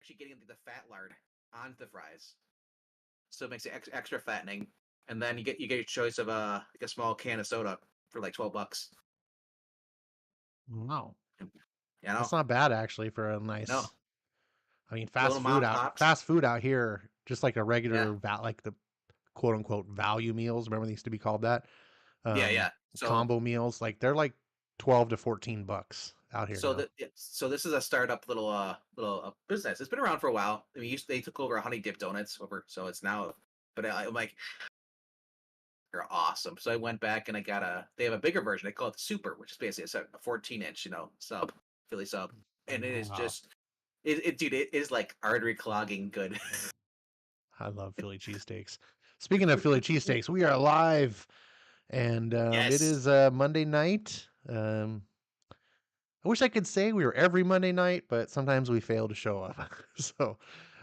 actually getting the fat lard onto the fries, so it makes it extra fattening. And then you get your choice of like a small can of soda for like $12. Wow. You know, That's not bad actually for a no nice. I mean, little mom pops. fast food out here, just like a Yeah, regular like the quote unquote value meals. Remember they used to be called that? yeah, Um, yeah. So Combo meals, like they're like 12 to 14 bucks out here so now. that so this is a startup little business. It's been around for a while. I mean, they took over Honey Dip Donuts over, so it's now. But I'm like, they're awesome. So I went back and I got they have a bigger version. They call it the Super, which is basically a 14-inch, sub, Philly sub. And it is Wow. just, dude, it is like artery clogging good. I love Philly cheesesteaks. Speaking of Philly cheesesteaks, we are live and it Yes. is Monday night. I wish I could say we were every Monday night, but sometimes we fail to show up. So,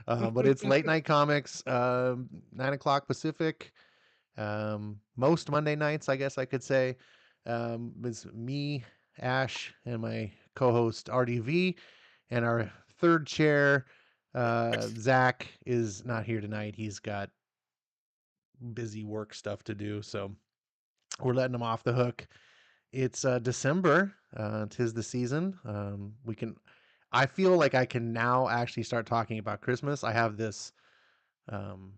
but it's late night comics, 9 o'clock Pacific. Most Monday nights, I guess I could say. It's me, Ash, and my co-host RDV, and our third chair, Zach, is not here tonight. He's got busy work stuff to do, so we're letting him off the hook. It's December. 'Tis the season. We can. I feel like I can now actually start talking about Christmas. I have this um,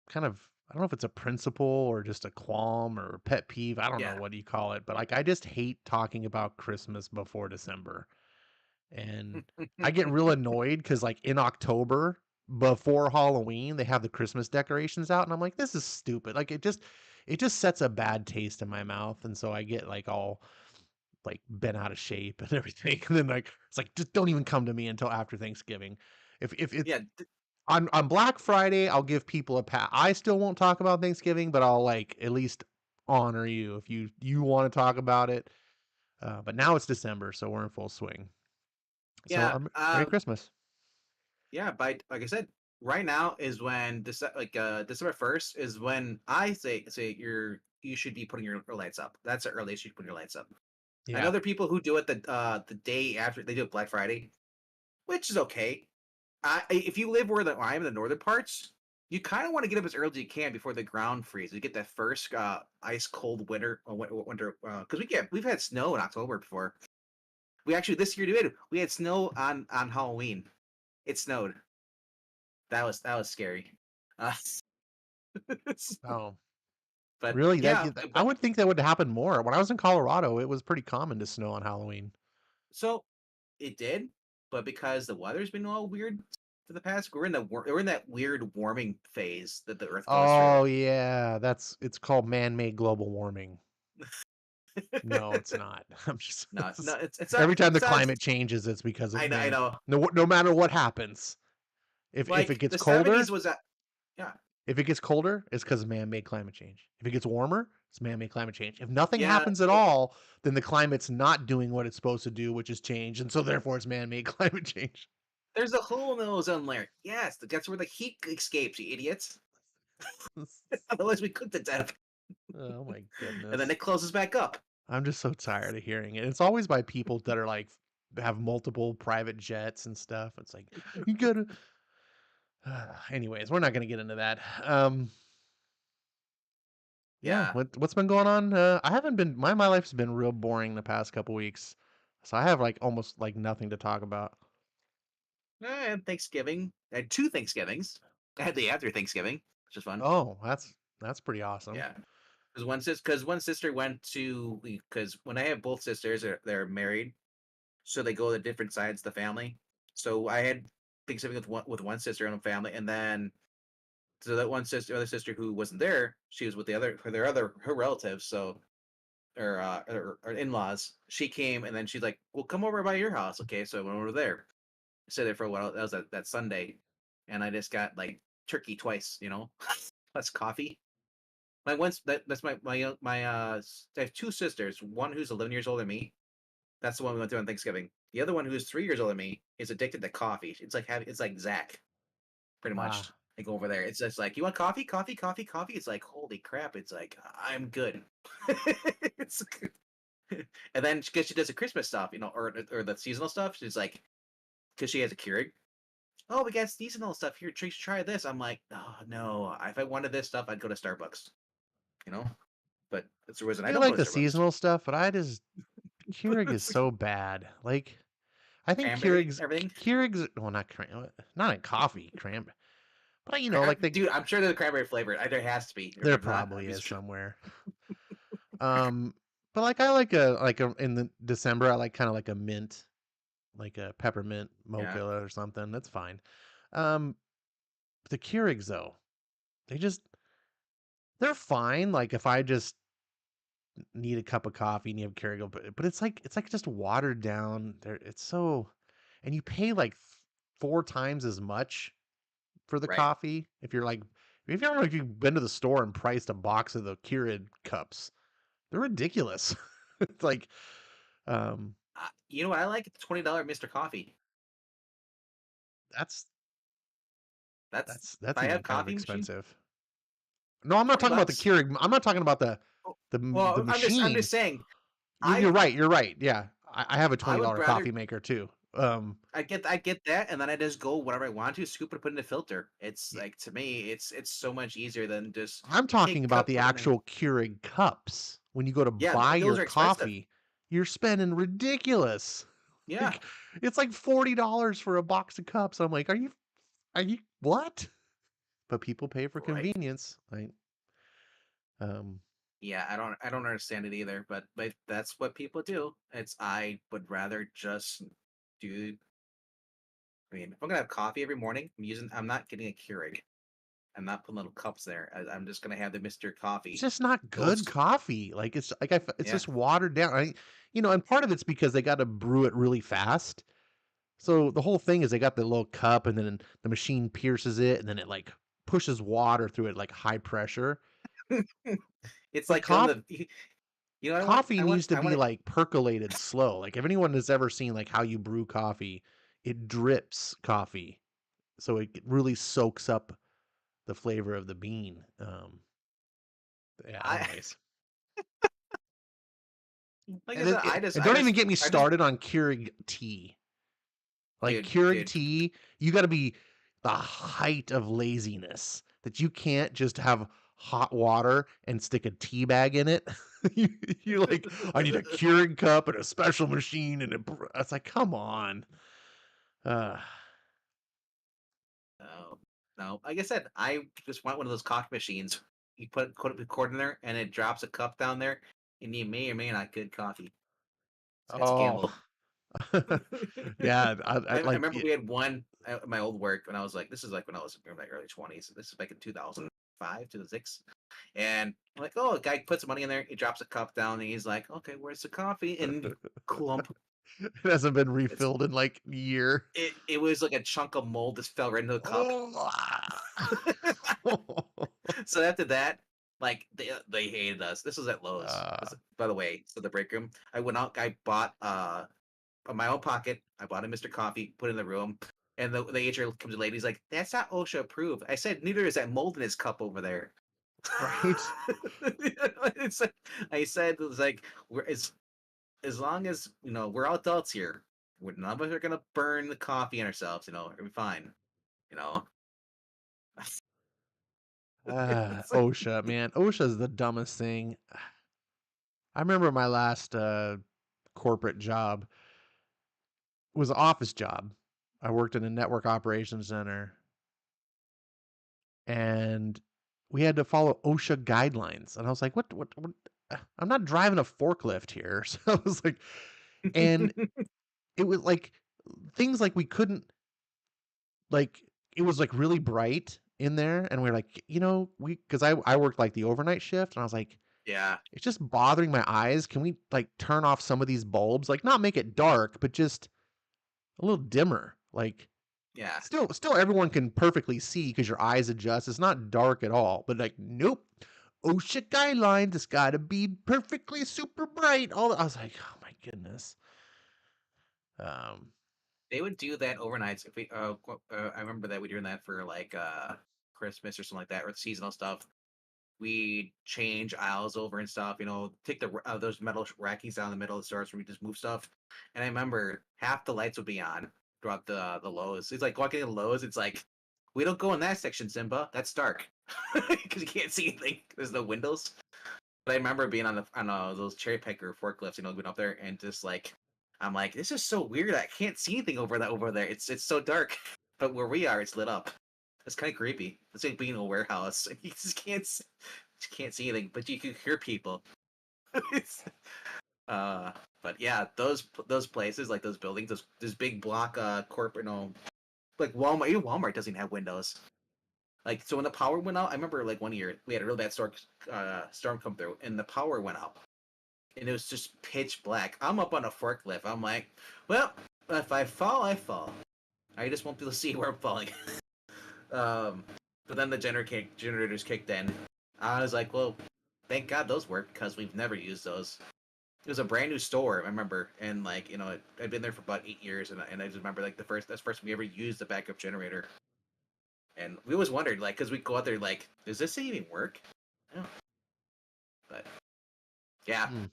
kind of. I don't know if it's a principle or just a qualm or pet peeve. I don't know Yeah. what you call it, but like I just hate talking about Christmas before December. And I get real annoyed because like in October before Halloween, they have the Christmas decorations out, and I'm like, this is stupid. Like it just sets a bad taste in my mouth. And so I get like all like bent out of shape and everything. And then like it's like just don't even come to me until after Thanksgiving. If it's Yeah. on Black Friday, I'll give people a pat. I still won't talk about Thanksgiving, but I'll like at least honor you if you want to talk about it. But now it's December, so we're in full swing. So Yeah. Merry Christmas. Yeah. By like I said, right now is when December 1st is when I say you should be putting your lights up. That's the earliest you should put your lights up. I know Yeah. there are people who do it the day after they do it Black Friday, which is okay. If you live where I am in the northern parts, you kind of want to get up as early as you can before the ground freezes. You get that first ice cold winter because we've had snow in October before. We actually this year did. We had snow on Halloween. It snowed. That was scary. Uh, Oh, but really? yeah, I but would think that would happen more. When I was in Colorado, it was pretty common to snow on Halloween. so it did, but because the weather's been all weird for the past, we're in that weird warming phase that the Earth goes through. Oh yeah, it's called man-made global warming. No, it's not. I'm just No, no, it's not. every time the It's not. climate changes, it's because I of know. I man. know. No matter what happens. If it Like gets the '70s colder, was that. Yeah, it's because of man-made climate change. If it gets warmer, it's man-made climate change. If nothing yeah. happens at all, then the climate's not doing what it's supposed to do, which is change, and so therefore it's man-made climate change. There's a hole in the ozone layer. Yes, that's where the heat escapes, you idiots. Otherwise, we cook to death, Oh my and then goodness. it closes back up. I'm just so tired of hearing it. It's always by people that are like have multiple private jets and stuff. It's like you gotta. Anyways, we're not gonna get into that. Yeah, Yeah. what's been going on? I haven't been. My life's been real boring the past couple weeks, so I have like almost like nothing to talk about. I had Thanksgiving. I had two Thanksgivings. I had the after Thanksgiving, which is fun. Oh, that's pretty awesome. Yeah, because one sister went to because when I have both sisters, they're married, so they go to different sides of the family. So I had Thanksgiving with one sister and a family, and then so that other sister who wasn't there, she was with her relatives. So or in laws. She came and then she's like, "Well, come over by your house, okay?" So I went over there, stayed there for a while. That was that Sunday, and I just got like turkey twice, plus coffee. My once that's I have two sisters. One who's 11 years older than me. That's the one we went to on Thanksgiving. The other one who's 3 years older than me is addicted to coffee. It's like Zach, pretty much. Ah, I go over there. It's just like, you want coffee, coffee, coffee, coffee. It's like, holy crap! It's like I'm good. it's And then because she does the Christmas stuff, or the seasonal stuff, she's like, because she has a Keurig. "Oh, we got seasonal stuff here. Try this." I'm like, "Oh no! If I wanted this stuff, I'd go to Starbucks." You know. But that's the reason I I don't like go to the Starbucks. seasonal stuff, but I just Keurig is so bad. Like, I think Cranberry, everything. Keurig's well, not in coffee, but like Dude, I'm sure they're cranberry flavored. There has to be. there If not, I'd probably be is shocked. somewhere. But like I like a in the December, I like kind of like a mint, like a peppermint Yeah, mocha or something. That's fine. Um, the Keurigs though, they just they're fine. Like if I just need a cup of coffee and you have Keurig, but it's like just watered down. There, it's so, and you pay like 4 times as much for the right. coffee if you're like if you ever like you've been to the store and priced a box of the Keurig cups, they're ridiculous. It's like um You know what I like? $20 Mr. Coffee. that's That's if that's I even have kind of coffee machine, expensive. No, I'm not 20 talking about the bucks. Keurig. I'm not talking about Oh, the well, I'm machine. just saying. You're I right. You're right. Yeah, I have a I would $20 rather coffee maker too. I get that, and then I just go whatever I want to, scoop it, put it in a filter. It's y- like to me, it's so much easier than just I'm take talking a about cup, the put it in there. actual Keurig cups. When you go to Yeah, buy your those are expensive. coffee, you're spending ridiculous. Yeah, Like it's like $40 for a box of cups. I'm like, are you what? But people pay for right. convenience. Like, um, Yeah, I don't understand it either, but that's what people do. It's I would rather just do. I mean, if I'm gonna have coffee every morning, I'm not getting a Keurig. I'm not putting little cups there. I'm just gonna have the Mister it's Coffee. just not good Those, coffee. Like it's yeah. just watered down. And part of it's because they got to brew it really fast. So the whole thing is they got the little cup, and then the machine pierces it, and then it like pushes water through it like high pressure. It's But like on the. You know what I want? coffee needs to I be want like percolated slow. Like if anyone has ever seen like how you brew coffee, it drips coffee, so it really soaks up the flavor of the bean. Yeah. I Anyways, like I and said. don't even get me I just started on Keurig tea. Like Keurig dude. tea, you got to be the height of laziness that you can't just have hot water and stick a tea bag in it. you, you're like, I need a Keurig cup and a special machine, and it's like, come on. Uh, No, no. Like I said, I just want one of those coffee machines. You put a cord in there, and it drops a cup down there, and you may or may not get coffee. It's a oh, gamble. yeah. I remember we had one at my old work when I was like, this is like when I was in my early 20s. This is back in 2005, 2006. And I'm like, oh, a guy puts money in there. He drops a cup down, and he's like, okay, where's the coffee? And clump. It hasn't been It's refilled in like a year. it was like a chunk of mold that fell right into the cup. Oh, So after that, like they hated us. This was at Lowe's, uh, by the way. So the break room, I went out. I bought on my own pocket. I bought a Mr. Coffee, put it in the room, and the HR comes to the lady. He's like, "That's not OSHA approved." I said, "Neither is that mold in his cup over there." right? It's like- I said, "It was like we're as long as we're all adults here. None of us are gonna burn the coffee in ourselves. It'll be fine. You know." It's like, OSHA, man. OSHA is the dumbest thing. I remember my last corporate job was an office job. I worked in a network operations center, and we had to follow OSHA guidelines. And I was like, what? I'm not driving a forklift here. So I was like, and it was like things like we couldn't like it was like really bright in there, and we are like, because I worked like the overnight shift, and I was like, yeah, it's just bothering my eyes. Can we like turn off some of these bulbs? Like not make it dark, but just a little dimmer. Like yeah. still everyone can perfectly see because your eyes adjust. It's not dark at all. But like, nope. OSHA guidelines, it's gotta be perfectly super bright. I was like, oh my goodness. Um They would do that overnights. If we, I remember that we doing that for like Christmas or something like that, or seasonal stuff. We change aisles over and stuff. Take those metal rackings down the middle of the stores where we just move stuff. And I remember half the lights would be on, throughout the Lowe's. It's like walking in the Lowe's. It's like we don't go in that section, Simba. That's dark because you can't see anything. There's no windows. But I remember being on those cherry picker forklifts, going up there and just like I'm like, this is so weird. I can't see anything over there. It's so dark. But where we are, it's lit up. It's kind of creepy. It's like being in a warehouse. You just can't see anything, but you can hear people. It's, uh, but yeah, those places like those buildings, those big block corporate, like Walmart. Even Walmart doesn't have windows. Like so, when the power went out, I remember like one year we had a real bad storm come through, and the power went out, and it was just pitch black. I'm up on a forklift. I'm like, well, if I fall, I fall. I just won't be able to see where I'm falling. But then the generators kicked in. I was like, well, thank God those work because we've never used those. It was a brand new store, I remember, and like I'd been there for about 8 years, and I just remember like that's the first we ever used the backup generator, and we always wondered like because we go out there like, does this thing even work? No. But yeah, Hmm.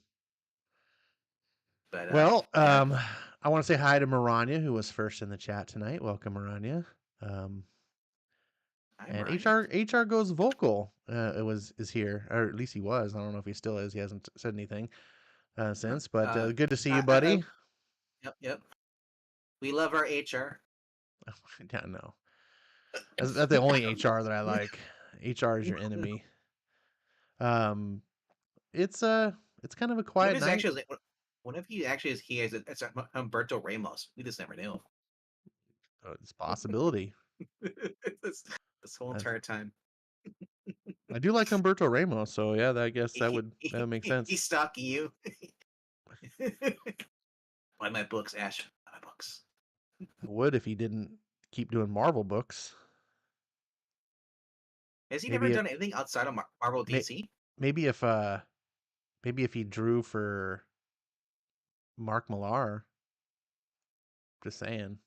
but Well, yeah, I want to say hi to Maranya, who was first in the chat tonight. Welcome, Maranya. Um, I'm and Ryan. HR goes vocal. Is here, or at least he was. I don't know if he still is. He hasn't said anything Uh, since. But uh, good to see you, I, buddy. yep. We love our HR. Yeah, no, that's the only HR that I like. HR is your enemy. Um, it's it's kind of a What if quiet it's night. actually what if he actually is he is it's Humberto Ramos? We just never knew. It's a possibility. this, this whole Uh, entire time. I do like Humberto Ramos, so yeah, I guess He, that would make sense. he's stalking you. Buy my books, Ash. Buy my books. I would if he didn't keep doing Marvel books. Has he never Maybe it done anything outside of Marvel may, DC? maybe if maybe if he drew for Mark Millar. Just saying.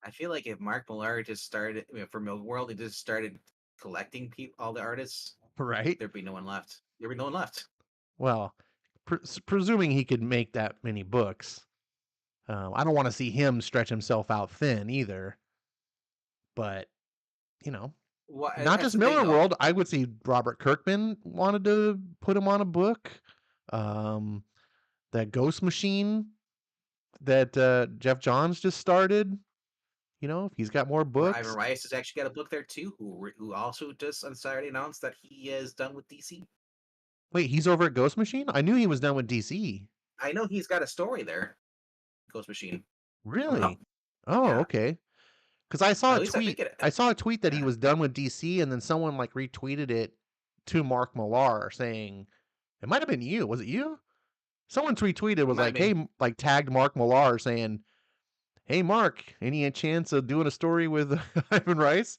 I feel like if Mark Millar just started for Milk World, he just started collecting all the artists, Right? there'd be no one left. There'd be no one left. Well, presuming he could make that many books. I don't want to see him stretch himself out thin either. But, you know, Well, not that's just the thing, Miller though. World. I would see Robert Kirkman wanted to put him on a book. Um, that Ghost Machine that Jeff Johns just started. If he's got more Ivan books. Rice has actually got a book there too, who also just on Saturday announced that he is done with DC. Wait, he's over at Ghost Machine? I knew he was done with DC. I know he's got a story there, Ghost Machine, coming Really? up. Oh, Yeah, okay. Because I saw at a least I think tweet. it. I saw a tweet that he Yeah, was done with DC, and then someone like retweeted it to Mark Millar saying, "It might have been you. Was it you?" Someone retweeted it was might have like, been. "Hey," like tagged Mark Millar saying, "Hey, Mark, any chance of doing a story with Ivan Rice?"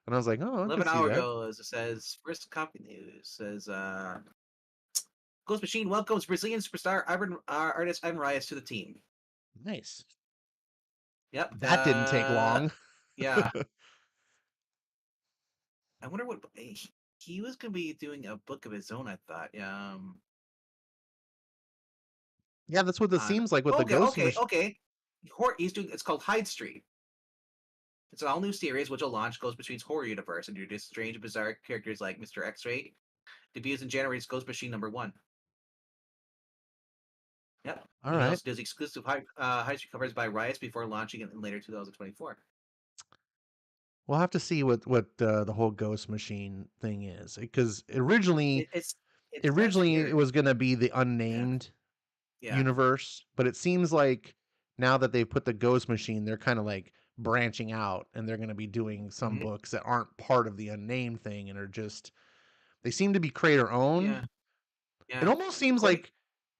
And I was like, "Oh, I could 11 see hour that." ago, as it says, first copy news says, Ghost Machine welcomes Brazilian superstar artist Ivan Rice to the team. Nice. Yep. That didn't take long. Yeah. I wonder what he was going to be doing a book of his own. I thought. Yeah, that's what this On seems like with the okay, Ghost okay, Machine. okay. He's doing. It's called Hyde Street. It's an all-new series which will launch Ghost Machine's horror universe and introduce strange and bizarre characters like Mr. X-Ray. Debuts in January's Ghost Machine #1. Yep. All He right. also does exclusive Hyde Street covers by Riot before launching it in later 2024. We'll have to see what the whole Ghost Machine thing is because originally It, it's it's kind of originally it weird. was going to be the Yeah. unnamed Yeah. universe, but it seems like now that they've put the Ghost Machine, they're kind of like branching out and they're going to be doing some Hmm. books that aren't part of the unnamed thing and are just they seem to be creator owned. Yeah. It Yeah. almost seems According. like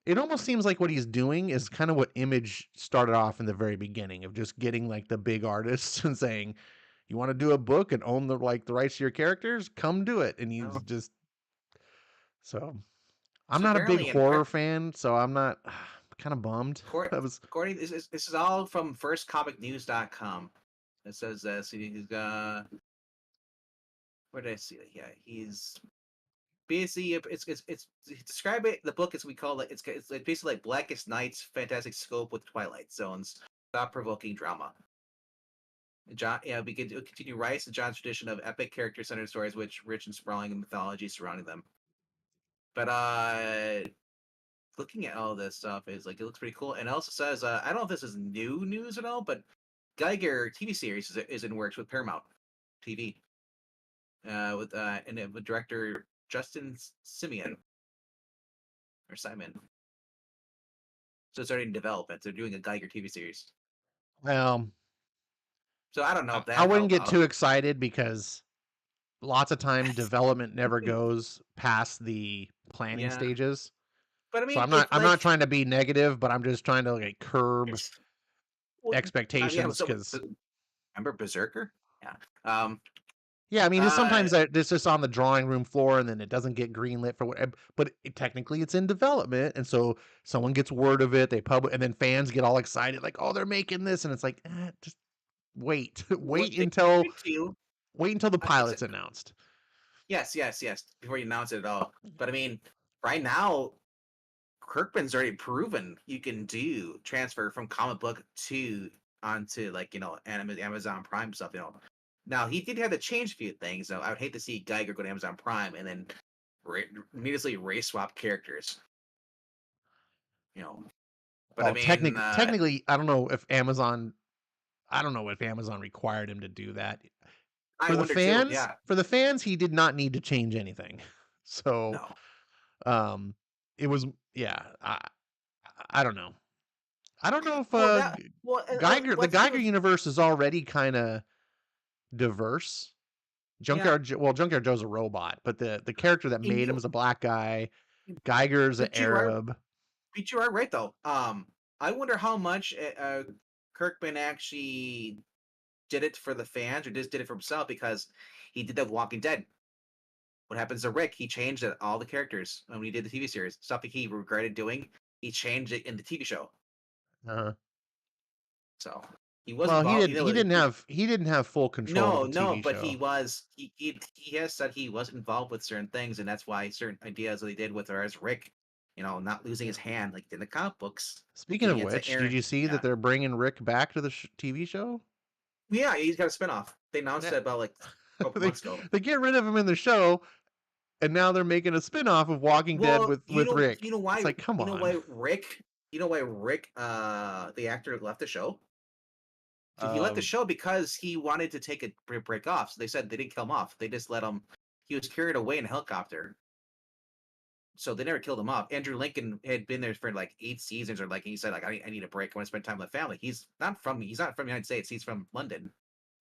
it almost seems like what he's doing is kind of what Image started off in the very beginning of just getting like the big artists and saying, "You want to do a book and own the rights to your characters? Come do it." And he's Oh. just so I'm So not a big apparently, in horror part, fan, so I'm not kind of bummed. according, I was according this is all from firstcomicnews.com. It says so he's where did I see it? Yeah, he's basically it's describe it. The book is we call it it's like basically like Blackest Night's fantastic scope with Twilight Zone's thought provoking drama. John, yeah, we could continue Rice and John's tradition of epic character-centered stories, which rich and sprawling mythology surrounding them. But looking at all this stuff is like it looks pretty cool. And it also says I don't know if this is new news at all, but Geiger TV series is in works with Paramount TV with director Justin Simeon or Simon. So it's already in development. They're doing a Geiger TV series. Well, So I don't know if I that wouldn't help get out. too excited because lots of time development never goes past the planning Yeah, stages. but I So mean, if I'm not like, trying to be negative, but I'm just trying to like curb well, yeah. expectations So because remember Berserker? Yeah. Um. yeah, I mean, it's Uh. sometimes it's just on the drawing room floor and then it doesn't get greenlit for whatever, but technically it's in development. And so someone gets word of it, they publish, and then fans get all excited, like, oh, they're making this. And it's like, just wait, What they should do? wait until the It's pilot's announced. yes, yes, yes. Before you announce it at all. But I mean, right now, Kirkman's already proven you can do transfer from comic book to onto like Amazon Prime stuff. Now he did have to change a few things. So I would hate to see Geiger go to Amazon Prime and then needlessly race swap characters. You know, but I Well, mean, technically, I don't know if Amazon required him to do that. I wonder too. Yeah, For the fans, he did not need to change anything. So, no. um, it was, yeah, I don't know. I don't know if Well, that well, The let's see Geiger what. universe is already kind of diverse. Yeah, Junkyard Joe's a robot, but the character that and made him is a black guy. Geiger's an but you are Arab. but you are right though. I wonder how much Kirkman actually did it for the fans or just did it for himself because he did that with Walking Dead. What happens to Rick? He changed all the characters when he did the TV series. Stuff that he regretted doing, he changed it in the TV show. Uh, So he was well, involved. he didn't have full control of No, the no, TV but show. he has said he was involved with certain things, and that's why certain ideas that he did with as Rick, not losing his hand like in the comic books, Speaking of giving it to which, did Aaron. you see that Yeah, they're bringing Rick back to the TV show? yeah, he's got a spinoff. They announced Yeah. it about like a couple they months ago. they get rid of him in the show, and now they're making a spin-off of Walking Dead Well, with Rick. you know It's why like, come you know on. why Rick the actor left the show. He left the Um, show because he wanted to take a break off. So they said they didn't kill him off. They just let him. He was carried away in a helicopter, so they never killed him off. Andrew Lincoln had been there for like 8 seasons, or like he said, like I need a break. I want to spend time with family. He's not from the United States. He's from London,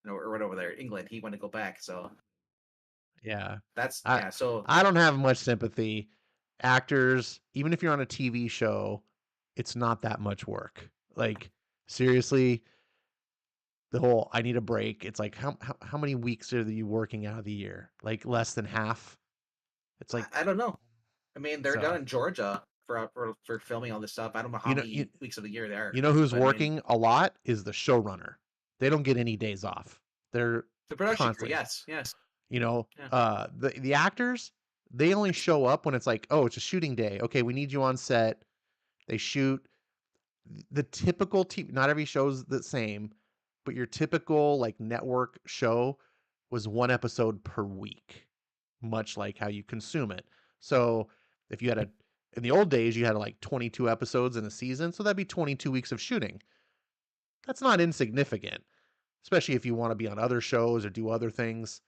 or right over there, England. He wanted to go back. So yeah. that's I yeah. So I don't have much sympathy. Actors, even if you're on a TV show, it's not that much work. Like, seriously, the whole I need a break. It's like how many weeks are you working out of the year? Like less than half. It's like, I don't know. I mean, they're down so in Georgia for filming all this stuff. I don't know how you know you, many weeks of the year they are, you know who's but I mean, working a lot is the showrunner. They don't get any days off. They're the production crew. constantly, Yes, yes, yeah. the actors, they only show up when it's like, oh, it's a shooting day. Okay, we need you on set. They shoot the typical TV. Not every show's the same, but your typical like network show was one episode per week, much like how you consume it. So if you had in the old days, you had like 22 episodes in a season, so that'd be 22 weeks of shooting. That's not insignificant, especially if you want to be on other shows or do other things.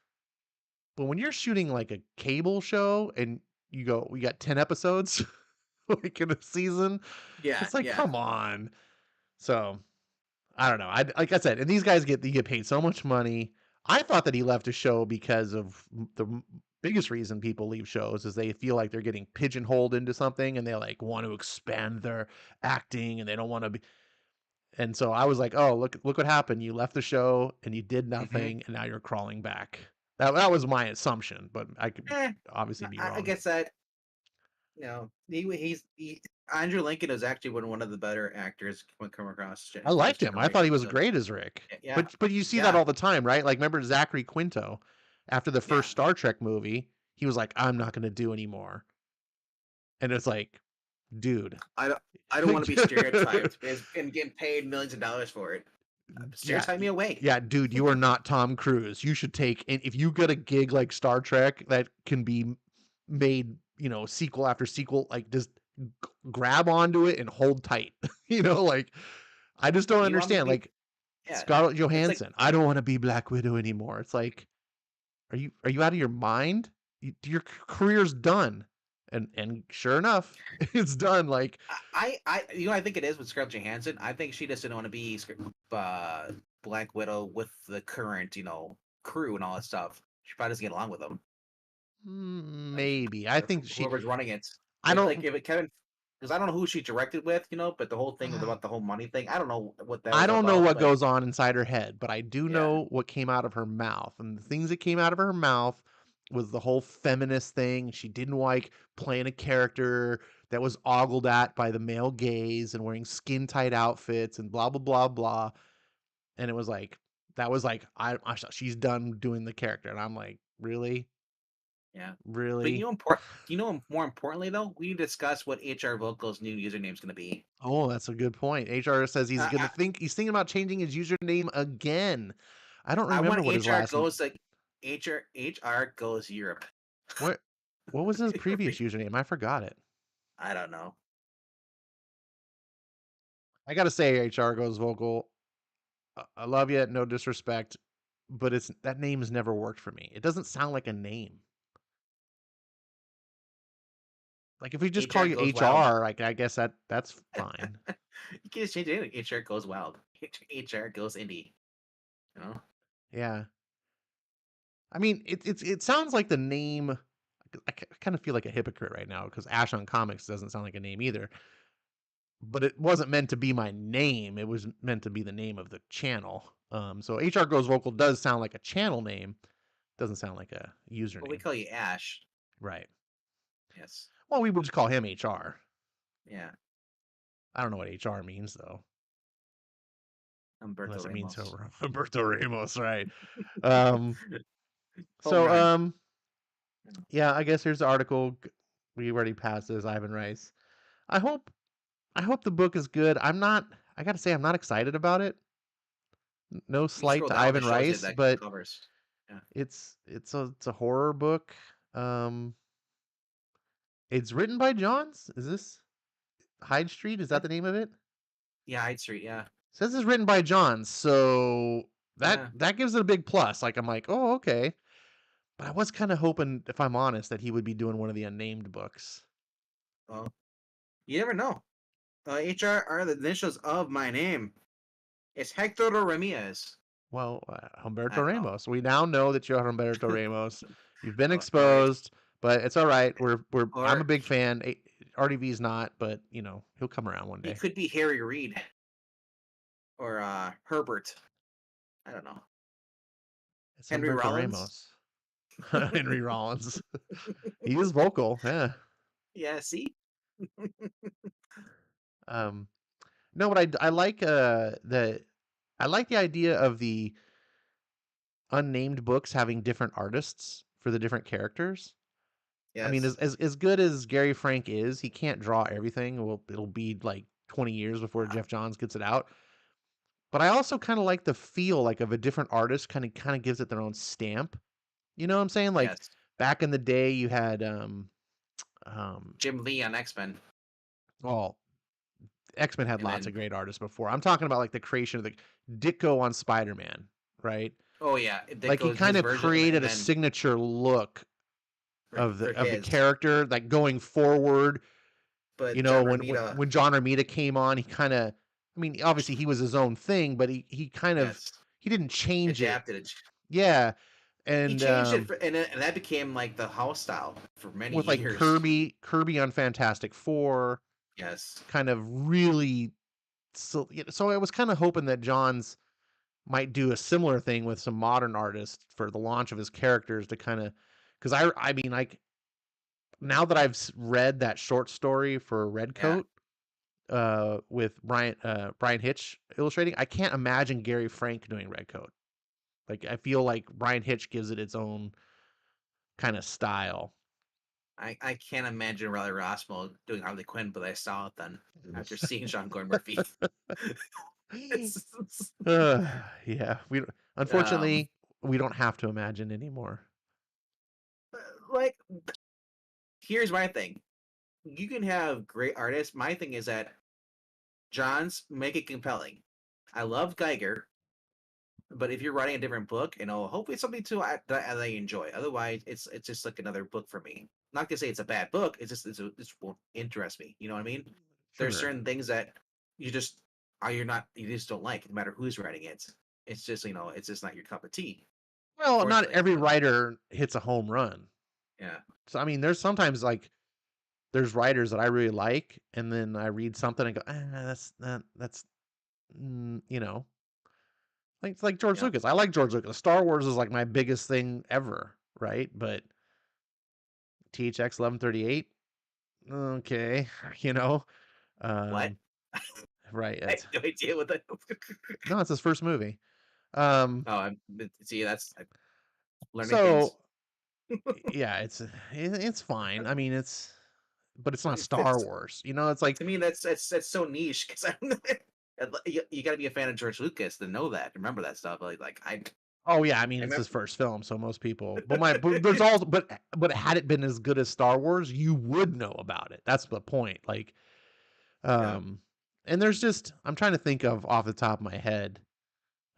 But when you're shooting like a cable show and we got 10 episodes like in a season, Yeah, it's like, yeah. come on. So I don't know. Like I said, and these guys get paid so much money. I thought that he left a show because of biggest reason people leave shows is they feel like they're getting pigeonholed into something and they like want to expand their acting and they don't want to be. And so I was like, oh, look what happened. You left the show and you did Hmm. nothing and now you're crawling back. That was my assumption, but I could Eh, obviously be I wrong. guess that Andrew Lincoln is actually one of the better actors when come across I this liked him. I thought he generation. was So great as Rick. yeah, But you see that yeah, all the time, right? Like remember Zachary Quinto after the yeah. first Star Trek movie, he was like, I'm not gonna do anymore. And it's like, dude. I don't want to be stereotyped and getting paid millions of dollars for it. Stereotype me away. yeah, dude, you are not Tom Cruise. You should take, and if you get a gig like Star Trek that can be made, sequel after sequel, like just grab onto it and hold tight. Like I just don't You want me to understand. be? Like Yeah, Scarlett it's like Johansson, I don't want to be Black Widow anymore. It's like, are you out of your mind? Your career's done, and sure enough, it's done. Like, I think it is with Scarlett Johansson. I think she just didn't want to be Black Widow with the current, crew and all that stuff. She probably doesn't get along with them. Like, maybe I think she. whoever's running it. I Like don't. if it Kevin, because I don't know who she directed with, but the whole thing was about the whole money thing. I don't know what that I was don't know about, what but goes on inside her head, but I do yeah, know what came out of her mouth. And the things that came out of her mouth was the whole feminist thing. She didn't like playing a character that was ogled at by the male gaze and wearing skin tight outfits and blah blah blah blah. And it was like that was like she's done doing the character, and I'm like, really, yeah. But really. more importantly though, we need to discuss what HR Vocal's new username is going to be. Oh, that's a good point. HR says Uh, I, he's thinking about changing his username again. I don't I remember want what his HR last goes like HR goes Europe. what what was his previous username? I forgot it. I don't know. I gotta say, HR goes vocal. I love you, no disrespect, but it's that name has never worked for me. It doesn't sound like a name. Like if we just call HR you goes wild. HR, like I guess that's fine. You can just change it. HR goes wild. HR goes indie. You know? Yeah. I mean, it sounds like the name. Kind of feel like a hypocrite right now because Ash on Comics doesn't sound like a name either. But it wasn't meant to be my name. It was meant to be the name of the channel. So HR Goes Vocal does sound like a channel name. Doesn't sound like a But we username. call you Ash. Right. Yes. Well, we would just call him HR. Yeah. I don't know what HR means though, Humberto unless it means Ramos. Humberto Ramos, right? Um, Home so run. yeah, I guess here's the article. We already passed this. Ivan Rice. I hope I hope the book is good. I'm not. I gotta say, I'm not excited about it. No You slight scroll to down, it Ivan shows you Rice, that but covers. Yeah. it's a horror book. Um, it's written by Johns. Is this Hyde Street? Is that the name of it? Yeah, Hyde Street. Yeah. Says it's written by Johns, so that Yeah. that gives it a big plus. Like I'm like, oh okay. But I was kind of hoping, if I'm honest, that he would be doing one of the unnamed books. Well, you never know. HR are the initials of my name. It's Hector Ramirez. Well, I Humberto don't know. Ramos. We now know that you're Humberto Ramos. You've been Or exposed, but it's all right. I'm a or big fan. RDV's not, but he'll come around one he day. could be Harry Reid or Herbert. I don't know. It's Henry Humberto Rollins. Ramos. Henry Rollins. He is vocal. Yeah. Yeah. See. Um. No, but I like I like the idea of the unnamed books having different artists for the different characters. I mean, Yes. as good as Gary Frank is, he can't draw everything. Well, it'll be like 20 years before Uh, Jeff Johns gets it out. But I also kind of like the feel like of a different artist kind of gives it their own stamp. You know what I'm saying? Like yes. back in the day you had um Jim Lee on X Men, well, X-Men had and lots of then great artists before. I'm talking about like the creation of the Ditko on Spider-Man, right? oh yeah, Like he Ditko's kind his of version, created and a then signature look of for the his. character like going forward. But John Romita, When John Romita came on, he kind of, I mean, obviously he was his own thing, but he kind of yes, he didn't change it. adapted it. Yeah, He and changed it, and that became like the house style for many with like years. Kirby on Fantastic Four, Yes. kind of really. So I was kind of hoping that Johns might do a similar thing with some modern artists for the launch of his characters to kind of, because I mean like now that I've read that short story for Yeah. Redcoat with Brian Hitch illustrating, I can't imagine Gary Frank doing Redcoat. Like I feel like Brian Hitch gives it its own kind of style. I can't imagine Riley Rossmo doing Harley Quinn, but I saw it then after seeing Sean Gordon Murphy. It's- Yeah, we um, unfortunately, we don't have to imagine anymore. like, here's my thing. You can have great artists. My thing is that Johns make it compelling. I love Geiger, but if you're writing a different book, hopefully it's something that I enjoy. Otherwise, it's just like another book for me. Not to say it's a bad book. It won't interest me. You know what I mean? There's Sure. certain things that you just you just don't like, no matter who's writing it. It's just it's just not your cup of tea. Well, not Fortunately, every writer hits a home run. yeah, So, I mean, there's sometimes, like, there's writers that I really like, and then I read something and go, that's, you know, like, it's like George yeah, Lucas. I like George Lucas. Star Wars is, like, my biggest thing ever, right? But THX 1138, okay, you know? what? Um, right, I have it's no idea what that. no, it's his first movie. Um, Oh, see, I'm learning things. so, yeah, it's fine. I mean, but it's not Star It's, Wars, you know? It's like, to me, that's so niche because you got to be a fan of George Lucas to know that, remember that stuff. Like oh, yeah, I mean, I it's his remember. first film, so most people but there's also but had it been as good as Star Wars, you would know about it. That's the point, like, Yeah. um, and there's just I'm trying to think of off the top of my head,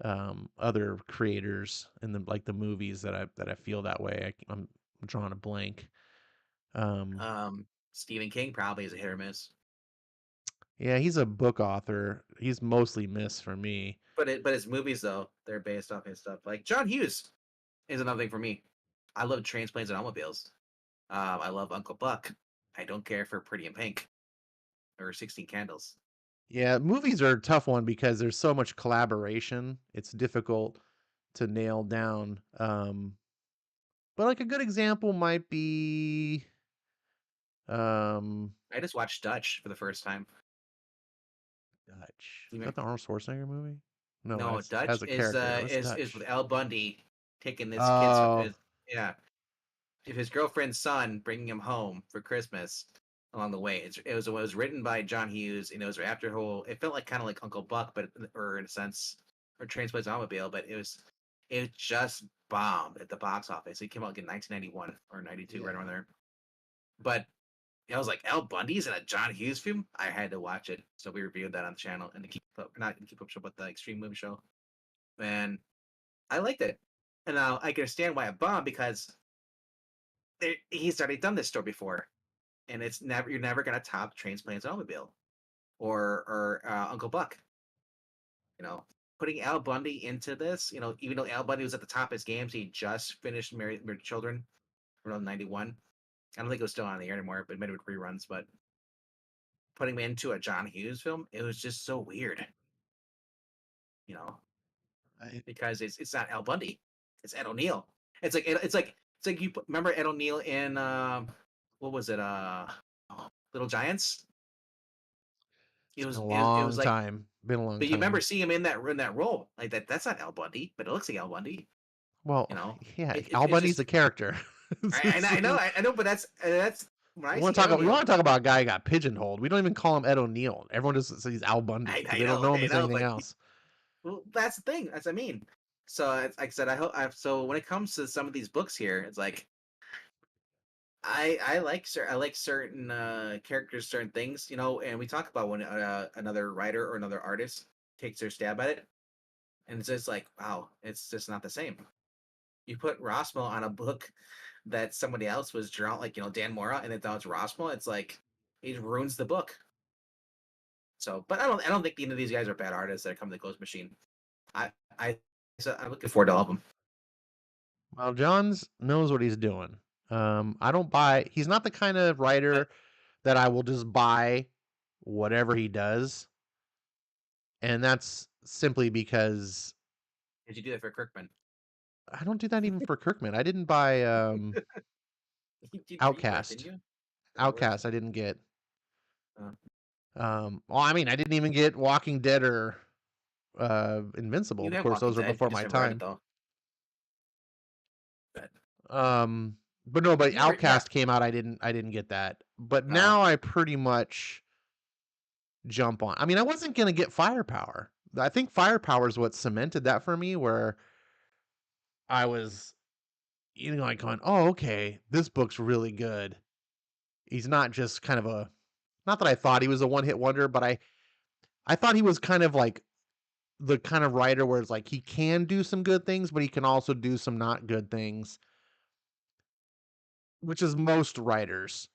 other creators in the movies that I feel that way. I'm drawing a blank. Um, Stephen King probably is a hit or miss, yeah, he's a book author. He's mostly miss for me. but his movies though they're based off his stuff. Like John Hughes is another thing for me. I love Trains, Planes, and Automobiles. I love Uncle Buck. I don't care for Pretty in Pink or 16 Candles. Yeah, movies are a tough one because there's so much collaboration. It's difficult to nail down. But like a good example might be um I just watched Dutch for the first time. Dutch. You Is that remember? the Arnold Schwarzenegger movie? No, No, that's Dutch as a character. What's is with Dutch? Al Bundy taking this kid's Oh, yeah, his girlfriend's son, bringing him home for Christmas along the way. It was written by John Hughes, and it was after whole. It felt like kind of like Uncle Buck, but or in a sense, or Transplays Automobile, but it just bombed at the box office. It came out like in 1991 or 92, right around yeah. there. But I was like, Al Bundy's in a John Hughes film. I had to watch it, so we reviewed that on the channel and to keep up, not to keep up with the Extreme Movie Show. And I liked it, and now I can understand why it bombed because he's already done this story before, and it's never you're never gonna top Trains, Planes, and Automobile or Uncle Buck. You know, putting Al Bundy into this, even though Al Bundy was at the top of his games, he just finished Married Children around '91. I don't think it was still on the air anymore, but maybe with reruns. But putting him into a John Hughes film, it was just so weird, you know, I, because it's not Al Bundy, it's Ed O'Neill. It's like remember Ed O'Neill in what was it Little Giants? it's been a It was long like, time. Been a long but you remember time. seeing him in that role like that. That's not Al Bundy, but it looks like Al Bundy. Well, You know, yeah, Al it's Bundy's just a character. I know, but that's when I see Ed We want O'Neill. to talk about a guy who got pigeonholed. We don't even call him Ed O'Neill. Everyone just says he's Al Bundy because they don't know him I as know, anything but else. well, that's the thing. That's what I mean. So like I said, I hope. So when it comes to some of these books here, it's like I like certain characters, certain things, and we talk about when another writer or another artist takes their stab at it, and it's just like, wow, it's just not the same. You put Rossmo on a book that somebody else was drawn, like Dan Mora, and it's Rossmo. It's like it ruins the book. So, but I don't think any of these guys are bad artists that come to Ghost Machine. I I so I'm looking forward to all of them. Well, Johns knows what he's doing. I don't buy. He's not the kind of But writer that I will just buy whatever he does, and that's simply because did you do that for Kirkman? I don't do that even for Kirkman. I didn't buy You did read that, didn't Outcast. you? The Doors. Outcast. I didn't get. Uh, Well, I mean, I didn't even get Walking Dead or Invincible. you Of have course, Walking those are Dead. You before just my never read it time. though. But Um, but no, but you never, yeah. Outcast came out. I didn't get that. But No, now I pretty much jump on. I mean, I wasn't gonna get Firepower. I think Firepower is what cemented that for me, where I was, like going, "Oh, okay, this book's really good." He's not just kind of a not that I thought he was a one-hit wonder, but I thought he was kind of like the kind of writer where it's like he can do some good things, but he can also do some not good things, which is most writers.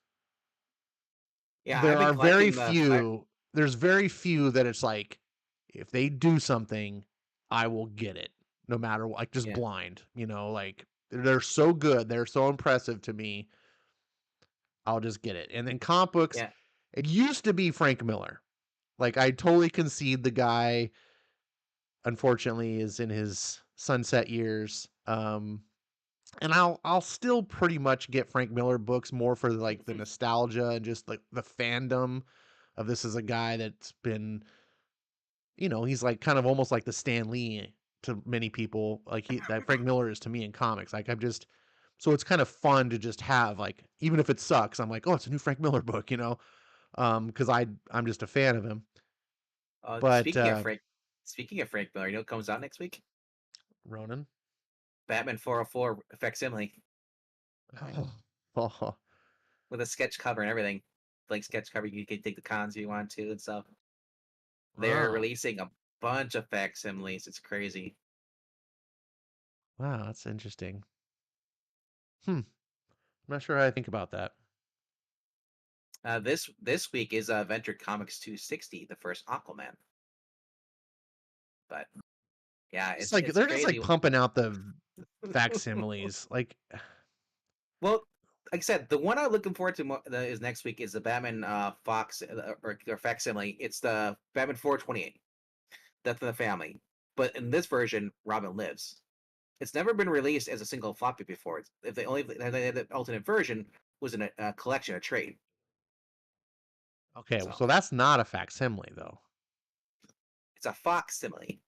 Yeah, I've There been are very collecting few there's very few that it's like, if they do something, I will get it no matter what, like, just yeah, blind, like, they're so good, they're so impressive to me, I'll just get it. And then comic books, yeah. it used to be Frank Miller. Like, I totally concede the guy, unfortunately, is in his sunset years, and I'll still pretty much get Frank Miller books more for, like, the nostalgia and just, like, the fandom of this is a guy that's been, he's, like, kind of almost like the Stan Lee to many people, like, he that Frank Miller is to me in comics, like, I'm just so it's kind of fun to just have, like, even if it sucks, I'm like, "Oh, it's a new Frank Miller book," because I'm just a fan of him. But, Speaking of Frank Miller, you know what comes out next week? Ronan? Batman 404 facsimile Oh, with a sketch cover and everything. Like sketch cover, you can take the cons if you want to and stuff. They're wow. releasing a bunch of facsimiles. It's crazy. Wow, that's interesting. I'm not sure how I think about that. This week is Venture Comics 260, the first Aquaman. But yeah, It's it's like it's they're just, crazy. like, pumping out the facsimiles, like Well, like I said, the one I'm looking forward to is next week is the Batman Fox or facsimile. It's the Batman 428, Death of the Family. But in this version, Robin lives. It's never been released as a single floppy before. If they only the alternate version was in a collection, a trade. okay, well, So so that's not a facsimile, though. it's a Fox simile,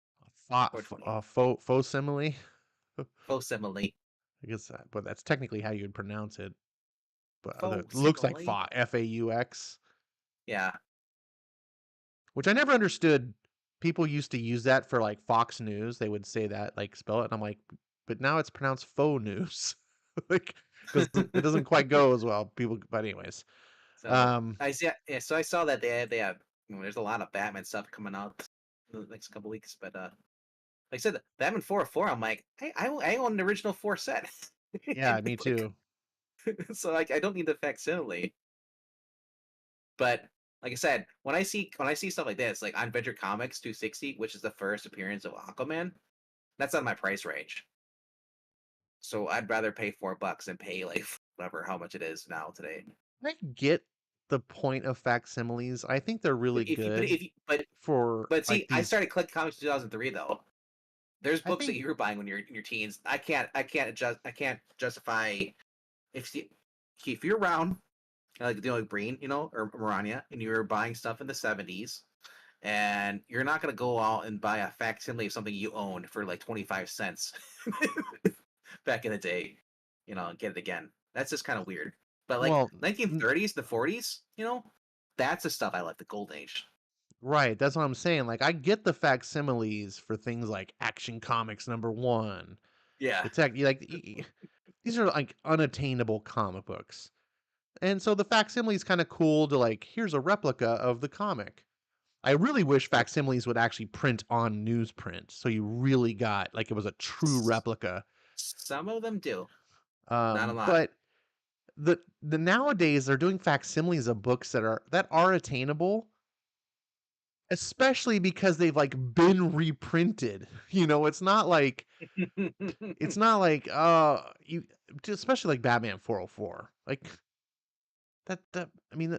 Fa f 428, faux simile? faux simile, I guess that but that's technically how you'd pronounce it, but it faux looks like simile. fa F-A-U-X, Yeah, which I never understood. People used to use that for, like, Fox News, they would say that, like, spell it, and I'm like, "But now it's pronounced faux news." Like, it doesn't quite go as well, people but anyways. so Um, I see. Yeah, so I saw that they have. There's a lot of Batman stuff coming out in the next couple weeks, but like I said, Batman 404. I'm like, I own the original four set. yeah, me Like, too. so like I don't need the facsimile. But like I said, when I see stuff like this, like on Venture Comics 260, which is the first appearance of Aquaman, that's on my price range. So I'd rather pay $4 than pay like whatever how much it is now today. I get the point of facsimiles, I think they're But really if you but good if you but for, but like, see, I these started collecting comics in 2003 though. There's I books that think you were buying when you're in your teens. I can't justify if you're around like Breen, or Marania, and you were buying stuff in the 70s, and you're not gonna go out and buy a facsimile of something you owned for like 25 cents back in the day, and get it again. That's just kind of weird. But like well, n 1930s, the 40s, that's the stuff I like, the golden age. right, that's what I'm saying, like, I get the facsimiles for things like Action Comics #1, Yeah. the tech like, these are, like, unattainable comic books, and so the facsimile is kinda cool to, like, here's a replica of the comic. I really wish Yep. facsimiles would actually print on newsprint, so you really got like, it was a true S- replica, Some of them do, not a lot. but the nowadays, they're doing facsimiles of books that are attainable, especially because they've, like, been reprinted, it's not like, you especially, like, Batman 404, like, that I mean,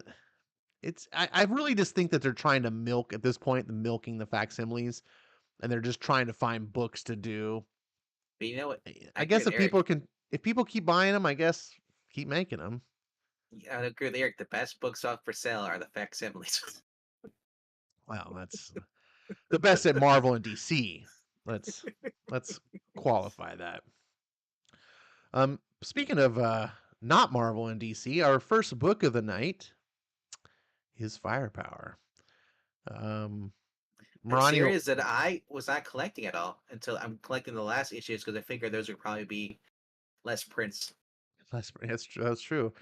I really just think that they're trying to milk at this point, the milking the facsimiles, and they're just trying to find books to do. But you know what? I I agree guess with Eric. if people keep buying them, I guess keep making them. Yeah, I agree with Eric. The best books off for sale are the facsimiles. Well, that's the best at Marvel and DC. Let's qualify that. Speaking of not Marvel and DC, our first book of the night is Firepower. Um, a Marani, series that I was not collecting at all until I'm collecting the last issues because I figured those would probably be less prints. that's true.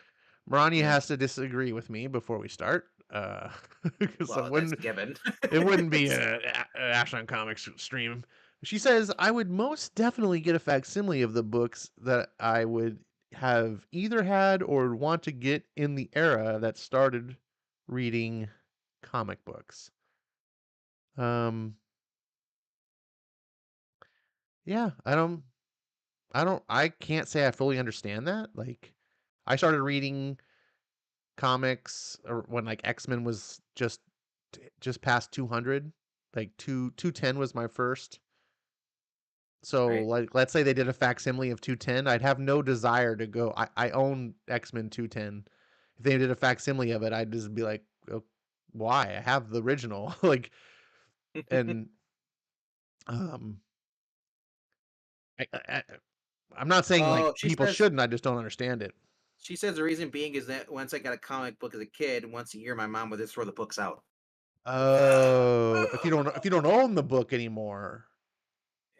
Marani Yeah. has to disagree with me before we start, because Well, that's given. it wouldn't be a Ashland Comics stream. She says I would most definitely get a facsimile of the books that I would have either had or want to get in the era that started reading comic books. Um, yeah, I can't say I fully understand that. Like, I started reading comics or when like X-Men was just past 200, like 210 was my first. So Right. like let's say they did a facsimile of 210, I'd have no desire to go. I own X-Men 210. If they did a facsimile of it, I'd just be like, oh, why? I have the original. Like, and um I, I'm not saying like Oh, people shouldn't, I just don't understand it. she says the reason being is that once I got a comic book as a kid, once a year my mom would just throw the books out. Oh, if you don't own the book anymore,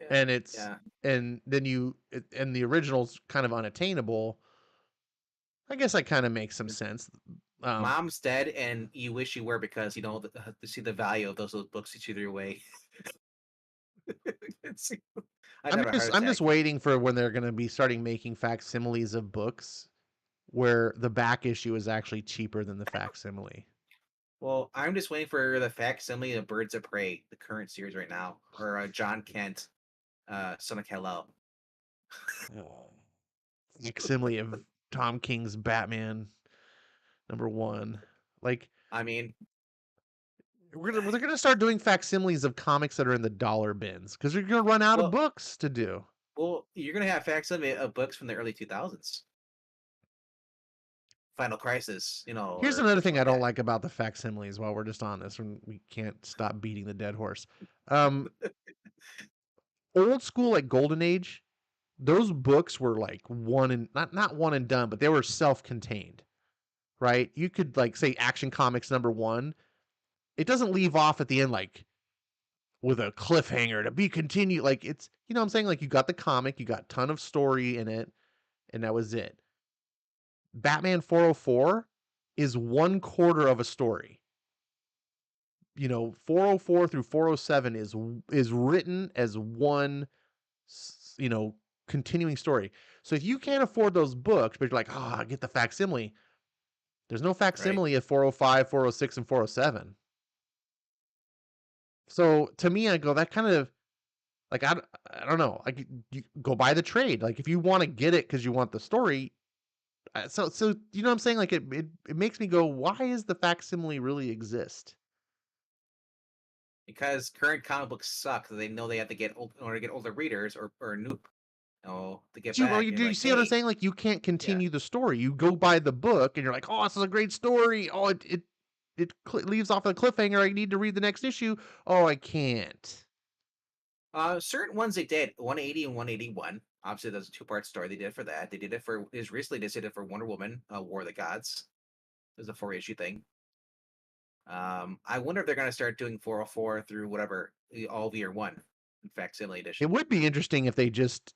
Yeah. and it's Yeah. and then and the original's kind of unattainable. I guess that kind of makes some sense. Um, Mom's dead, and you wish you were because you know to see the value of those books that you threw away. I'd have a heart I'm attack. just waiting for when they're going to be starting making facsimiles of books where the back issue is actually cheaper than the facsimile. Well, I'm just waiting for the facsimile of Birds of Prey, the current series right now, or John Kent, Son of Kal-El. Oh. Facsimile of Tom King's Batman #1. Like I mean, they're gonna start doing facsimiles of comics that are in the dollar bins because you're gonna run out of well, books to do. you're gonna have facsimile of books from the early 2000s, Final Crisis, Here's or another something thing I like don't that. like about the facsimiles while we're just on this, and we can't stop beating the dead horse. Um, Old school, like Golden Age, those books were like one and not one and done, but they were self-contained, right? You could like say Action Comics #1. It doesn't leave off at the end like with a cliffhanger to be continued. Like it's what I'm saying? Like you got the comic, you got a ton of story in it, and that was it. Batman 404 is one quarter of a story. 404 through 407 is written as one continuing story. So if you can't afford those books, but you're like, oh, I get the facsimile. There's no Right. facsimile of 405, 406, and 407. So to me, I go that kind of like I don't know. Like you go buy the trade. Like if you want to get it because you want the story. So you know what I'm saying? Like it makes me go, why is the facsimile really exist? Because current comic books suck. So they know they have to get in order to get older readers or new, to get back. And Do you like, see what I'm hey, saying? Like you can't yeah, continue the story. You go buy the book and you're like, oh, this is a great story. Oh, it leaves off a cliffhanger. I need to read the next issue. Oh, I can't. certain ones they did 180 and 181. Obviously, there's a two-part story. They did it for that. They did it for is recently they did it for Wonder Woman, War of the Gods. There's a 4-issue thing. I wonder if they're gonna start doing 404 through whatever all of year one in facsimile It edition. would be interesting if they just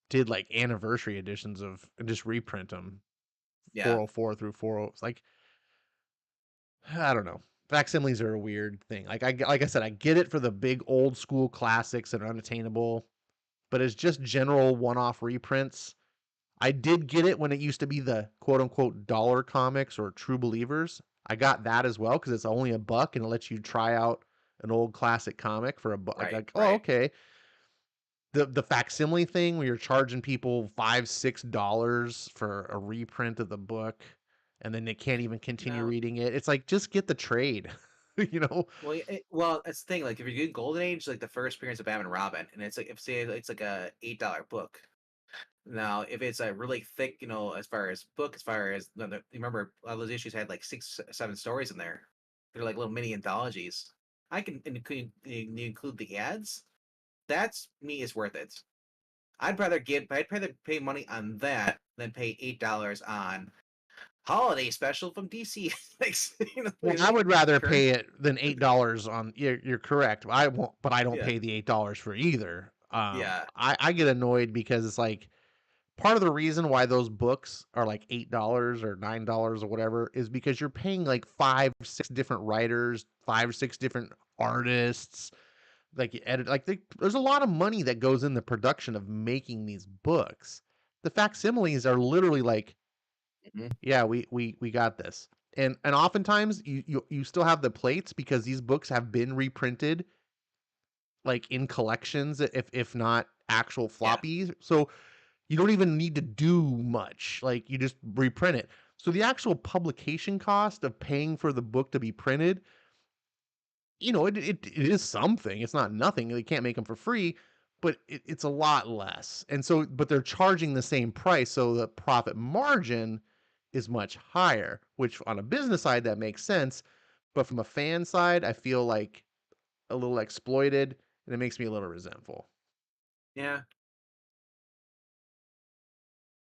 did like anniversary editions of and just reprint them Yeah. 404 through 40. Like I don't know. Facsimiles are a weird thing. Like I said, I get it for the big old school classics that are unattainable, but it's just general one-off reprints. I did get it when it used to be the quote unquote dollar comics or true believers. I got that as well because it's only $1 and it lets you try out an old classic comic for $1. Right. Oh, Right. okay. The facsimile thing where you're charging people $5-6 for a reprint of the book and then they can't even continue No. reading it. It's like just get the trade. you know? Well, it's the thing. Like, if you're doing Golden Age, like the first appearance of Batman and Robin, and it's like if say it's like a $8 book. Now, if it's a really thick, as far as book, as far as you remember, a lot of those issues had like 6, 7 stories in there. They're like little mini anthologies. I can include you include the ads. That's me is worth it. I'd rather pay money on that than pay $8 on holiday special from DC. Like, Well, I would rather current. pay it than $8 on. You're correct. I won't, but I don't Yeah, pay the $8 for either. yeah, I get annoyed because it's like part of the reason why those books are like $8 or $9 or whatever is because you're paying like 5, 6 different writers, 5, 6 different artists, like you edit, like there's a lot of money that goes in the production of making these books. The facsimiles are literally like, mhm, yeah, we got this. And oftentimes you still have the plates because these books have been reprinted like in collections if not actual yeah. floppies. So you don't even need to do much. Like you just reprint it. So the actual publication cost of paying for the book to be printed, it is something. It's not nothing. They can't make them for free, but it's a lot less. And so, but they're charging the same price, so the profit margin is much higher. Which on a business side that makes sense, but from a fan side, I feel like a little exploited, and it makes me a little resentful. Yeah.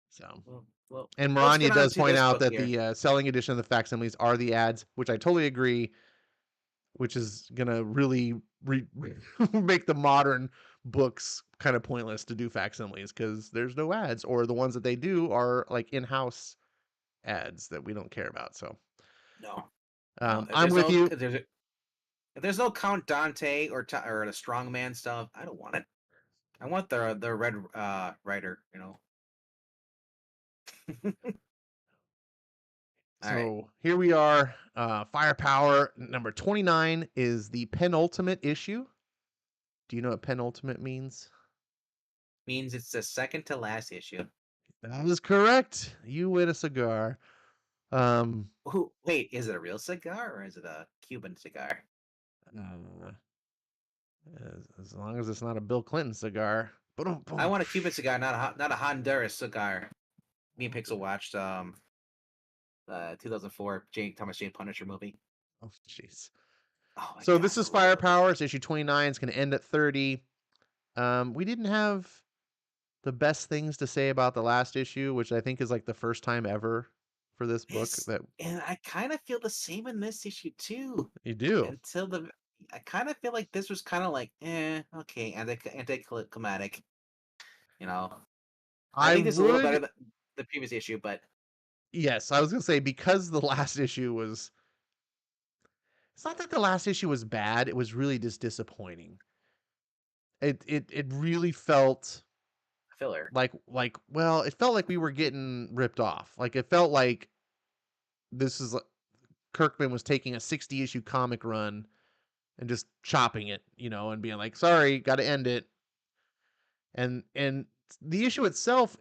So. Well, And let's get Maranya on does to point this out book that here. the selling edition of the facsimiles are the ads, which I totally agree, which is gonna really make the modern books kind of pointless to do facsimiles because there's no ads, or the ones that they do are like in-house ads that we don't care about. So No, no. If I'm there's with no, you. if there's no Count Dante or the strongman stuff, I don't want it. I want the red rider. All right. So here we are. Firepower number 29 is the penultimate issue. Do you know what penultimate means? Means it's the second to last issue. That is correct. You win a cigar. Um, Ooh, wait, is it a real cigar or is it a Cuban cigar? uh, as long as it's not a Bill Clinton cigar. Boom, I boom. want a Cuban cigar, not a Honduras cigar. Me and Pixel watched 2004 Thomas Jane Punisher movie. Oh, jeez. Oh my So god, this I is love it. Firepower. It's issue 29. It's going to end at 30. We didn't have the best things to say about the last issue, which I think is like the first time ever for this book This that and I kind of feel the same in this issue too. you do. Until the I kind of feel like this was kind of like, okay, anticlimactic. You know, I I think this is a little better would, than the previous issue, but yes, I was going to say because the last issue was, it's not that the last issue was bad. It was really just disappointing. It really felt filler. well, it felt like we were getting ripped off. Like it felt like this is Kirkman was taking a 60 issue comic run and just chopping it, and being like, "Sorry, got to end it." And the issue itself,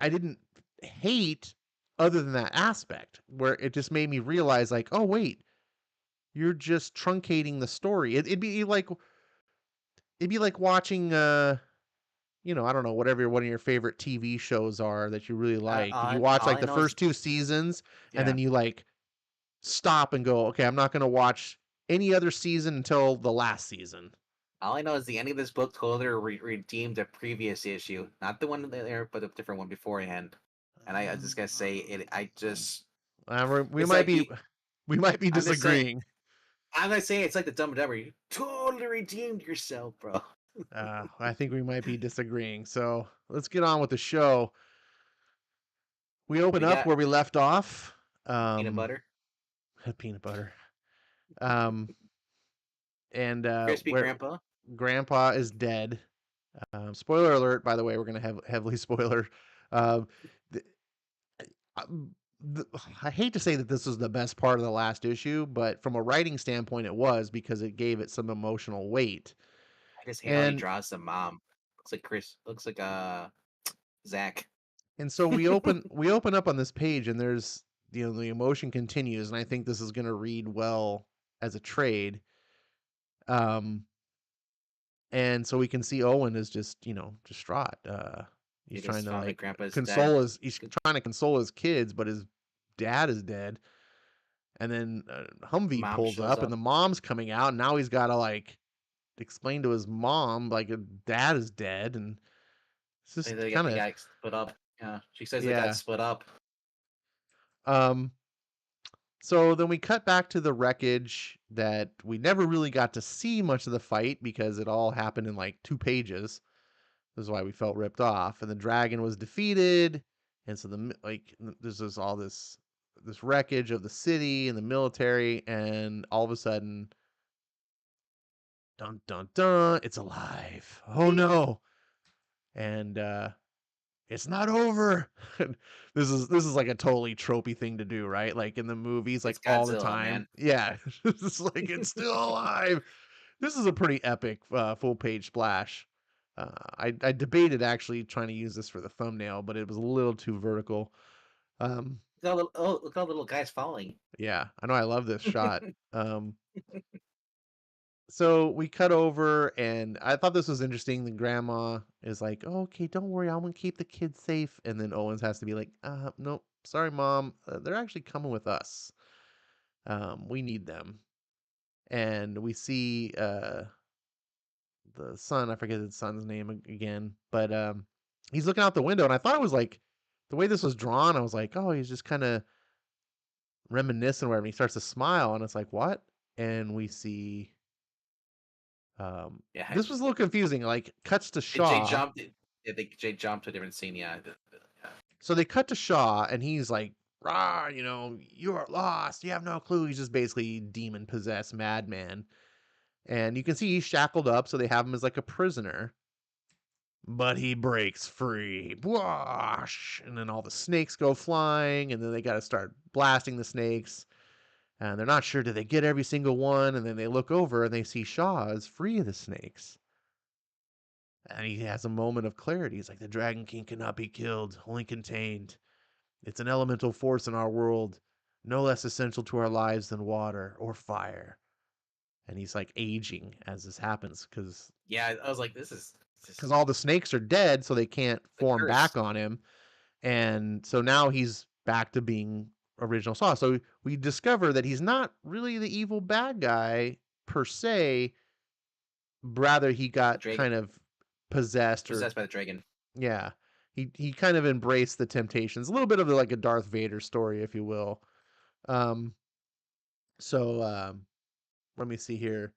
I didn't hate, other than that aspect where it just made me realize, like, oh wait, you're just truncating the story. It'd be like watching, I don't know, whatever one of your favorite TV shows are that you really like, and you watch All like I the know is first 2 seasons, and yeah. then you like stop and go, okay, I'm not going to watch any other season until the last season. All I know is the ending of this book totally redeemed a previous issue, not the one there, but a different one beforehand. And I just gotta say it. I just We it's might like be you. we might be I'm just saying. disagreeing. I'm gonna say it's like the Dumb and Dumber. You totally redeemed yourself, bro. I think we might be disagreeing. So let's get on with the show. We open We up got where we left off. peanut Um, butter, peanut butter. Um, and crispy where grandpa. Grandpa is dead. Spoiler alert, by the way, we're going to have heavily spoiler. Um, the, um, I hate to say that this was the best part of the last issue, but from a writing standpoint, it was because it gave it some emotional weight. I just hate how he And draws the mom. Looks like Chris. Looks like Zach. and so we open up on this page, and there's the emotion continues, and I think this is going to read well as a trade. Um, and so we can see Owen is just distraught. He's He trying just to found that like grandpa's dead. he's trying to console his kids, but his dad is dead. And then Humvee Mom pulls shows up, and up. the mom's coming out. And now he's got to like explain to his mom like dad is dead, and it's just They kind of got split up. Yeah, she says they got yeah. split up. Um, so then we cut back to the wreckage that we never really got to see much of the fight because it all happened in like 2 pages. This is why we felt ripped off. And the dragon was defeated, and so there's just all this wreckage of the city and the military, and all of a sudden, dun dun dun, it's alive. Oh no! And it's not over. This is like a totally tropey thing to do, right? Like in the movies, like It's all the Godzilla, time. man. Yeah, it's like it's still alive. This is a pretty epic full page splash. I debated actually trying to use this for the thumbnail, but it was a little too vertical. Um, Look how little guy's falling. yeah, I know I love this shot. Um, so we cut over, and I thought this was interesting. The grandma is like, oh, "Okay, don't worry, I'm gonna keep the kids safe." And then Owens has to be like, nope, sorry, mom, they're actually coming with us. We need them." And we see the son. I forget the son's name again, but he's looking out the window, and I thought it was like the way this was drawn. I was like, "Oh, he's just kind of reminiscent, or whatever." And he starts to smile, and it's like, "What?" And we see Yeah. this was a little confusing, like, cuts to Jay Shaw. jumped. I think Jay jumped to a different scene. Yeah. Yeah. So they cut to Shaw, and he's like, "Rah, you are lost. You have no clue." He's just basically demon possessed madman. And you can see he's shackled up, so they have him as like a prisoner. But he breaks free. Whoosh! And then all the snakes go flying, and then they got to start blasting the snakes. And they're not sure, did they get every single one? And then they look over and they see Shaw is free of the snakes. And he has a moment of clarity. He's like, the Dragon King cannot be killed, only contained. It's an elemental force in our world, no less essential to our lives than water or fire. And he's like aging as this happens Yeah, I was like, this because is all the snakes are dead, so they can't the form back curse. on him. And so now he's back to being original Saw. So we discover that he's not really the evil bad guy per se. Rather, he The got dragon kind of possessed, or possessed by the dragon. yeah, he kind of embraced the temptations. A little bit of like a Darth Vader story, if you will. Um, so let me see here.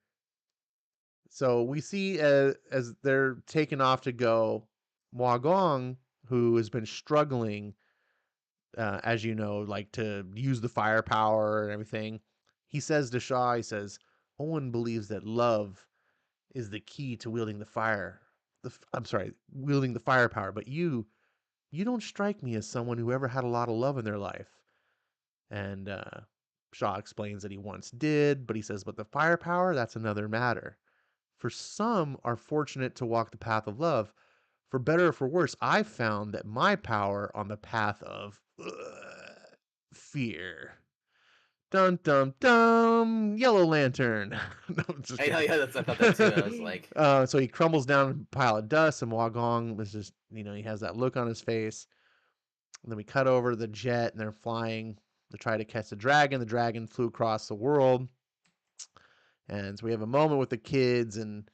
So we see as they're taken off to go, Gong, who has been struggling, as you know, like to use the firepower and everything. He says to Shaw, he says, Owen believes that love is the key to wielding the fire. I'm sorry, wielding the firepower, but you don't strike me as someone who ever had a lot of love in their life. And Shaw explains that he once did, but he says, but the firepower, that's another matter. For some are fortunate to walk the path of love. For better or for worse, I've found that my power on the path of fear. Dun dun dun. Yellow Lantern. No, I'm just I know, kidding. yeah, I thought that too. I was like, So he crumbles down in a pile of dust, and Wagong is just, he has that look on his face. And then we cut over to the jet, and they're flying to try to catch the dragon. The dragon flew across the world. And so we have a moment with the kids, and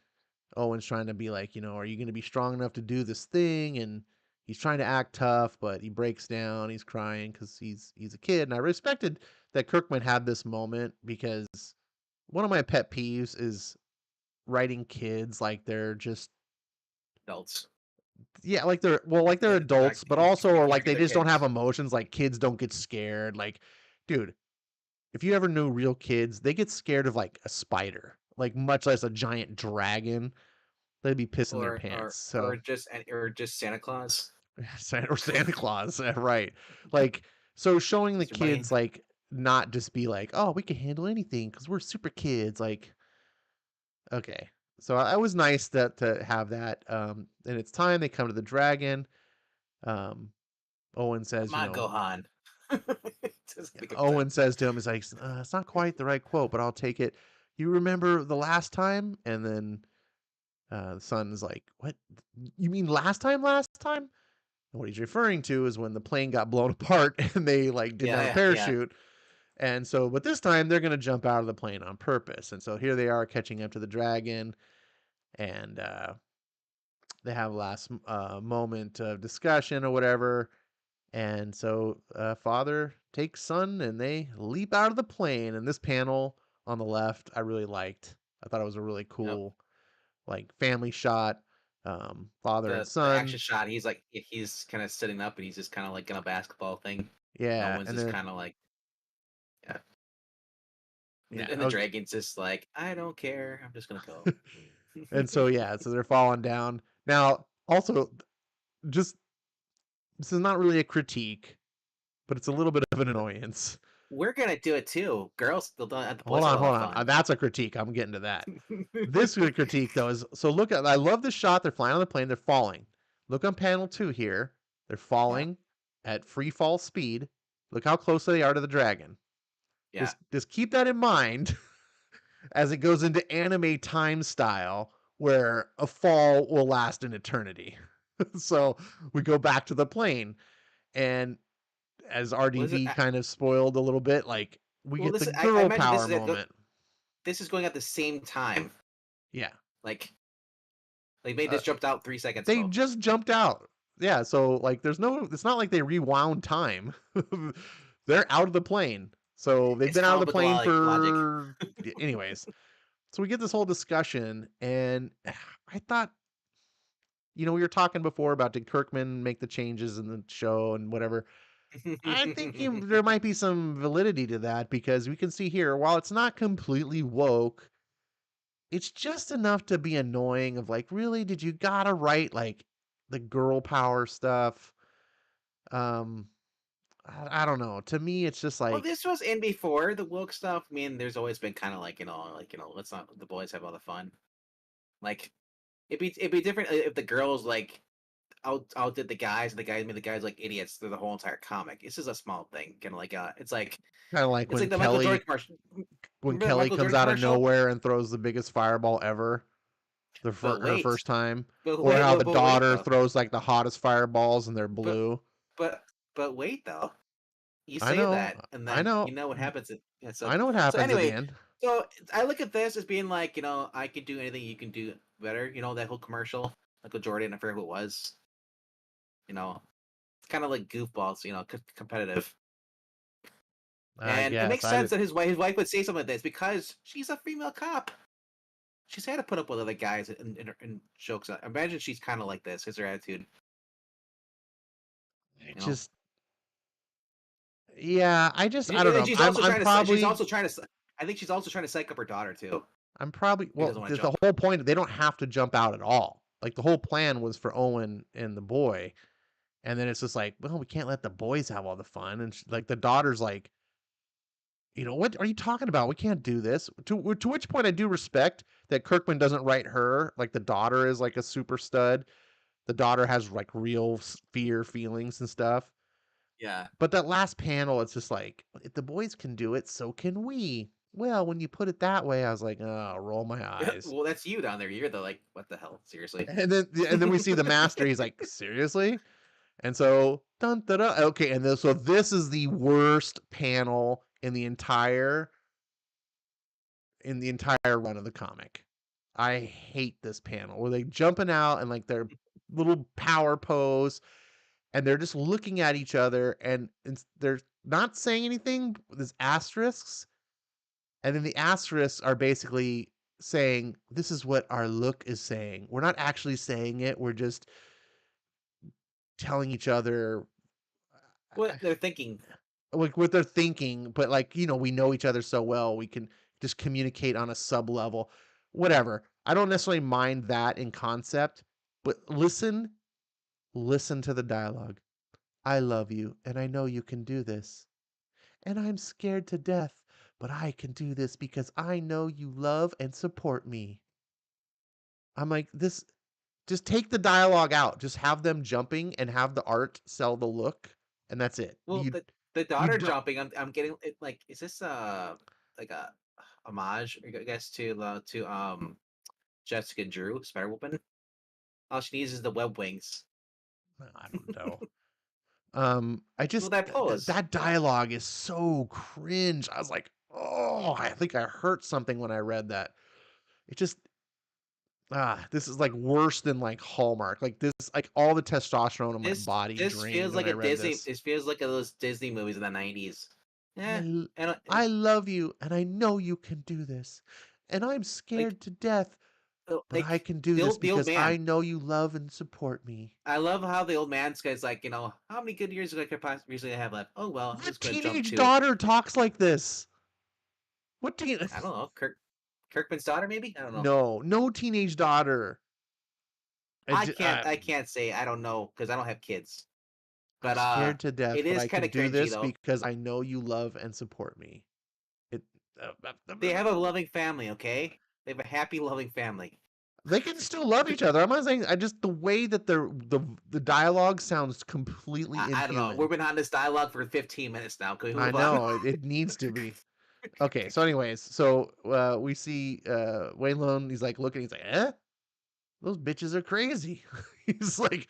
Owen's trying to be like, are you going to be strong enough to do this thing? And he's trying to act tough, but he breaks down. He's crying because he's a kid. And I respected that Kirkman had this moment because one of my pet peeves is writing kids like they're just, adults. yeah, like they're They're not adults, but also, or like they they're just don't have kids. emotions. Like kids don't get scared. Like, dude, if you ever knew real kids, they get scared of like a spider, like much less a giant dragon. They'd be pissing their Or pants. or or So just or just Santa Claus. Or Santa Claus, right? Like, so showing the Mr. Bunny. kids like not just be like, oh, we can handle anything because we're super kids. Like, okay, so I was nice that to have that. And it's time they come to the dragon. Um, Owen says, Come on, Gohan. Just think of that. Owen says to him, "Is like, it's not quite the right quote, but I'll take it. You remember the last time?" And then the son is like, "What? You mean last time? Last time?" And what he's referring to is when the plane got blown apart and they like didn't Yeah, have a yeah, yeah. parachute. And so, but this time they're going to jump out of the plane on purpose. And so here they are catching up to the dragon, and they have a last moment of discussion or whatever. And so father takes son and they leap out of the plane. And this panel on the left, I really liked. I thought it was a really Yep. cool like family shot, father and The action son. shot, he's kind of sitting up and he's just kind of like in a basketball thing. And Yeah, Owen's and just they're kind of like, yeah. yeah, And the dragon's just like, I don't care. I'm just gonna go. and so yeah, so they're falling down. Now, also, just this is not really a critique, but it's a little bit of an annoyance. We're gonna do it too. Girls, the Hold boys have on, all the hold on. fun. That's a critique. I'm getting to that. This critique though is so look at I love the shot. They're flying on the plane. They're falling. Look on panel 2 here. They're Yeah, falling at free fall speed. Look how close they are to the dragon. yeah. Just keep that in mind as it goes into anime time style where a fall will last an eternity. So we go back to the plane and as Well, RDV kind of spoiled a little bit, like we get the I girl imagine power moment. this is going at the same time. Yeah. Like they Uh, just jumped out 3 seconds they ago. just jumped out. Yeah, so like there's no it's not like they rewound time. They're out of the plane. So they've It's been out of the comic book plane logic. for anyways. So we get this whole discussion and I thought we were talking before about did Kirkman make the changes in the show and whatever. I think there might be some validity to that because we can see here, while it's not completely woke, it's just enough to be annoying of like, really, did you gotta write like the girl power stuff? Um, I don't know. To me, it's just Well, like this was in before the woke stuff. I mean, there's always been kind of like let's not the boys have all the fun. Like it'd be different if the girls like outdid the guys and the guys made the guys like idiots through the whole entire comic. This is a small thing, kind of like kind of like it's like the Michael Jordan commercial. when Remember the Kelly Michael comes Jordan out of commercial? nowhere and throws the biggest fireball ever But her wait, first time, but or wait, how the but wait daughter though. throws like the hottest fireballs and they're But blue. but but wait though. You I say know, that, and I then know, you know what happens. Yeah, I know what so happens at the anyway, end. so I look at this as being like I can do anything you can do better. You know that whole commercial, Michael Jordan. I forget who it was. It's kind of like goofballs. Competitive, I and it guess makes I sense did. that his wife would say something like this because she's a female cop. She's had to put up with other guys and jokes. Imagine she's kind of like this. Is her attitude? I You know, just yeah, I don't and then know. she's also I'm trying to. She's probably also trying to. I think she's also trying to psych up her daughter too. He well, doesn't want to the jump. whole point they don't have to jump out at all. Like the whole plan was for Owen and the boy, and then it's just like, well, we can't let the boys have all the fun, and like the daughter's like, what are you talking about? We can't do this. To which point I do respect that Kirkman doesn't write her like the daughter is like a super stud. The daughter has like real fear feelings and stuff. Yeah. But that last panel, it's just like, if the boys can do it, so can we. Well, when you put it that way, I was like, oh, roll my eyes. Well, that's you down there. You're the like, what the hell? Seriously. And then we see the master. He's like, seriously? And so, dun, dun, dun. Okay, and so this is the worst panel in the entire run of the comic. I hate this panel where they jumping out and like their little power pose, and they're just looking at each other, and they're not saying anything. There's asterisks, and then the asterisks are basically saying this is what our look is saying. We're not actually saying it. We're just telling each other What they're thinking. like what they're thinking, but like, we know each other so well, we can just communicate on a sub level. Whatever. I don't necessarily mind that in concept, but listen to the dialogue. I love you, and I know you can do this. And I'm scared to death, but I can do this because I know you love and support me. I'm like, this, just take the dialogue out. Just have them jumping and have the art sell the look, and that's it. Well, the You daughter don't. jumping. I'm getting it. Like, is this like a homage? I guess to Jessica Drew, Spider Woman. All she needs is the web wings. I don't know. I Well, just that pose. that dialogue is so cringe. I was like, oh, I think I hurt something when I read that. It just this is like worse than like Hallmark. Like this, like all the testosterone in my This body this drained feels when like I a read Disney. this. It feels like those Disney movies in the 90s. I, Yeah, l- and I love you, and I know you can do this, and I'm like scared to death, but I like can do the this old because I man. know you love and support me. I love how the old man's guy's like, how many good years do I could possibly have left? Oh well, I'm What just gonna jump teenage to daughter talks like this? What teen? I don't know, Kirkman's daughter maybe? I don't know. No, no teenage daughter. I can't say I don't know because I don't have kids. I'm But scared to death, it but is I kind can of do cringy this though. because I know you love and support me. It. They have a loving family, okay? They have a happy, loving family. They can still love each other. I'm not saying. I just the way that the dialogue sounds completely I don't know. We've inhuman. been on this dialogue for 15 minutes now. Can we I move on? know it needs to be. Okay, so anyways, so we see Wei Lun. He's like looking. He's like, "Eh, those bitches are crazy." He's like,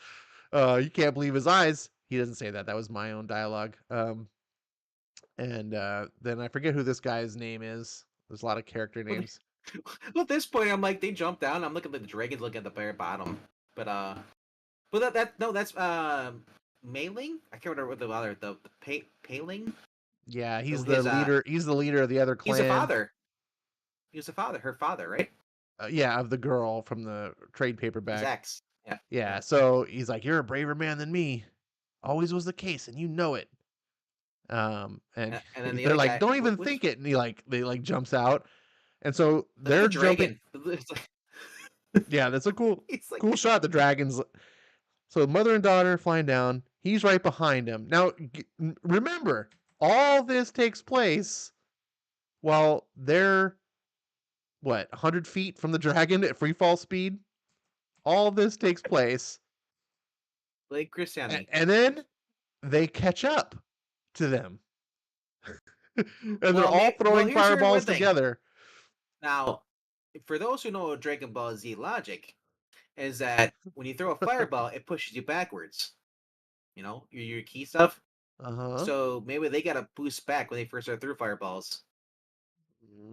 you can't believe his eyes. He doesn't say that. That was my own dialogue. And then I forget who this guy's name is. There's a lot of character Well, names. at this point, I'm like, they jump down. I'm looking at the dragons, looking at the bare bottom. But that no, that's Mei Ling. I can't remember what the other Paling. Yeah, So he's the his leader. He's the leader of the other he's a clan. father. He was a father, her father, right? Yeah, of the girl from the trade His paperback. ex. Yeah, Yeah, yeah. so he's like, "You're a braver man than me. Always was the case, and you know it." And And then the they're other like, guy, "Don't even which think it." And they like jumps out, and so look at the they're jumping. dragon. It's like, Yeah, that's a it's like cool shot. The dragons. So mother and daughter flying down. He's right behind him. Now, remember, all this takes place while they're what 100 feet from the dragon at free fall speed. All this takes place, Blake Christiani. and then they catch up to them, and they're Well, all well, throwing here's your fireballs one thing. together. Now, for those who know Dragon Ball Z logic, is that when you throw a fireball, it pushes you backwards. Your key stuff. Uh huh. So maybe they got a boost back when they first started through fireballs.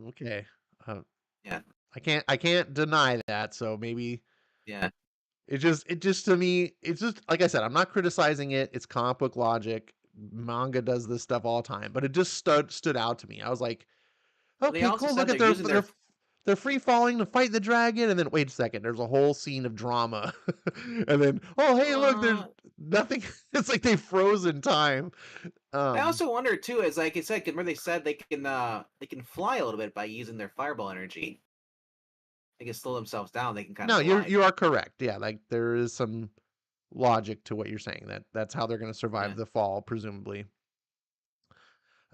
Okay. Uh, Yeah, I can't deny that. So maybe yeah. it just to me, it's just like I said, I'm not criticizing it. It's comic book logic. Manga does this stuff all the time, but it just stood out to me. I was like, Well, they okay, also cool. Look said at they're using their. they're free falling to fight the dragon, and then wait a second, there's a whole scene of drama, and then oh hey look, there's Uh, nothing. It's like they froze in time. I Um, also wonder too, is like it said, remember they said they can fly a little bit by using their fireball energy. They can slow themselves down. They can kind of no, glide. you are correct. Yeah, like there is some logic to what you're saying. That's how they're going to survive Yeah. the fall, presumably.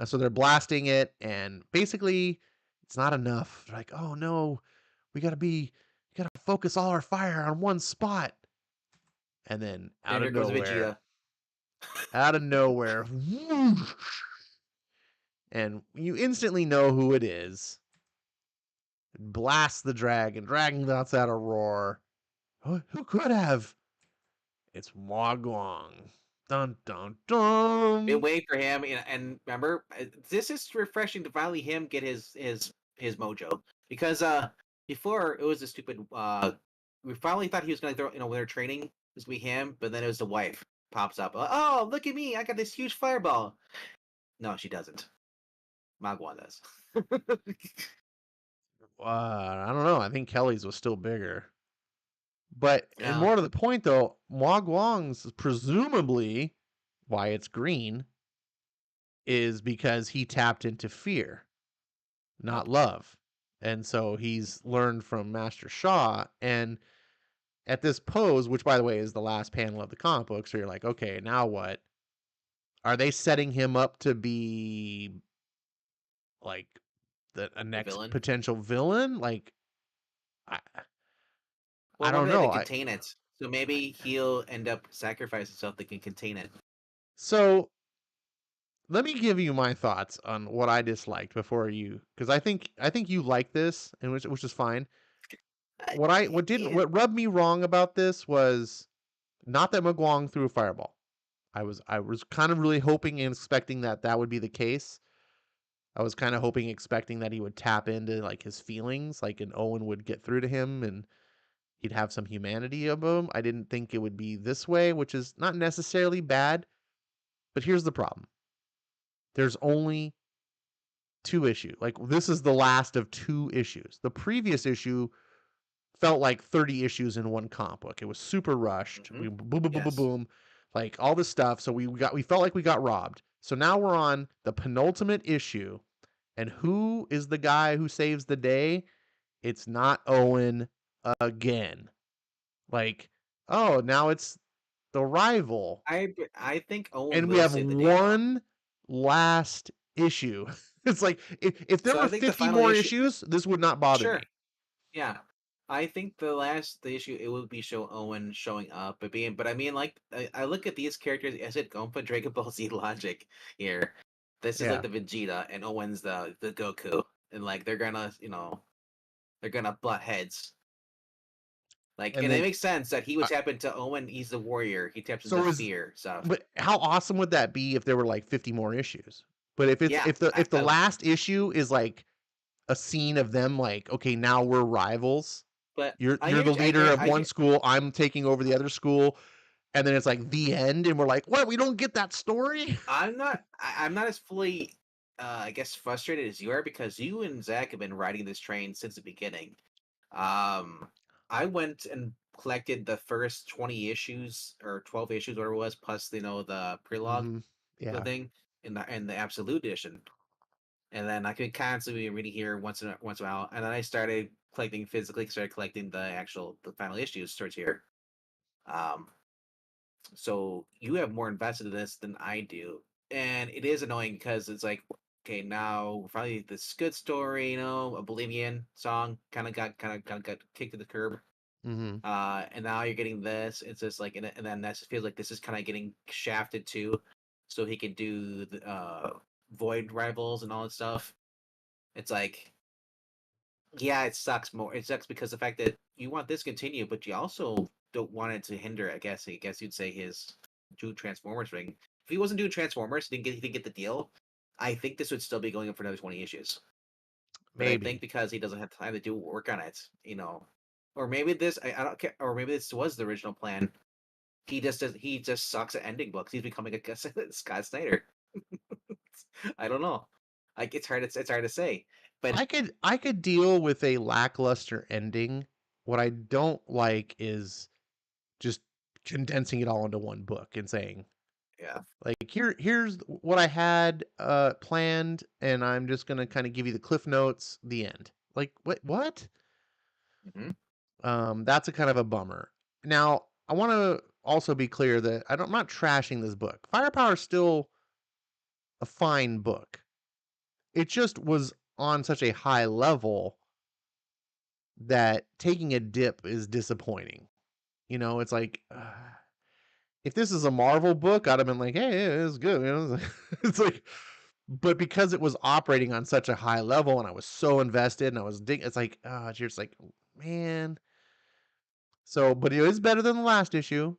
So they're blasting it, and basically, it's not enough. They're like, oh no, we gotta focus all our fire on one spot. And then Then here comes Vegeta. out of nowhere, whoosh, and you instantly know who it is. Blasts the dragon. Dragon lets out a roar. Who could have? It's Wagwang. Dun dun Been dun. waiting for him, and remember, this is refreshing to finally him get his mojo because before it was a stupid we finally thought he was gonna throw when they're training it was gonna be him, but then it was the wife pops up. Oh, look at me! I got this huge fireball. No, she doesn't. Magua does. I don't know. I think Kelly's was still bigger. But and Yeah, more to the point though, Wagwang's presumably why it's green is because he tapped into fear, not okay. love. And so he's learned from Master Shaw. And at this pose, which by the way is the last panel of the comic book, so you're like, okay, now what? Are they setting him up to be like a The next villain. potential villain? Like I Well, I don't remember they had to know. contain it, so maybe he'll end up sacrificing himself. They can contain it. So let me give you my thoughts on what I disliked before you, because I think you like this, and which is fine. What rubbed me wrong about this was not that McGuang threw a fireball. I was kind of really hoping and expecting that would be the case. I was kind of hoping expecting that he would tap into like his feelings, like an Owen would get through to him, and he'd have some humanity of him. I didn't think it would be this way, which is not necessarily bad. But here's the problem: there's only 2 issues. Like this is the last of 2 issues. The previous issue felt like 30 issues in one comic book. It was super rushed. Hmm. We boom, boom, boom, boom, Yes. boom, like all this stuff. So we felt like we got robbed. So now we're on the penultimate issue, and who is the guy who saves the day? It's not Owen again. Like, oh, now it's the rival, I think Owen and we will have save the day though. one last issue. It's like if there So were I think the 50 final more issue. issues, this would not bother Sure. me. Yeah. I think the issue it would be show Owen showing up, but I mean like I look at these characters as it going for Dragon Ball Z logic here. This is like Yeah. the Vegeta and Owen's the Goku, and like they're gonna they're gonna butt heads. Like, And and it then makes sense that he would uh, tap into Owen. He's the warrior. He taps into so is fear stuff. but how awesome would that be if there were like 50 more issues? But Yeah, if the last issue is like a scene of them like, okay, now we're rivals. but I You're hear the I leader hear of I one hear school, I'm taking over the other school, and then it's like the end, and we're like, what? We don't get that story? I'm not as fully I guess frustrated as you are because you and Zach have been riding this train since the beginning. Um, I went and collected the first 20 issues or 12 issues, whatever it was, plus the prelogue Hmm. Yeah. thing in the absolute edition. And then I could constantly be reading here once in a while. And then I started collecting physically, started collecting the final issues towards here. Um, so you have more invested in this than I do, and it is annoying because it's like, okay, now finally this good story, Oblivion song kind of got kicked to the curb. Hmm. And now you're getting this. It's just like, and then that feels like this is kind of getting shafted too, so he can do the Void Rivals and all that stuff. It's like, yeah, it sucks more. It sucks because the fact that you want this to continue, but you also don't want it to hinder. I guess you'd say his two Transformers ring. If he wasn't doing Transformers, he didn't get the deal. I think this would still be going up for another 20 issues. But I think Maybe. because he doesn't have time to do work on it, or maybe this I don't care, or maybe this was the original plan. He just sucks at ending books. He's becoming a Scott Snyder. I don't know. Like it's hard to say, but I could deal with a lackluster ending. What I don't like is just condensing it all into one book and saying, yeah. like, here's what I had planned, and I'm just gonna kind of give you the cliff notes, the end. Like, what? Hmm. That's a kind of a bummer. Now, I want to also be clear that I'm not trashing this book. Firepower is still a fine book. It just was on such a high level that taking a dip is disappointing. It's like if this is a Marvel book, I'd have been like, "Hey, yeah, it's good." It's like, but because it was operating on such a high level, and I was so invested, and I was it's like, it's just like, man. So, but it is better than the last issue.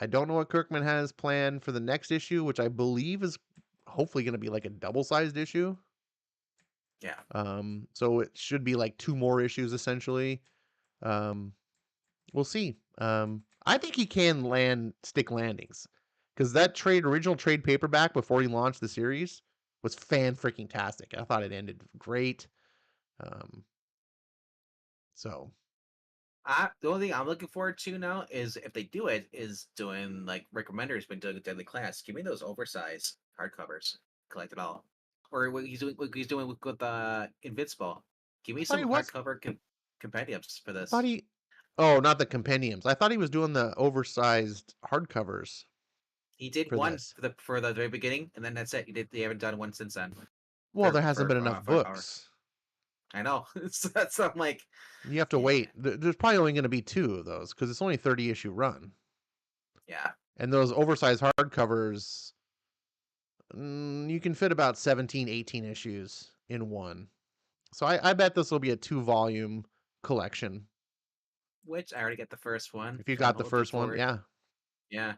I don't know what Kirkman has planned for the next issue, which I believe is hopefully going to be like a double-sized issue. Yeah. So it should be like 2 more issues essentially. Um, we'll see. I think he can stick landings because that original trade paperback before he launched the series was fan freaking tastic. I thought it ended great. Um, so The only thing I'm looking forward to now is if they do it, is doing like Rick Remender's been doing with Deadly Class. Give me those oversized hardcovers, collect it all, or what he's doing with Invincible. Give I me thought he some was. hardcover compendiums for I thought this. he. Oh, not the compendiums. I thought he was doing the oversized hardcovers He did for one this. for the very beginning, and then that's it. He did. They haven't done one since then Well, there hasn't for been enough Firepower. books. I know. So that's I'm like, You have to yeah, wait. There's probably only going to be 2 of those because it's only 30 issue run. yeah. And those oversized hardcovers, you can fit about 17, 18 issues in one. So I bet this will be a 2 volume collection. Which I already got the first one, If you so I'm got the looking first one, forward. yeah. Yeah.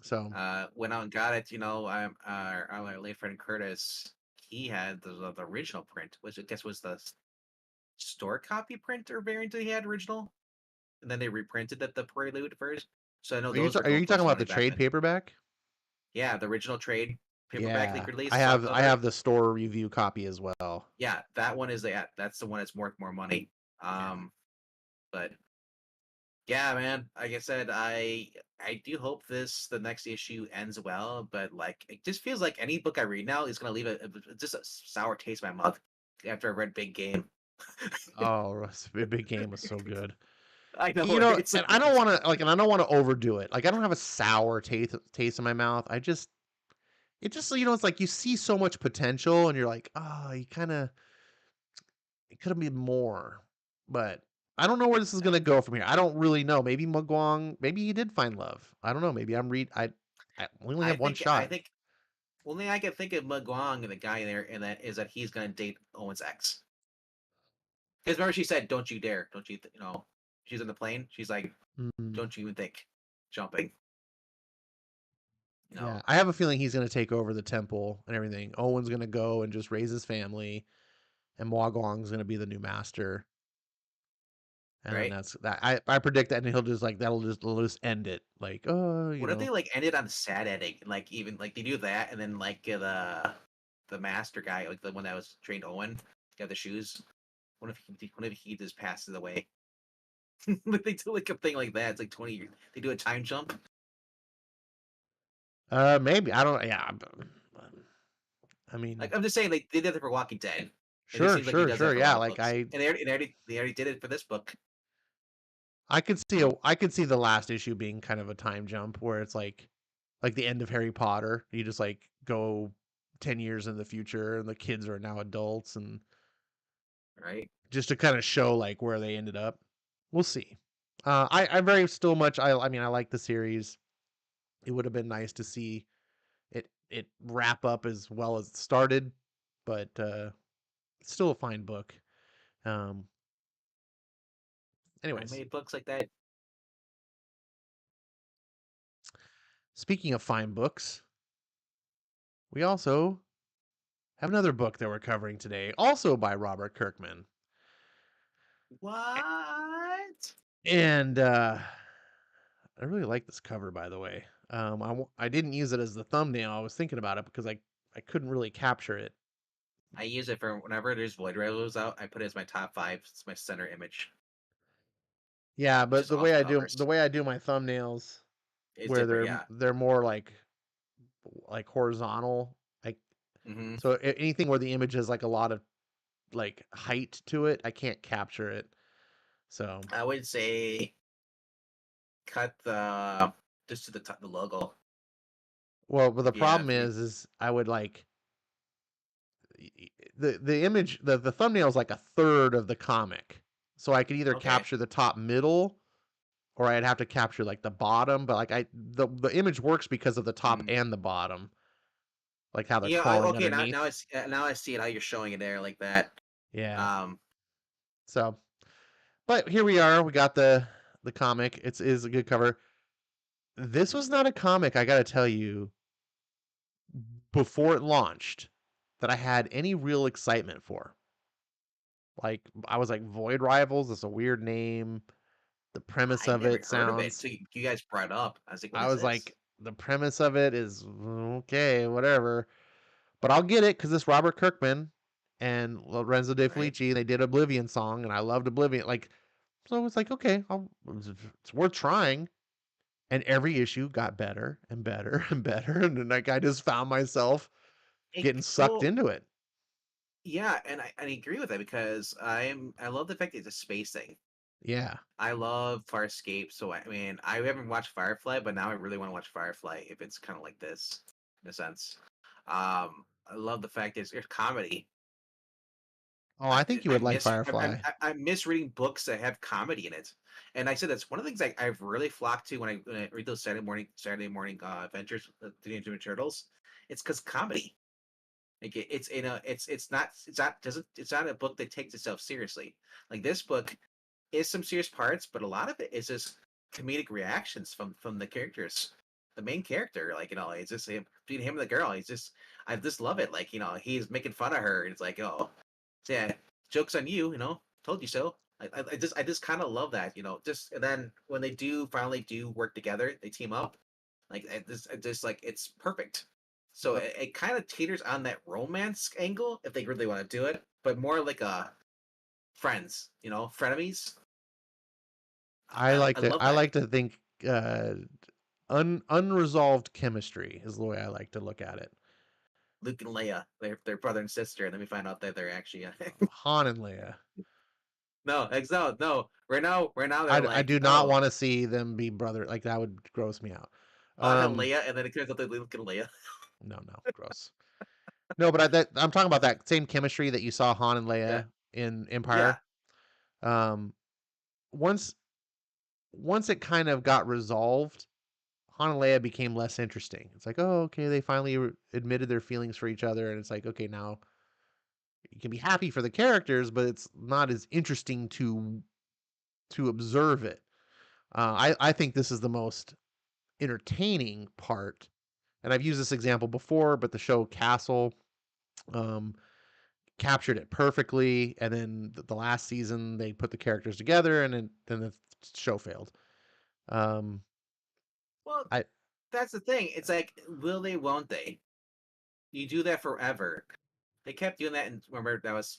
So Went out and got it. Our late friend Curtis, he had the original print, which I guess was the store copy print or variant that he had original. and then they reprinted the Prelude first. So I know Are you those were are going you for talking some about money the back trade then. paperback? Yeah, the original trade paperback they Yeah, released, I softcover. have the store review copy as well. Yeah, that one is the yeah, that's the one that's worth more money. Yeah. But yeah, man. Like I said, I do hope the next issue ends well, but like it just feels like any book I read now is gonna leave just a sour taste in my mouth after I read Big Game. Oh, Big Game was so good. I know, You right? know, It's and like I don't want to like, and I don't want to overdo it. Like, I don't have a sour taste in my mouth. It just, it's like you see so much potential, and you're like, oh, you kind of, it could have been more, but I don't know where this is gonna go from here. I don't really know. Maybe Mugwang, maybe he did find love. I don't know. Maybe I we only have one I shot. think only I can think of Mugwang and the guy there, and that is that he's gonna date Owen's ex. Because remember she said, "Don't you dare, don't you, she's in the plane. She's like, Mm, "Don't you even think jumping." You yeah, know, I have a feeling he's gonna take over the temple and everything. Owen's gonna go and just raise his family, and Wagong's gonna be the new master. And then right? that's that. I predict that, and he'll just like he'll just end it. Like, oh, What if they like ended on a sad ending? Like even like they do that, and then like the master guy, like the one that was trained Owen, got the shoes. What if he just passes away? Like they do like a thing like that. It's like 20 years. They do a time jump. maybe I don't. Yeah, I mean, Like I'm just saying, they did it for Walking Dead, and it sure, seems like he sure, does sure. that for a Yeah, lot of like books. And they already did it for this book. I could see the last issue being kind of a time jump where it's like the end of Harry Potter. You just like go 10 years in the future, and the kids are now adults, and Right? just to kind of show like where they ended up. We'll see. I very still much. I mean, I like the series. It would have been nice to see it wrap up as well as it started, but it's still a fine book. Um, Right? anyways, Made books like that. speaking of fine books, we also have another book that we're covering today, also by Robert Kirkman. What? And I really like this cover, by the way. I didn't use it as the thumbnail. I was thinking about it because I couldn't really capture it. I use it for whenever there's Void Railroads out. I put it as my top five. It's my center image. Yeah, It's but just awesome covers. the way I do my thumbnails, It's where different, yeah. they're more like horizontal, like Hmm. so anything where the image has like a lot of like height to it, I can't capture it. So I would say cut the just to the top, the logo. well, but the If you have, problem is I would like the image the thumbnail is like a third of the comic, so I could either okay. capture the top middle or I'd have to capture like the bottom. But like the image works because of the top Mm. and the bottom, like how they're Yeah. crawling Okay. underneath. Now I see it how you're showing it there like that. Yeah. Um. So, but here we are. We got the comic. It's is a good cover. This was not a comic, I gotta tell you, before it launched, that I had any real excitement for. Like, I was like, Void Rivals is a weird name. The premise I of never it heard of it. sounds. So you guys brought it up. I was like, what I is was this? like, the premise of it is okay, whatever. But I'll get it because it's Robert Kirkman and Lorenzo De Right. Felici. They did Oblivion song, and I loved Oblivion. Like, so it's like, okay, it's worth trying. And every issue got better and better and better, and then like I just found myself getting sucked So into it. yeah, and I agree with that because I love the fact that it's a space thing. Yeah. I love Farscape, so I mean I haven't watched Firefly, but now I really want to watch Firefly if it's kind of like this in a sense. I love the fact that it's comedy. Oh, I think you would like Firefly. I miss reading books that have comedy in it, and I said that's one of the things I've really flocked to when I read those Saturday morning adventures, the Teenage Mutant Turtles. It's because comedy. Like it's in a it's not a book that takes itself seriously. Like this book is some serious parts, but a lot of it is just comedic reactions from the characters. The main character, like it's just him between him and the girl. I just love it. Like he's making fun of her. And it's like, oh, yeah, joke's on you. Told you so. I just kind of love that, just and then when they do finally do work together, they team up. Like I just like it's perfect. So Yep. it kind of teeters on that romance angle if they really want to do it, but more like a friends, frenemies. I love I that. like to think uh unresolved chemistry is the way I like to look at it. Luke and Leia, they're brother and sister, and then we find out that they're actually Han and Leia. no. Right now they're I like, do not oh, want to see them be brother, like that would gross me out. Han and Um, Leia, and then it turns out they're Luke and Leia. no, no, gross. No, but I'm talking about that same chemistry that you saw Han and Yeah, Leia in yeah, Empire. Um, once once it kind of got resolved, Han and Leia became less interesting. It's like, oh, okay, they finally admitted their feelings for each other, and it's like, okay, now you can be happy for the characters, but it's not as interesting to observe it. I think this is the most entertaining part, and I've used this example before, but the show Castle um, captured it perfectly. And then the last season, they put the characters together, and then the show failed. Um, well, I that's the thing. It's like, will they, won't they? You do that forever. They kept doing that, and remember that was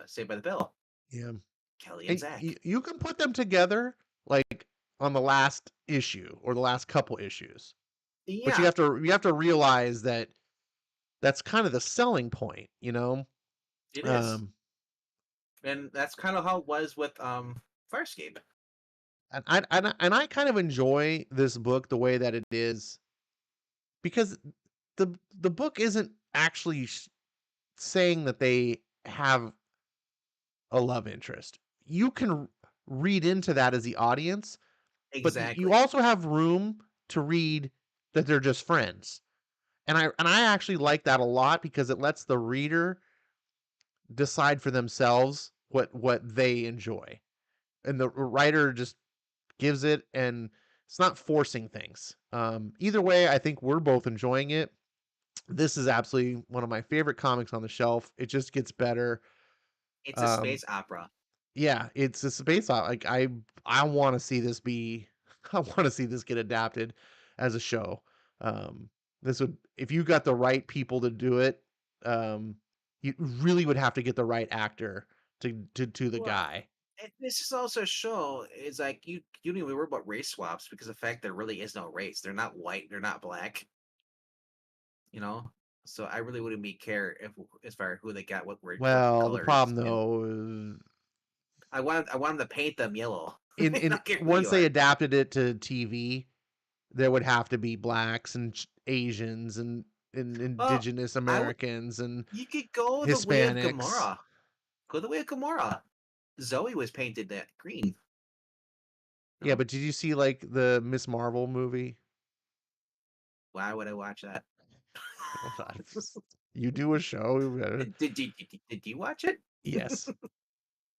Saved by the Bell. Yeah, Kelly and and Zach. you can put them together like on the last issue or the last couple issues, but Yeah, you have to realize that that's kind of the selling point, you know. it is, Um, and that's kind of how it was with Farscape. and I kind of enjoy this book the way that it is because the book isn't actually saying that they have a love interest. You can read into that as the audience, but you Exactly. also have room to read that they're just friends. And I actually like that a lot because it lets the reader decide for themselves what they enjoy. And the writer just gives it, and it's not forcing things. Either way, I think we're both enjoying it. This is absolutely one of my favorite comics on the shelf. It just gets better. It's a Um, space opera. yeah, it's a space op like, I wanna see this be I wanna see this get adapted as a show. This would if you got the right people to do it, um, you really would have to get the right actor to the Well, guy. and this is also a show. It's like you don't even worry about race swaps because of the fact there really is no race. They're not white. They're not black. You know. So I really wouldn't be care if as far as who they got, what Well, the color is problem skin. though is I want them to paint them yellow. I in don't care who once you they are. adapted it to TV, there would have to be blacks and Asians and Well, indigenous I would. Americans and You could go the way of Hispanics. Gamora. Go the way of Gamora. Zoe was painted that green. Yeah, No, but did you see, like, the Miss Marvel movie? why would I watch that? Well, you do a show, you better Did you watch it? yes.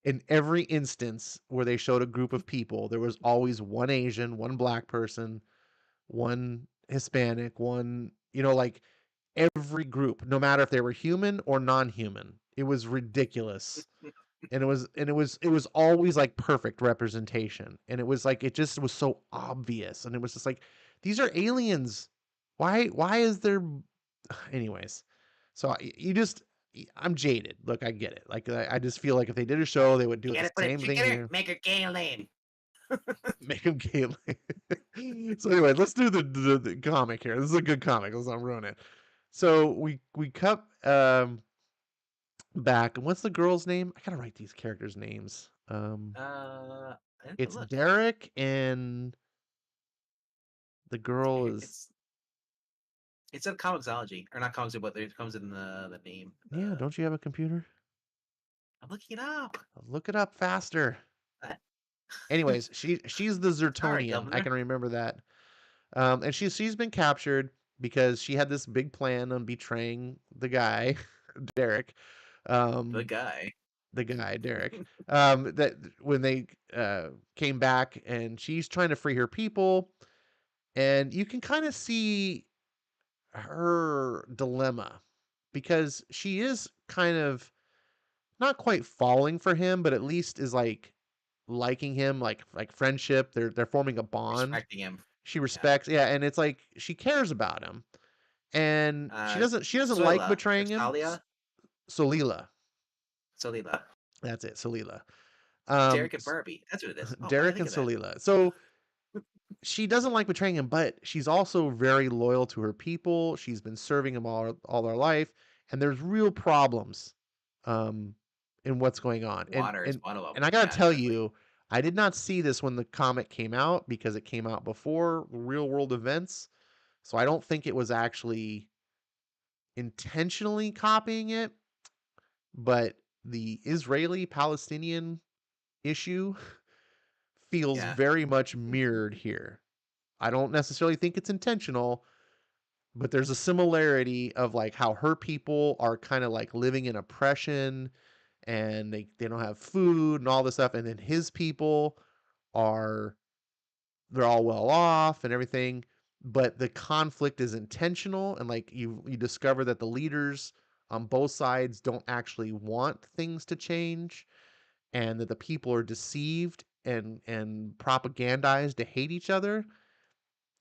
In every instance where they showed a group of people, there was always one Asian, one black person, one Hispanic, one like, every group, no matter if they were human or non-human. It was ridiculous. And it was always, like, perfect representation, and it was, like it just was so obvious, and it was just like, "These are aliens. Why is there" anyways, so you just I'm jaded. Look, I get it. Like, I just feel like if they did a show, they would do You it the gotta put a same chick thing in her, here. make her gay lane. Make them gay. So anyway, let's do the comic here. This is a good comic. Let's not ruin it. So we cut back, and what's the girl's name? I gotta write these characters' names. I have to It's look. Derek, and the girl is It's a Comixology, or not Comixology, but it comes in the name. yeah. Don't you have a computer? I'm looking it up. Look it up faster. Uh, Anyways, she's the Sorry, Zertonian. I Governor. can remember that. And she's been captured because she had this big plan on betraying the guy, Derek. The Um, guy. the guy, Derek. That when they came back, and she's trying to free her people, and you can kind of see her dilemma because she is kind of not quite falling for him, but at least is like liking him, like friendship. They're forming a bond. Respecting him. She Yeah. respects, yeah, and it's like she cares about him, and Uh, she doesn't like Zoila or betraying him. Salia? Solila, Solila. that's it, Solila. Derek and Barbie. That's what it is. Oh, I Derek think and of that. Solila. So she doesn't like betraying him, but she's also very loyal to her people. She's been serving them all her life, and there's real problems um in what's going on. Water is one of them. And I got Yeah, to tell definitely. you, I did not see this when the comic came out because it came out before real world events. So I don't think it was actually intentionally copying it, but the Israeli Palestinian issue feels Yeah. very much mirrored here. I don't necessarily think it's intentional, but there's a similarity of like how her people are kind of like living in oppression and they don't have food and all this stuff. And then his people are they're all well off and everything. But the conflict is intentional and like you discover that the leaders on both sides don't actually want things to change and that the people are deceived and propagandized to hate each other.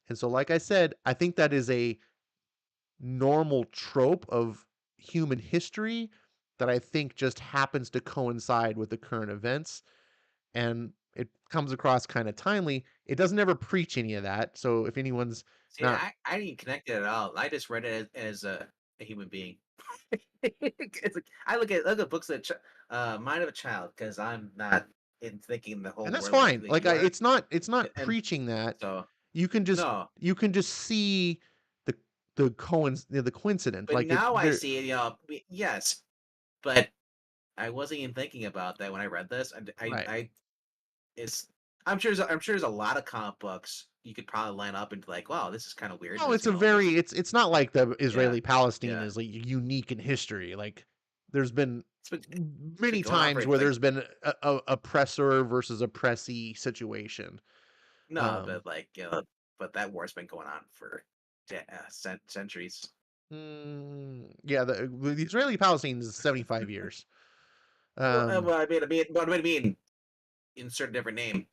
And so like I said, I think that is a normal trope of human history that I think just happens to coincide with the current events. And it comes across kind of timely. It doesn't ever preach any of that. So if anyone's See, not, I didn't connect it at all. I just read it as a human being. It's like, I look at books that mind of a child because I'm not in thinking the and whole that's world fine. that Like you are. it's not And preaching that. so You can just no, see the the coincidence. but Like it now I there, see it. Yes, but I wasn't even thinking about that when I read this. right. I it's I'm sure there's a lot of comic books you could probably line up and be like, wow, this is kind of weird. No, This it's a this very it's not like the yeah Israeli Palestine yeah. is like unique in history. Like there's been It's been many going on times for where like there's been a oppressor versus oppressee situation. no, Um, but like but that war's been going on for centuries. yeah, the Israeli Palestine is 75 years. Um, Well, I mean, insert a different name.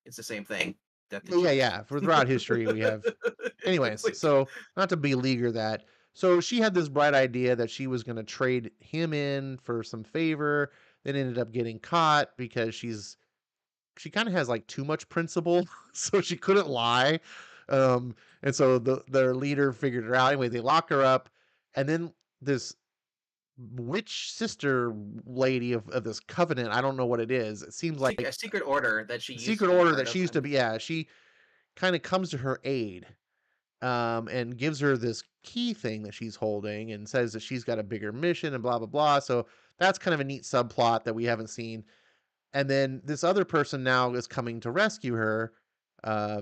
It's the same thing. Death to yeah, Jews. yeah. For throughout history, we have. It's Anyways, like, so not to beleaguer that. So she had this bright idea that she was going to trade him in for some favor. Then ended up getting caught because she kind of has like too much principle, so she couldn't lie. And so their leader figured her out. Anyway, they lock her up, and then this witch sister lady of this covenant. I don't know what it is. It seems a like secret order that she a used to secret be order part that of, she used to and be. Yeah, she kind of comes to her aid and gives her this key thing that she's holding and says that she's got a bigger mission and blah blah blah. So that's kind of a neat subplot that we haven't seen. And then this other person now is coming to rescue her.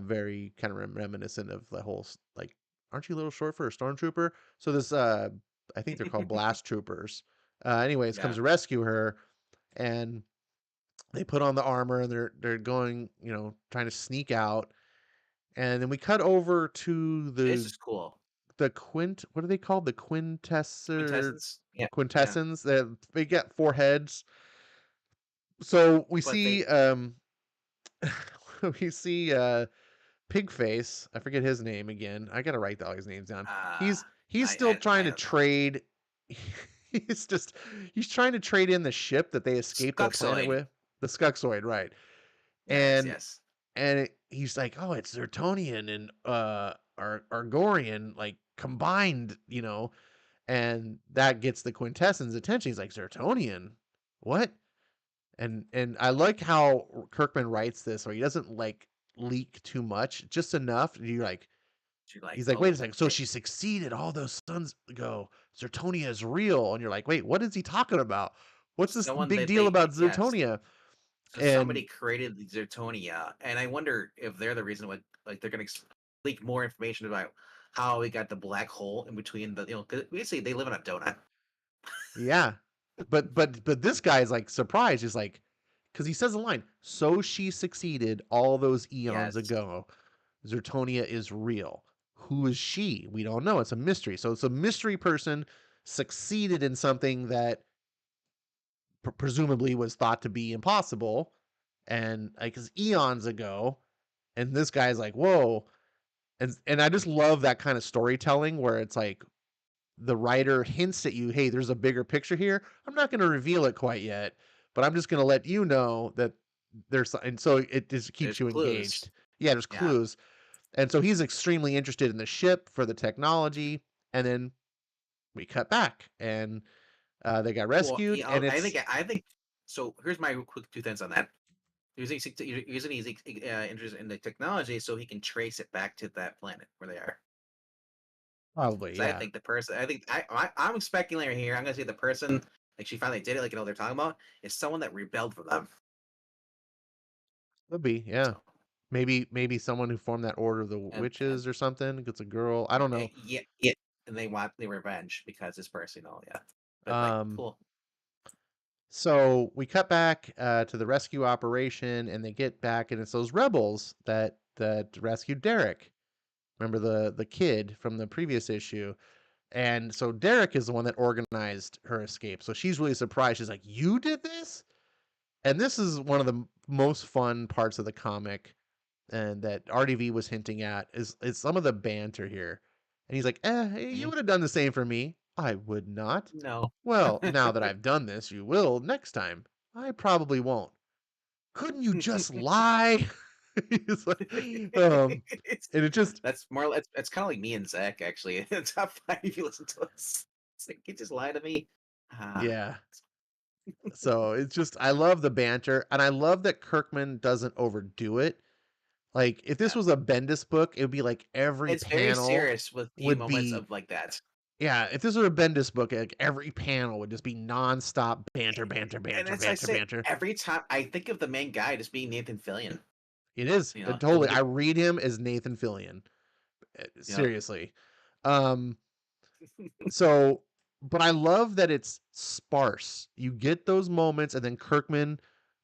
Very kind of reminiscent of the whole like, aren't you a little short for a stormtrooper? So this, I think they're called blast troopers. Anyways, comes yeah. to rescue her, and they put on the armor and they're going, trying to sneak out. And then we cut over to This is cool. the quint. What are they called? The quintessor Quintessence. Yeah, yeah. quintessence. They get four heads. So we But they see we see Pigface. I forget his name again. I gotta write all his names down. uh He's still I trying to don't know. trade. He's just he's trying to trade in the ship that they escaped their planet Skuxoid. with, the Skuxoid, right? Yes, And yes. he's like, oh, it's Zertonian and Argorian like combined, and that gets the Quintessence attention. He's like, Zertonian, what? And I like how Kirkman writes this, where he doesn't like leak too much, just enough. You're like, She like, he's like, wait a oh, second, so okay. she succeeded all those suns ago. Zertonia is real, and you're like, wait, what is he talking about? What's this Someone big that deal about yes. Zertonia? So And somebody created the Zertonia, and I wonder if they're the reason what like they're gonna leak more information about how we got the black hole in between the 'cause basically they live in a donut. yeah, but this guy's like surprised. He's like, because he says a line, so she succeeded all those eons Yes. ago. Zertonia is real. Who is she? We don't know. It's a mystery. So it's a mystery person succeeded in something that presumably was thought to be impossible, and like it's eons ago, and this guy's like, whoa, and I just love that kind of storytelling where it's like the writer hints at you, hey, there's a bigger picture here. I'm not going to reveal it quite yet, but I'm just going to let you know that and so it just keeps There's you clues. engaged. Yeah, there's Yeah. clues. And so he's extremely interested in the ship for the technology. And then we cut back and they got Well, rescued. yeah, And I think so. Here's my quick 2 cents on that. Using he's interested in the technology, so he can trace it back to that planet where they are. probably, So I yeah, think the person, I think I'm speculating here. I'm gonna say the person, like she finally did it, like you know what they're talking about, is someone that rebelled from them. could be. Yeah. So Maybe someone who formed that order of the and witches or something. It's a girl. I don't know. yeah, yeah, and they want the revenge because this person, yeah. But like, Um, cool. So we cut back to the rescue operation, and they get back, and it's those rebels that rescued Derek. Remember the kid from the previous issue, and so Derek is the one that organized her escape. So she's really surprised. She's like, "You did this?" And this is one of the most fun parts of the comic, and that RDV was hinting at is some of the banter here. And he's like, hey, you Mhm. would have done the same for me. I would not. No. Well, now that I've done this, you will next time. I probably won't. Couldn't you just lie? He's like, It's and it just, that's more. It's kind of like me and Zach actually. In top five, if you listen to us, it's like you just lie to me. Ah, yeah. So it's just, I love the banter, and I love that Kirkman doesn't overdo it. Like, if this yeah. was a Bendis book, it would be like every It's very panel serious with few would moments be, of like that. yeah, if this were a Bendis book, like every panel would just be nonstop banter, banter, And banter, as I banter, say, banter. every time I think of the main guy as being Nathan Fillion. It is You know, totally. with I the read him as Nathan Fillion. yep. Seriously. Um, so, but I love that it's sparse. You get those moments, and then Kirkman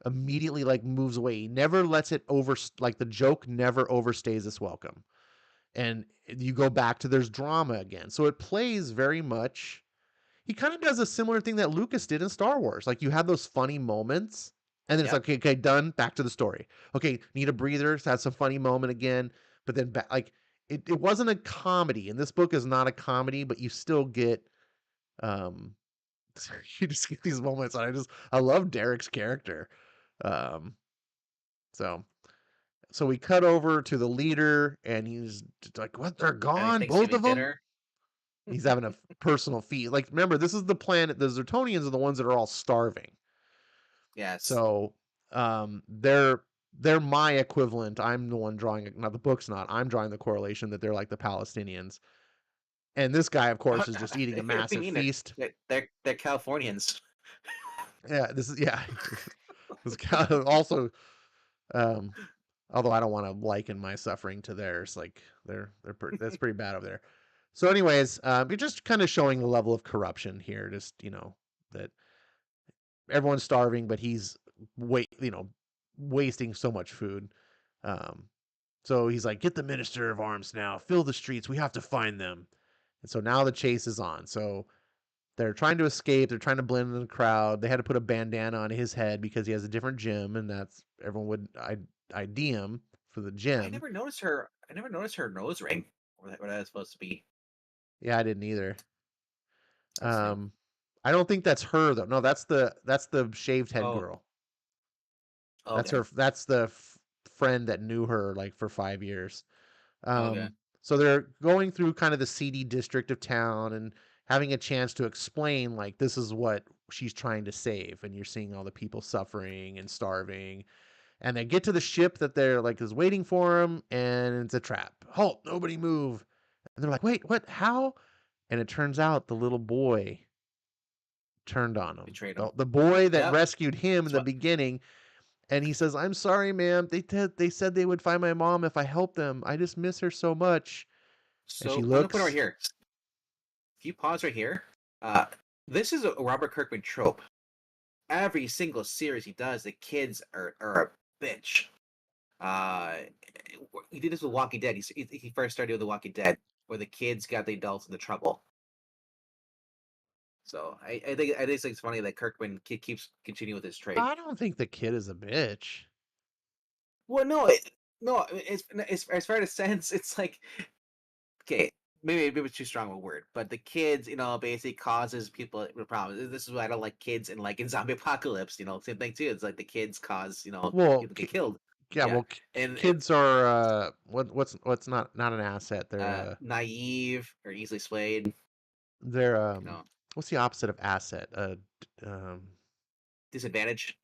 immediately like moves away. He never lets it over. Like the joke never overstays its welcome, and you go back to there's drama again. So it plays very much. He kind of does a similar thing that Lucas did in Star Wars. Like you have those funny moments, and then it's like, Yep. okay, okay, done. Back to the story. Okay, need a breather. Have some funny moment again, but then back. Like it wasn't a comedy, and this book is not a comedy, but you still get um, you just get these moments. And I love Derek's character. Um, so so we cut over to the leader, and he's just like, "What? They're Having gone, both Thanksgiving of them." dinner. He's having a personal feast. Like, remember, this is the planet. The Zertonians are the ones that are all starving. Yes. So, they're my equivalent. I'm the one drawing it. Now the book's not. I'm drawing the correlation that they're like the Palestinians. And this guy, of course, is just eating a What do you massive mean feast. they're Californians? Yeah, this is yeah. This guy also, um, although I don't want to liken my suffering to theirs. Like that's pretty bad over there. So, anyways, you're just kind of showing the level of corruption here. Just that everyone's starving, but he's wasting so much food. Um, so he's like, "Get the Minister of Arms now. Fill the streets. We have to find them." And so now the chase is on. So they're trying to escape. They're trying to blend in the crowd. They had to put a bandana on his head because he has a different gym, and that's everyone would ID him for the I gym. never noticed her. I never noticed her nose ring. What that was supposed to be. Yeah, I didn't either. That's new. Um, I don't think that's her though. No, that's the shaved head Oh, girl. That's okay. her. That's the friend that knew her like for 5 years. Okay. So they're going through kind of the seedy district of town and having a chance to explain like this is what she's trying to save, and you're seeing all the people suffering and starving. And they get to the ship that they're like is waiting for them, and it's a trap. Halt! Nobody move! And they're like, wait, what? How? And it turns out the little boy turned on him. Betrayed him. The boy that Yep. rescued him in That's the what. beginning, and he says, "I'm sorry, ma'am. They said they would find my mom if I helped them. I just miss her so much." And she So I'm gonna put it right looks. here. If you pause right here, uh, this is a Robert Kirkman trope. Every single series he does, the kids are a bitch. Uh, he did this with Walking Dead. He first started with The Walking Dead, where the kids got the adults into trouble. So I think it's funny that Kirkman keeps continuing with his trade. I don't think the kid is a bitch. Well, no, it's as far as sense, it's like okay, maybe it's too strong of a word, but the kids, basically causes people with problems. This is why I don't like kids and like in zombie apocalypse, same thing too. It's like the kids cause Well, people get killed. yeah, Yeah, well, and kids are what's not an asset. naive or easily swayed. They're You know, what's the opposite of asset? disadvantage,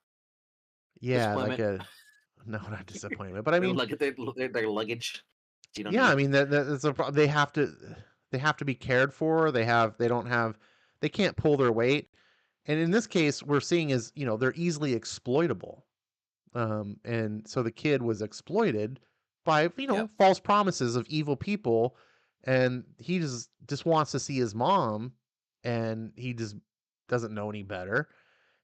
Yeah, like disappointment. a no, not disappointment, but I mean, Their luggage. You don't yeah, I need. mean that's they have to be cared for. They can't pull their weight. And in this case, we're seeing is, they're easily exploitable. And so the kid was exploited by, Yep. false promises of evil people, and he just wants to see his mom, and he just doesn't know any better.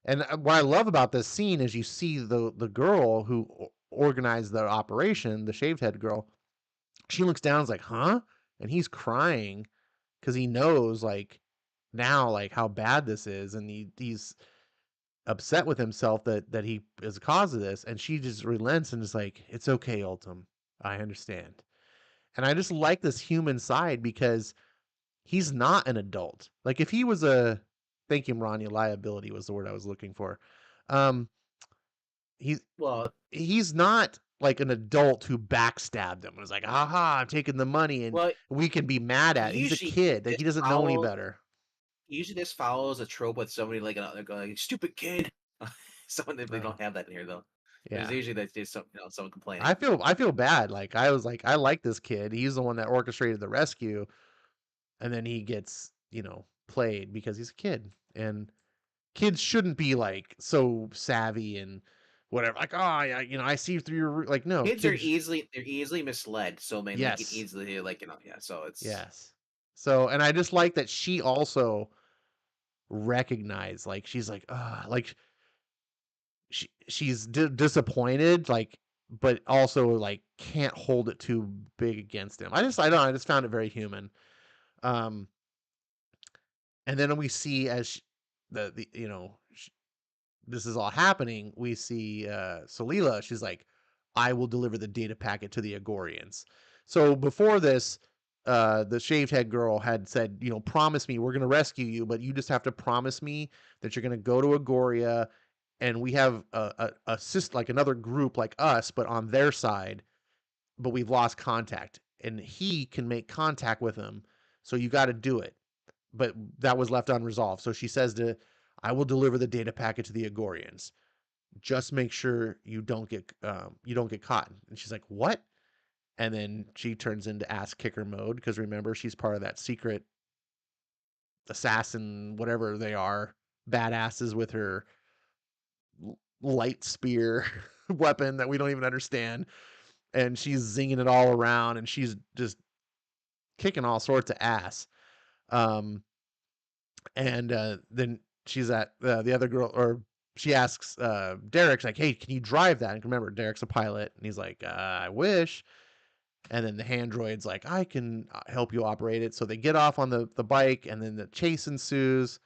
And what I love about this scene is you see the girl who organized the operation, the shaved head girl. She looks down and is like, "Huh?" And he's crying because he knows, like, now, like, how bad this is, and he's upset with himself that he is the cause of this, and she just relents and is like, "It's okay, Ultim. I understand." And I just like this human side because he's not an adult. Like, if he was a thank you, Ronnie, liability was the word I was looking for. Um, he's Well, he's not like an adult who backstabbed him and was like, "Aha, I'm taking the money," and well, we can be mad at it. He's a usually kid. Like, this he doesn't know any follows better. usually this follows a trope with somebody like another going stupid kid. Someone they Uh, don't have that in here though. There's yeah. usually that's just someone I complaining. feel I feel bad. Like, I was like, I like this kid. He's the one that orchestrated the rescue, and then he gets, played because he's a kid. And kids shouldn't be like so savvy and whatever. Like, oh yeah, I see through your like no, Kids are kids. easily misled, so man, they can Yes. easily yeah. So it's Yes. So, and I just like that she also recognized, like, she's like, like, she's disappointed, like, but also like can't hold it too big against him. I don't know, I just found it very human. Um, and then we see as the this is all happening, we see Salila. She's like, "I will deliver the data packet to the Agorians." So before this, the shaved head girl had said, "Promise me we're going to rescue you, but you just have to promise me that you're going to go to Agoria, and we have like another group like us, but on their side, but we've lost contact, and he can make contact with them. So you got to do it." But that was left unresolved. So she says "I will deliver the data packet to the Agorians. Just make sure you don't get caught." And she's like, "What?" And then she turns into ass kicker mode because remember she's part of that secret assassin, whatever they are, badasses with her light spear weapon that we don't even understand. And she's zinging it all around, and she's just kicking all sorts of ass. Um, and then she's at the other girl, or she asks Derek, like, "Hey, can you drive that?" And remember, Derek's a pilot, and he's like, "I wish." And then the android's like, "I can help you operate it." So they get off on the bike, and then the chase ensues.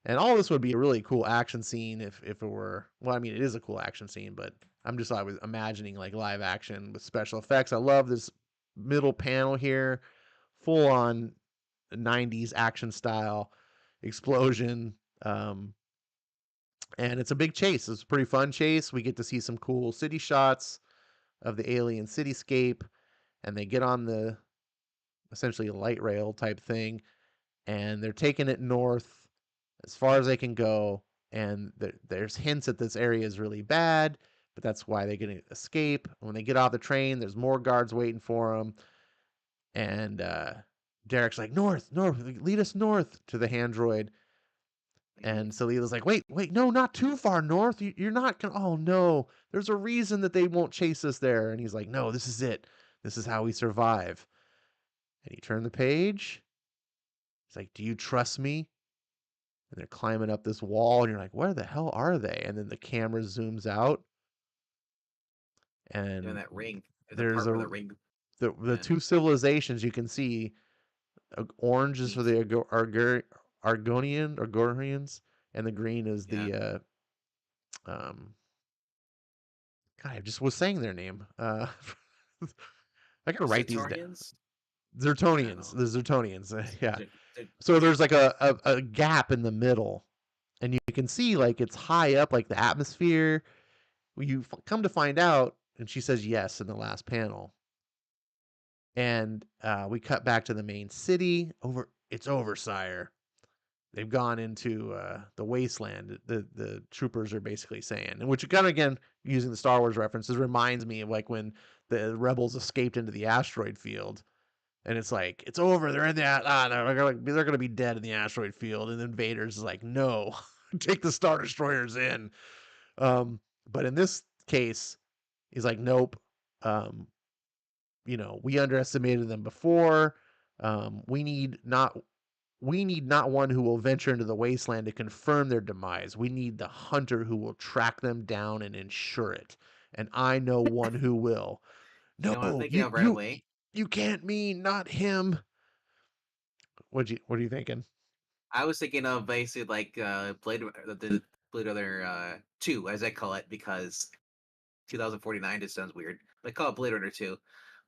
And all this would be a really cool action scene if it were. Well, I mean, it is a cool action scene, but I was imagining like live action with special effects. I love this middle panel here, full on 90s action style explosion. Um, and it's a big chase. It's a pretty fun chase. We get to see some cool city shots of the alien cityscape, and they get on the essentially a light rail type thing, and they're taking it north as far as they can go. And there's hints that this area is really bad, but that's why they can escape. When they get off the train, there's more guards waiting for them. And Derek's like, "North, north, lead us north," to the android. Mhm. And Salila's like, "Wait, wait, no, not too far north. You're not gonna. Oh no, there's a reason that they won't chase us there." And he's like, "No, this is it. This is how we survive." And he turned the page. He's like, "Do you trust me?" And they're climbing up this wall, and you're like, "Where the hell are they?" And then the camera zooms out, And and that ring. There's a there's part where a the ring. the Yeah. two civilizations you can see. Orange is for Meet. the Argonians, and the green is Yeah. the um. God, I just was saying their name. I gotta write these down. Zertorians? I don't Zertonians. know. The Zertonians. Yeah. Z- Z- So there's like a gap in the middle, and you can see like it's high up, like the atmosphere. You come to find out, and she says yes in the last panel. And we cut back to the main city. It's over, sire. They've gone into the wasteland. The troopers are basically saying, and which kind of again using the Star Wars references reminds me of like when the rebels escaped into the asteroid field, and it's like it's over. They're in that. No, they're gonna be dead in the asteroid field, and then Vader's is like, no, take the Star Destroyers in. Um, but in this case, he's like, nope. Um, we underestimated them before. We need not one who will venture into the wasteland to confirm their demise. We need the hunter who will track them down and ensure it. And I know one who will. You know what I'm No, thinking you of right you away? you can't mean not him. What are you thinking? I was thinking of basically like the Blade Runner 2, as I call it, because 2049 just sounds weird. But I call it Blade Runner 2,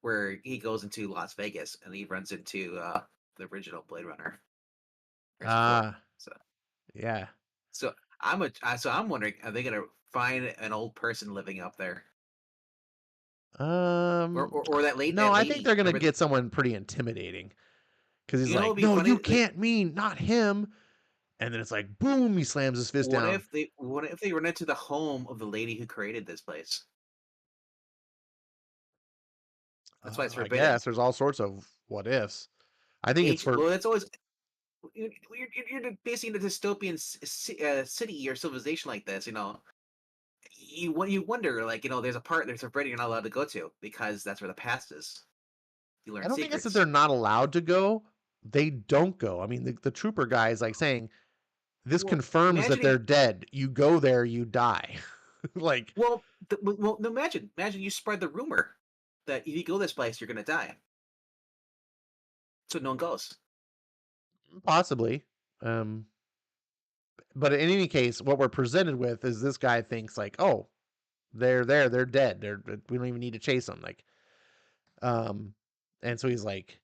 where he goes into Las Vegas and he runs into the original Blade Runner, Harrison Ford. Ah, So yeah. so I'm wondering, are they gonna find an old person living up there, Um, or no, that I think lady? they're gonna Remember, get someone pretty intimidating because he's you know, like, it'd be "No, funny. you can't mean not him." And then it's like, boom, he slams his fist down. What if they run into the home of the lady who created this place? That's why it's I forbidden. guess there's all sorts of what ifs. I think it's for Well, that's always you're basically in a dystopian city or civilization like this. You wonder, like, there's a part you're not allowed to go to because that's where the past is. You I learn don't think it's that they're secrets. not allowed to go. They don't go. I mean, the trooper guy is like saying, this Well, confirms that imagine they're if dead. You go there, you die. Like, no, imagine you spread the rumor that if you go this place, you're gonna die, so no one goes. possibly. Um, but in any case, what we're presented with is this guy thinks like, oh, they're there, they're dead. We don't even need to chase them. Like, um, and so he's like,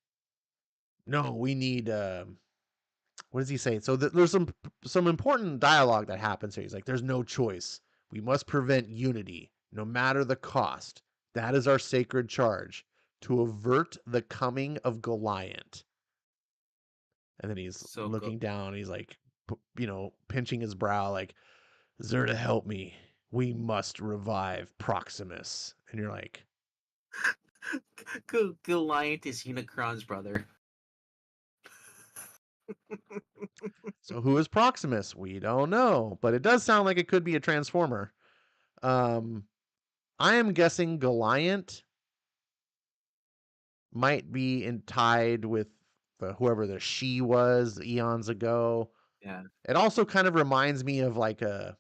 no, we need what does he say? So there's some important dialogue that happens here. He's like, "There's no choice. We must prevent unity, no matter the cost. That is our sacred charge to avert the coming of Goliath." And then he's So go looking down. He's like, pinching his brow, like, "Zerta, help me. We must revive Proximus." And you're like, Goliath is Unicron's brother. "So who is Proximus? We don't know, but it does sound like it could be a Transformer." Um, I am guessing Goliath might be tied with whoever the she was eons ago. Yeah, It also kind of reminds me of like a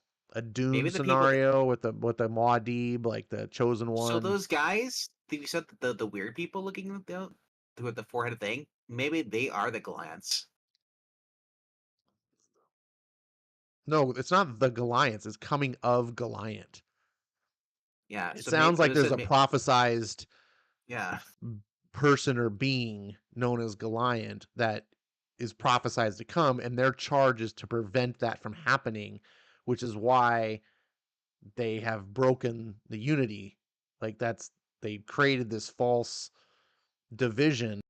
Dune maybe the people. scenario with the Muad'Dib, like the chosen So one. those guys that you said, the weird people looking with the forehead thing, maybe they are the Goliaths. No, it's not the Goliaths. It's coming of Goliath. Yeah, It so maybe sounds like it there's says a prophesized yeah. person or being known as Goliath that is prophesized to come, and their charge is to prevent that from happening, which is why they have broken the unity. Like they created this false division,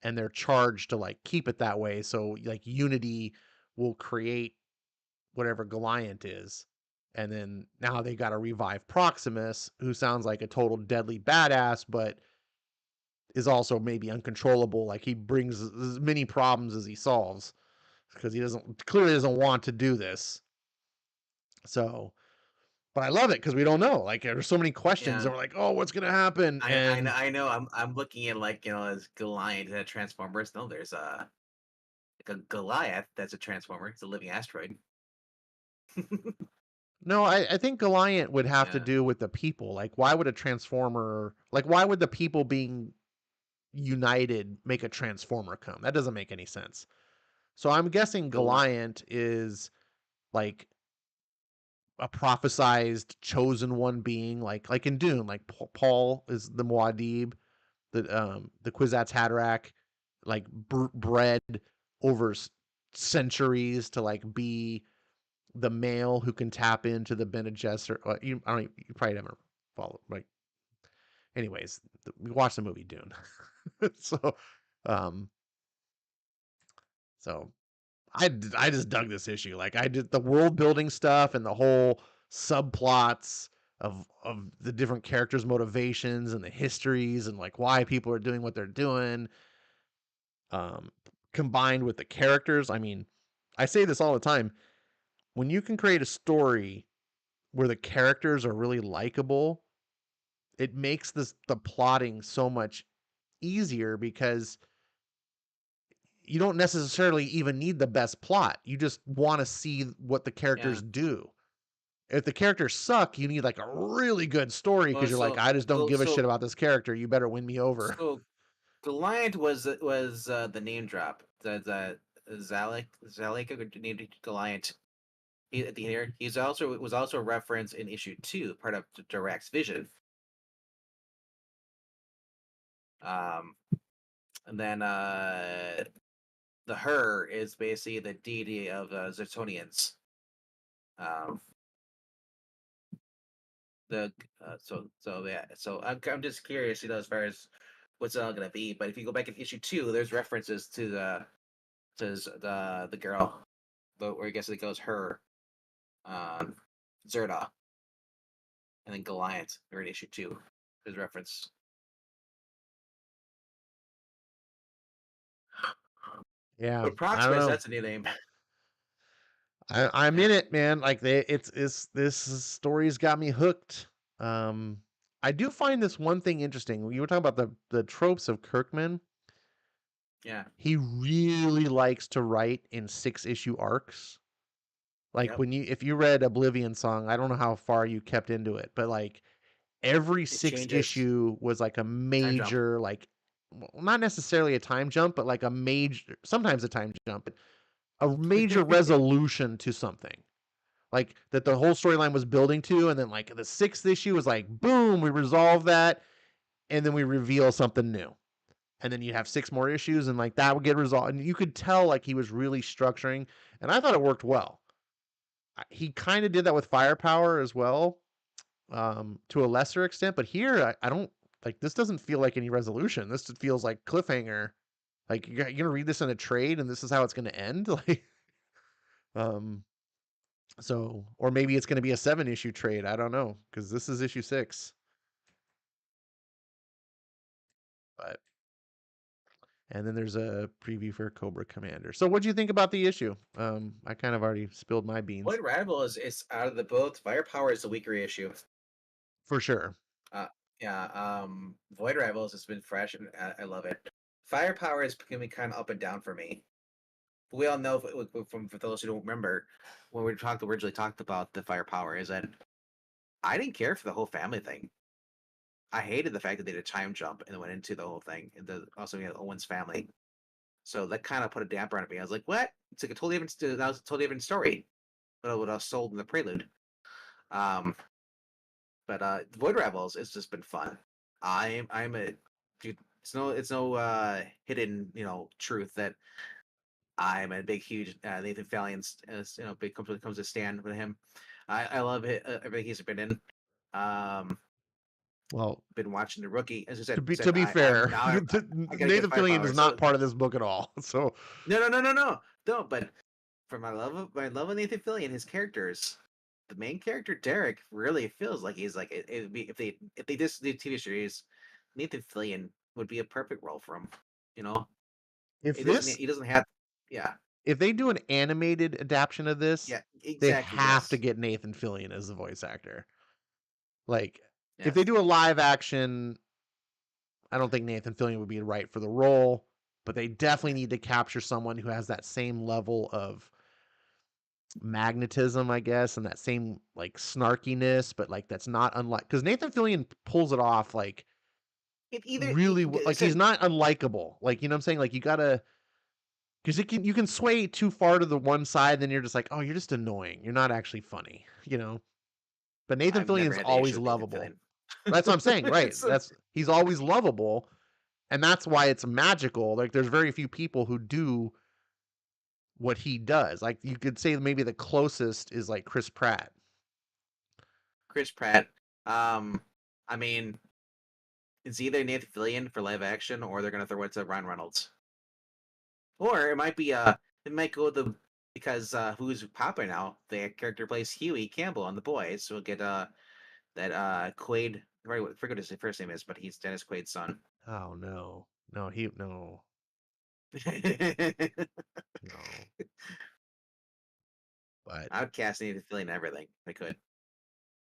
and they're charged to like keep it that way. So like unity will create whatever Goliath is. And then now they got to revive Proximus, who sounds like a total deadly badass, but is also maybe uncontrollable. Like he brings as many problems as he solves because he doesn't want to do this. So, but I love it because we don't know. Like there's so many questions, Yeah. and we're like, oh, what's gonna happen? And I know. I'm looking at, like, as Goliath and Transformers. No, there's like a Goliath that's a Transformer. It's a living asteroid. no, I think Goliath would have to Yeah. do with the people. Like, why would a transformer? Like, why would the people being united make a transformer come? That doesn't make any sense. So I'm guessing Goliath. Goliant is like a prophesized chosen one being, like in Dune, like Paul is the Muad'Dib, the Kwisatz Haderach, like bred over centuries to like be the male who can tap into the Bene Gesserit. I don't. You probably never follow. Like, anyways, we watched the movie Dune, so, um, so I just dug this issue. Like, I did the world building stuff and the whole subplots of the different characters' motivations and the histories and like why people are doing what they're doing. Um, Combined with the characters. I mean, I say this all the time. When you can create a story where the characters are really likable, it makes the plotting so much easier because you don't necessarily even need the best plot. You just want to see what the Yeah. characters do. If the characters suck, you need like a really good story because Well, you're like, I just don't give a shit so about this character. You better win me over. so Goliath was the name drop. The Zalek named Goliath. He, at the here, he's also was also referenced in issue 2, part of Direct's vision. Um, and then the Her is basically the deity of Zertonians. Um, the yeah, so I'm just curious, as far as what's it all gonna be. But if you go back in issue 2, there's references to the girl, but where I guess it goes Her, um, Zerda, and then Goliath. They're in issue 2. There's reference. Yeah, But I don't Proximus, know. that's a new name. I'm Yeah. in it, man. Like it's this story's got me hooked. Um, I do find this one thing interesting. You were talking about the tropes of Kirkman. Yeah. He really likes to write in 6-issue arcs. Like Yep. when if you read Oblivion Song, I don't know how far you kept into it, but like every It 6 changes. issue was like a Time jump. major, like, well, not necessarily a time jump, but like a major, sometimes a time jump, but a major resolution to something. Like that the whole storyline was building to, and then like the 6th issue was like, boom, we resolve that, and then we reveal something new. And then you have 6 more issues, and like that would get resolved. And you could tell like he was really structuring, and I thought it worked well. He kind of did that with Firepower as well, to a lesser extent, but here I don't like this doesn't feel like any resolution. This just feels like cliffhanger. Like you're gonna read this in a trade, and this is how it's gonna end. Like, um, so or maybe it's gonna be a 7-issue trade. I don't know because this is issue 6. But and then there's a preview for Cobra Commander. So what do you think about the issue? I kind of already spilled my beans Void Rival is out of the both. Firepower is the weaker issue. for sure. Uh, yeah. Void Rivals has been fresh, and I love it. Firepower is gonna be kind of up and down for me. We all know, from for those who don't remember, when we originally talked about the Firepower, is that I didn't care for the whole family thing. I hated the fact that they did a time jump and went into the whole thing. And also, Owen's family. So that kind of put a damper on me. I was like, "What? It's like a totally different. That was a totally different story." But what I was sold in the prelude. Um, but Void Rebels has just been fun. I'm a dude. It's no hidden truth that I'm a big huge Nathan Fillion's big comes to stand with him. I love it, everything he's been in. Um, Well, been watching the rookie. As I said, to be I'm fair, now I gotta get Nathan Fillion Firepower. is not So part of this book at all. So no. Don't. But for my love of Nathan Fillion, his characters, the main character Derek really feels like he's like it would be if they just did TV series, Nathan Fillion would be a perfect role for him. You know, if this he doesn't have. Yeah, if they do an animated adaptation of this, yeah, they exactly. have to Yes, get Nathan Fillion as the voice actor. Like, if they yes. do a live action, I don't think Nathan Fillion would be right for the role, but they definitely Yeah. need to capture someone who has that same level of magnetism, I guess, and that same like snarkiness, but like that's not unlike because Nathan Fillion pulls it off like It either really I like he's said not unlikable. Like, you know what I'm saying? Like you gotta because you can sway too far to the one side, then you're just like, oh, you're just annoying. You're not actually funny, you know. But Nathan I've never Fillion's had the issue always with Nathan lovable. Fillion. That's what I'm saying, right? So, That's he's always lovable, and that's why it's magical. Like there's very few people who do what he does. Like you could say maybe the closest is like Chris Pratt. Chris Pratt. I mean, it's either Nathan Fillion for live action, or they're gonna throw it to Ryan Reynolds, or it might be it might go the because who's popular now? The character plays Huey Campbell on The Boys, so we'll get that Quaid. Right, I forget what his first name is, but he's Dennis Quaid's son. Oh no, no, no. But I would cast Nathan Fillion in everything if I could,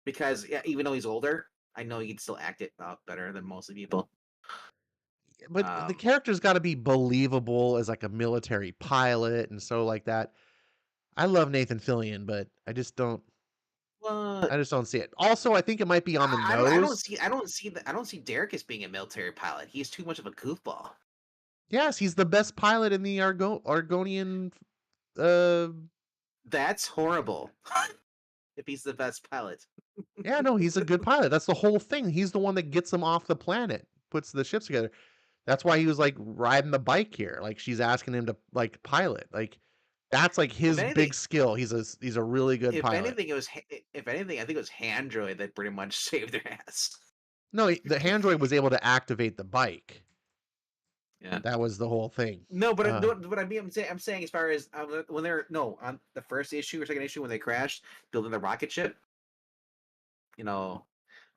because yeah, even though he's older, I know he can still act it out better than most of the people. the Um, character's got to be believable as like a military pilot and so like that. I love Nathan Fillion, but well, I just don't see it. Also, I think it might be on the I don't nose. see I don't see Derek as being a military pilot. He's too much of a goofball. Yes, he's the best pilot in the Argonian. Uh, That's horrible. If he's the best pilot. yeah, no, he's a good pilot. That's the whole thing. He's the one that gets them off the planet, puts the ships together. That's why he was like riding the bike here. Like she's asking him to like pilot. Like that's like If his anything, big skill. He's a really good pilot. if anything, I think it was Handroid that pretty much saved their ass. No, the android was able to activate the bike. Yeah. That was the whole thing. No, but no, but I'm saying as far as when they're no on the first issue or second issue when they crashed building the rocket ship, you know,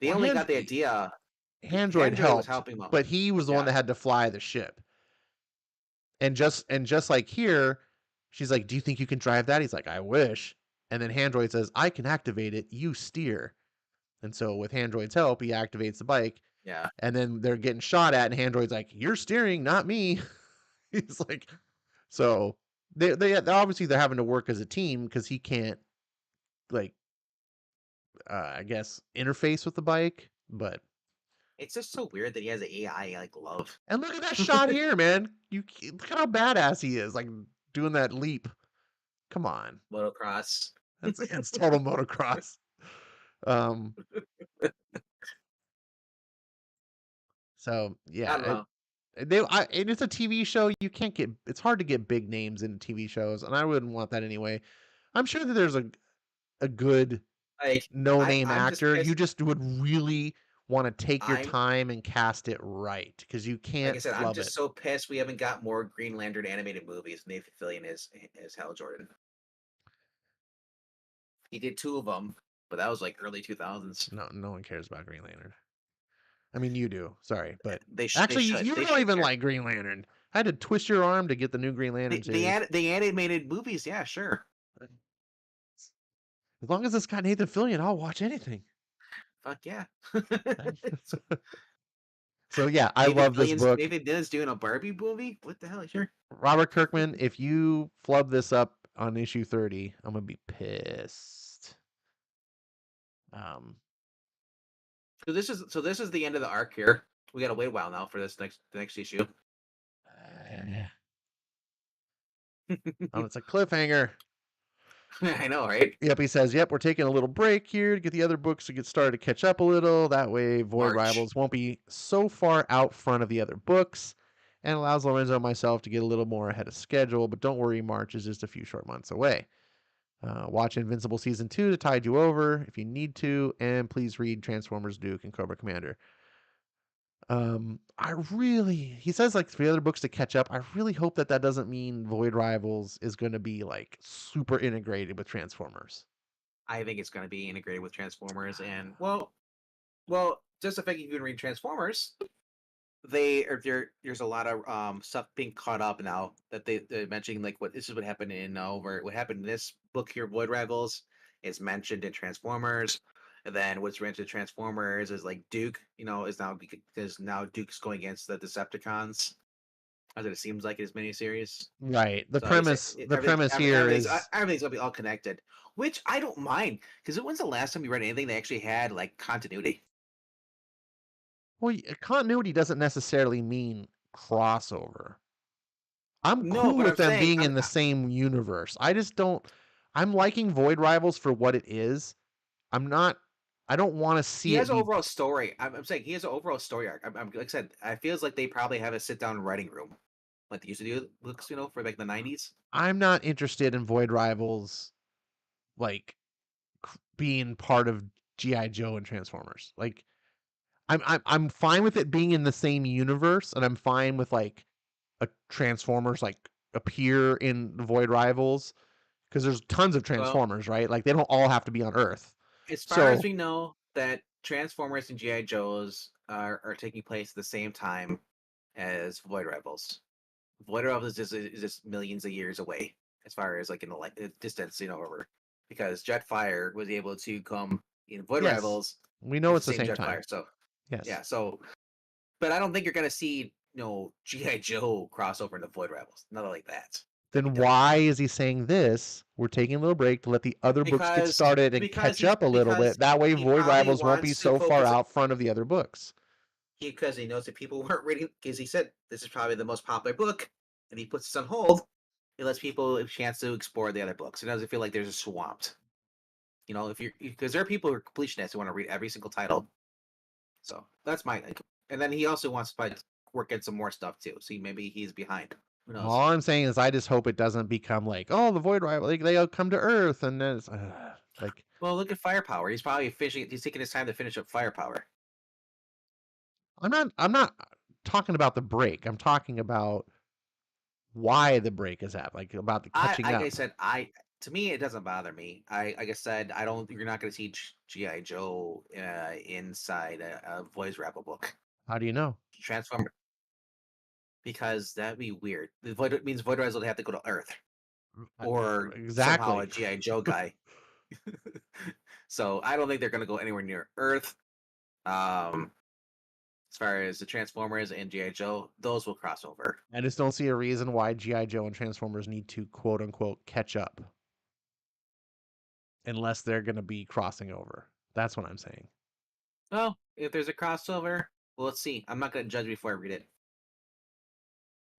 they Well, only got the idea. Android Handroid was helped, helping them. but he was the one Yeah. that had to fly the ship. And just like here, she's like, "Do you think you can drive that?" He's like, "I wish." And then Android says, "I can activate it. You steer." And so with Android's help, he activates the bike. Yeah. And then they're getting shot at, and Android's like, "You're steering, not me." He's like, so they obviously they're having to work as a team because he can't like I guess interface with the bike. But It's just so weird that he has an AI like love. and look at that shot here, man. Look at how badass he is, like doing that leap. Come on, Motocross. it's total motocross. Um, so I don't yeah, know. and it's a TV show. You can't get it's hard to get big names in TV shows, and I wouldn't want that anyway. I'm sure that there's a good Like no name I'm just actor. You pissed. just would really want to take your I'm time and cast it right because you like I can't said, I'm flub just it. so pissed we haven't got more Green Lantern animated movies. Nathan Fillion is Hal Jordan. He did two of them, but that was like early 2000s. No one cares about Green Lantern. I mean, you do. Sorry, but They actually, should you they don't should even care. like Green Lantern. I had to twist your arm to get the new Green Lantern series. The animated movies, yeah, sure. As long as it's got Nathan Fillion, I'll watch anything. Fuck yeah. So yeah, I love this book. Nathan Fillion's doing a Barbie movie. What the hell? Sure. Robert Kirkman, if you flub this up on issue 30, I'm gonna be pissed. Um, So this is the end of the arc here. We gotta wait a while now for the next issue. oh, it's a cliffhanger. I know, right? Yep, he says, "Yep, we're taking a little break here to get the other books to get started to catch up a little. That way, Void March. Rivals won't be so far out front of the other books, and allows Lorenzo and myself to get a little more ahead of schedule. But don't worry, March is just a few short months away. Watch Invincible season 2 to tide you over if you need to, and please read Transformers Duke and Cobra Commander." He says like 3 other books to catch up. I really hope that doesn't mean Void Rivals is going to be like super integrated with Transformers. I think it's gonna be integrated with Transformers, and just the fact you can read Transformers, there's a lot of stuff being caught up now that they're mentioning like what this is what happened in what happened in this book here, Void Rivals, is mentioned in Transformers. And then what's mentioned in Transformers is like Duke, is now because now Duke's going against the Decepticons, as it seems like in his miniseries. Right. The So he said premise the premise here is everything's gonna be all connected, which I don't mind because when's the last time you read anything that actually had like continuity? well, continuity doesn't necessarily mean crossover. I'm No, cool but with I'm them saying being I'm in the same universe. I just don't. I'm liking Void Rivals for what it is. I'm not. I don't want to he see it has an be. overall story. I'm saying he has an overall story arc. Like I said, I feels like they probably have a sit down writing room, like they used to do books, for like the '90s. I'm not interested in Void Rivals like being part of GI Joe and Transformers. Like I'm fine with it being in the same universe, and I'm fine with like a Transformers like appear in the Void Rivals because there's tons of Well, Transformers, right? Like they don't all have to be on Earth. as far as So we know, that Transformers and GI Joes are taking place at the same time as Void Rebels. Void Rebels is just millions of years away as far as like in the distance, over because Jetfire was able to come in Void yes, Rivals. we know It's the it's the same same time. Jetfire, so Yes. yeah. So, but I don't think you're gonna see GI Joe crossover into Void Rebels. Nothing like that. Let me Then tell you, why is he saying this? We're taking a little break to let the other books get because started and because catch he up a little because bit. That way, he Void probably Rivals won't be wants to so far focus out front of the other books. because he knows that people weren't reading because he said this is probably the most popular book, and he puts this on hold. It lets people a chance to explore the other books. It doesn't feel like there's a swamped. If you're because there are people who are completionists who want to read every single title. So that's my like. And then he also wants to work in some more stuff too. See, maybe he's behind. Who knows? All I'm saying is, I just hope it doesn't become like, oh, the Void Rival, like they all come to Earth, and then it's like Well, look at Firepower. He's probably finishing. He's taking his time to finish up Firepower. I'm not talking about the break. I'm talking about why the break is at, like about the I catching like I up. said, I to me it doesn't bother me. I like I said, I don't. You're not going to see GI Joe inside a voice Rebel book. How do you know? Transform because that'd be weird. The Void means Void Rise would have to go to Earth or somehow a Exactly. GI Joe guy. So I don't think they're going to go anywhere near Earth. Um, as far as the Transformers and GI Joe, those will cross over. I just don't see a reason why GI Joe and Transformers need to quote unquote catch up unless they're going to be crossing over. That's what I'm saying. Well, if there's a crossover, well, let's see. I'm not going to judge before I read it.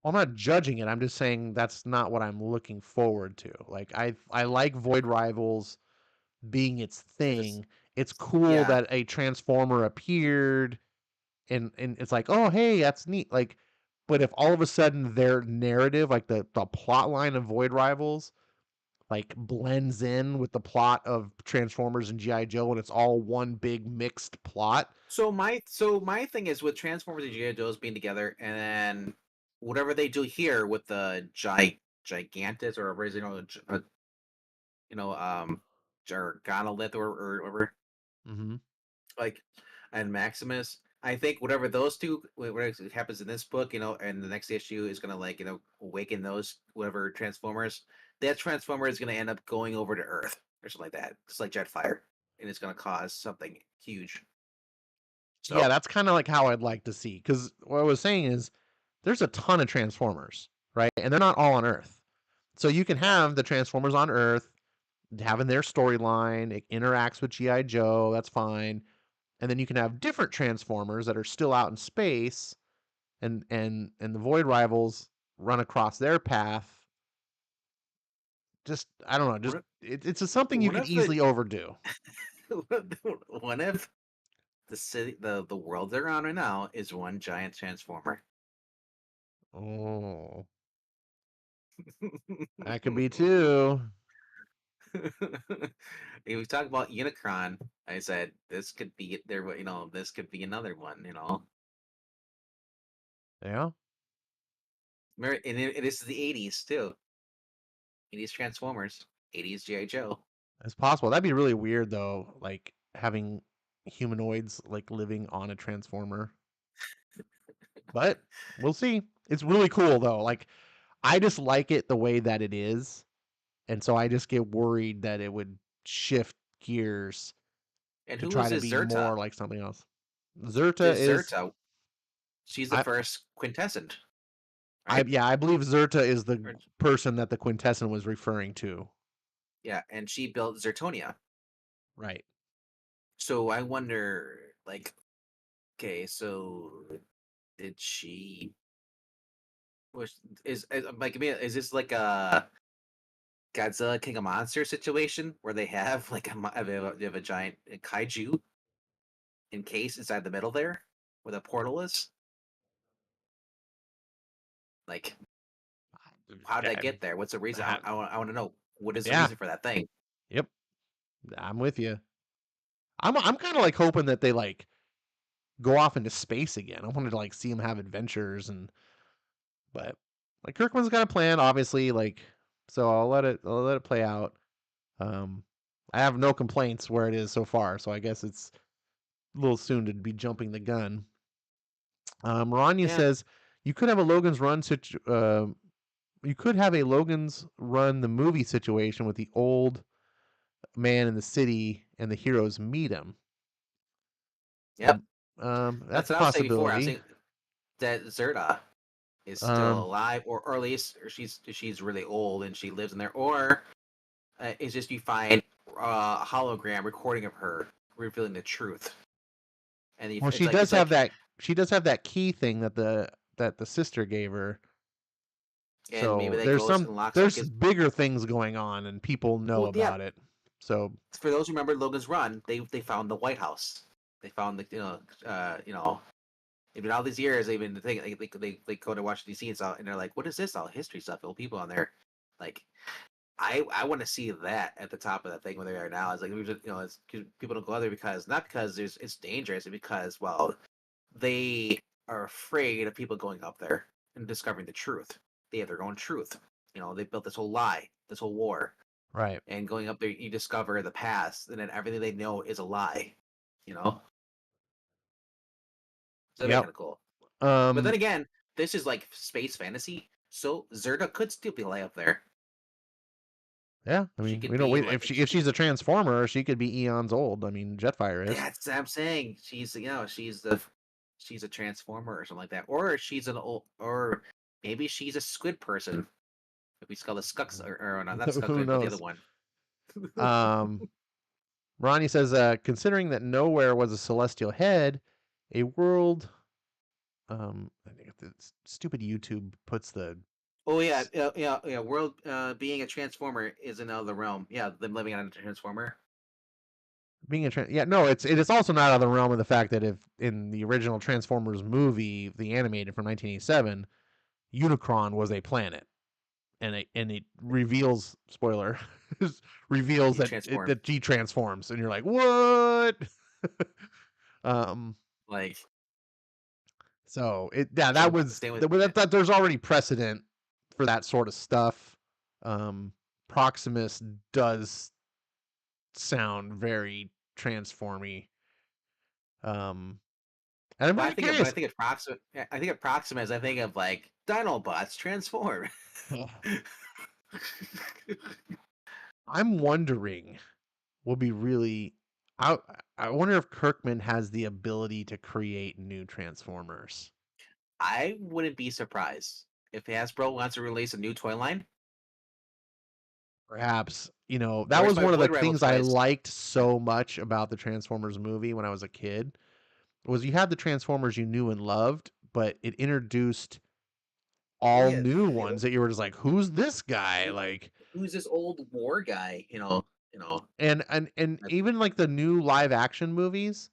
Well, I'm not judging it. I'm just saying that's not what I'm looking forward to. Like I like Void Rivals being its Just thing. It's cool yeah. that a Transformer appeared, and it's like, "Oh, hey, that's neat." Like, but if all of a sudden their narrative, like the plot line of Void Rivals, like blends in with the plot of Transformers and GI Joe, and it's all one big mixed plot. So my thing is with Transformers and GI Joes being together, and then whatever they do here with the gigantus or whatever you know um Garganolith or whatever Mm-hmm. like and Maximus. I think whatever those two, whatever happens in this book, and the next issue is gonna awaken those whatever Transformers. That Transformer is gonna end up going over to Earth or something like that, just like Jetfire, and it's gonna cause something huge. Yeah, So that's kind of like how I'd like to see. Because what I was saying is, there's a ton of Transformers, right? And they're not all on Earth. So you can yeah. have the Transformers on Earth having their storyline. It interacts with GI Joe. That's fine. And then you can have different Transformers that are still out in space, and the Void Rivals run across their path. Just I don't know. Just What it's just something you what could if the easily overdo. what if the city the world they're on right now is one giant transformer? Oh, that could be too. If we talk about Unicron, I said this could be there. This could be another one. Yeah, And this is the '80s too. '80s Transformers, '80s GI Joe. it's possible. That'd be really weird though. Like having humanoids like living on a Transformer. But we'll see. It's really cool though. Like I just like it the way that it is. And so I just get worried that it would shift gears And to who try was to this be Zerta? more like something else. Zerta This is Zerta, she's the I first quintessent, I right? yeah, I believe Zerta is the Or- person that the quintessent was referring to. Yeah, and she built Zertonia. Right. So I wonder, like, okay, so did she which is like, I mean, is this like a Godzilla King of Monsters situation where they have like they have a giant kaiju encased inside the middle there, where the portal is? Like, how did Yeah, that get there? What's the reason? ha- I want to know what is the yeah, reason for that thing? yep, I'm with you. I'm kind of like hoping that they like go off into space again. I wanted to like see him have adventures and but like Kirkman's got a plan, obviously, like so I'll let it play out. Um I have no complaints where it is so far, so I guess it's a little soon to be jumping the gun. Rania Yeah, says you could have a Logan's Run you could have a Logan's Run the movie situation with the old man in the city and the heroes meet him. yep. That's That's a what I was saying before. I was possibility. saying that Zerta is still Um, alive, or at least she's really old and she lives in there, or it's just you find a hologram recording of her revealing the truth, and well, it's like she does have that key thing that the sister gave her. and maybe So that goes and locks up there's because bigger things going on and people know well, yeah. about it. So For those who remember Logan's Run, they found the White House. They found the it's been all these years. They've been thinking they go to Washington D.C. and stuff, and they're like, "What is this? All history stuff, old people on there." Like, I want to see that at the top of that thing where they are now. It's like people don't go there because not because it's dangerous, it's because they are afraid of people going up there and discovering the truth. They have their own truth. They built this whole lie, this whole war, right. and going up there, you discover the past, and then everything they know is a lie. You know, so that'd be Yep. kind of cool. But then Um, again, this is like space fantasy, so Zerta could still be lay up there. yeah, I She mean, could we don't be wait like if she's a transformer, she could be eons old. I mean, Jetfire is. that's what I'm saying. She's a transformer or something like that, or she's an old, or maybe she's a squid person. If we call the Skux or not Who Skux, but the other knows? one. Um, Ronnie says, considering that nowhere was a celestial head, a world. I think the stupid YouTube puts the Oh yeah, yeah. World being a transformer is another realm. Yeah, them living on a transformer. being a yeah, no, it is also not out of the realm of the fact that if in the original Transformers movie, the animated from 1987, Unicron was a planet, and it reveals spoiler reveals He that transformed. that G transforms, and you're like, what? um, Like so it yeah, that same was same with that there's already precedent for that sort of stuff. Proximus does sound very transformy. Um, and I'm Well, very when I curious. think of Proximus, I think of like Dinobots transform. I'm wondering, will be really. I I wonder if Kirkman has the ability to create new Transformers. I wouldn't be surprised if Hasbro wants to release a new toy line. Perhaps, that Where's was my one of the Void Rival things I toys? liked Yeah, so much about the Transformers movie when I was a kid, was you had the Transformers you knew and loved, but it introduced oh all yeah. new ones that you were just like, "Who's this guy?" Who, Like, who's this old war guy? You know. and That, even like the new live action movies,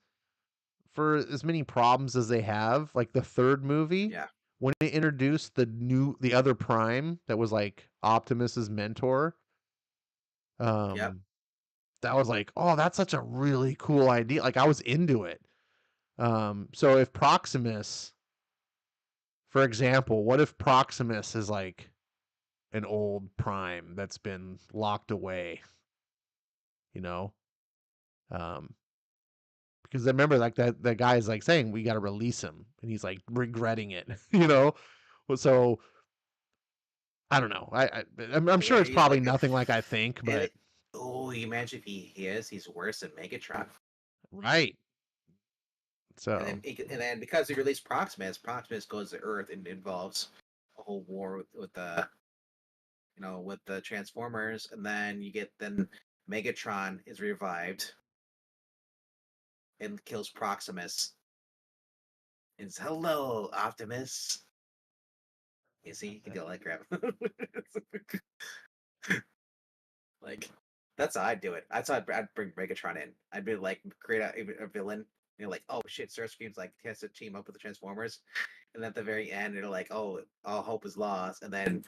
for as many problems as they have, like the third movie, yeah. when they introduced the other Prime that was like Optimus's mentor, Yep. um, that was like, oh, that's such a really cool idea. Like I was into it. So if Proximus, for example, what if Proximus is like an old Prime that's been locked away, you know? Um, because I remember like that guy is like saying we got to release him, and he's like regretting it, you know. Well, so I don't know. I'm sure Yeah, it's he's probably like, nothing like I think, and but oh, you imagine if he's worse than Megatron. right. And So then because he released Proximus goes to Earth and involves a whole war with the with the Transformers, and then then Megatron is revived and kills Proximus. And it's hello, Optimus. You see, you can do all that crap. Like, that's how I'd do it. That's how I'd bring Megatron in. I'd be like, create a villain. You're like, oh shit, Starscream's like has to team up with the Transformers, and at the very end, they're like, oh, all hope is lost, and then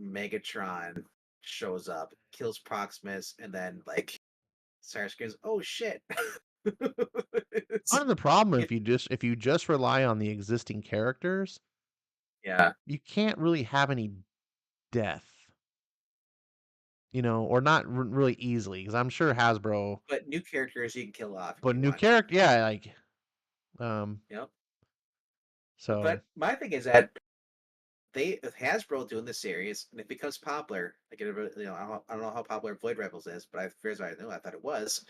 Megatron shows up, kills Proximus, and then like Starscream's, oh shit. Part It's- of the problem if you just rely on the existing characters, yeah, you can't really have any death, or not really easily because I'm sure Hasbro, but new characters you can kill off if but you new want. character, yeah, like um, Yep. so But my thing is that they with Hasbro doing the series, and it becomes popular. Like I don't know how popular Void Rebels is, but as far as I know, I thought it was.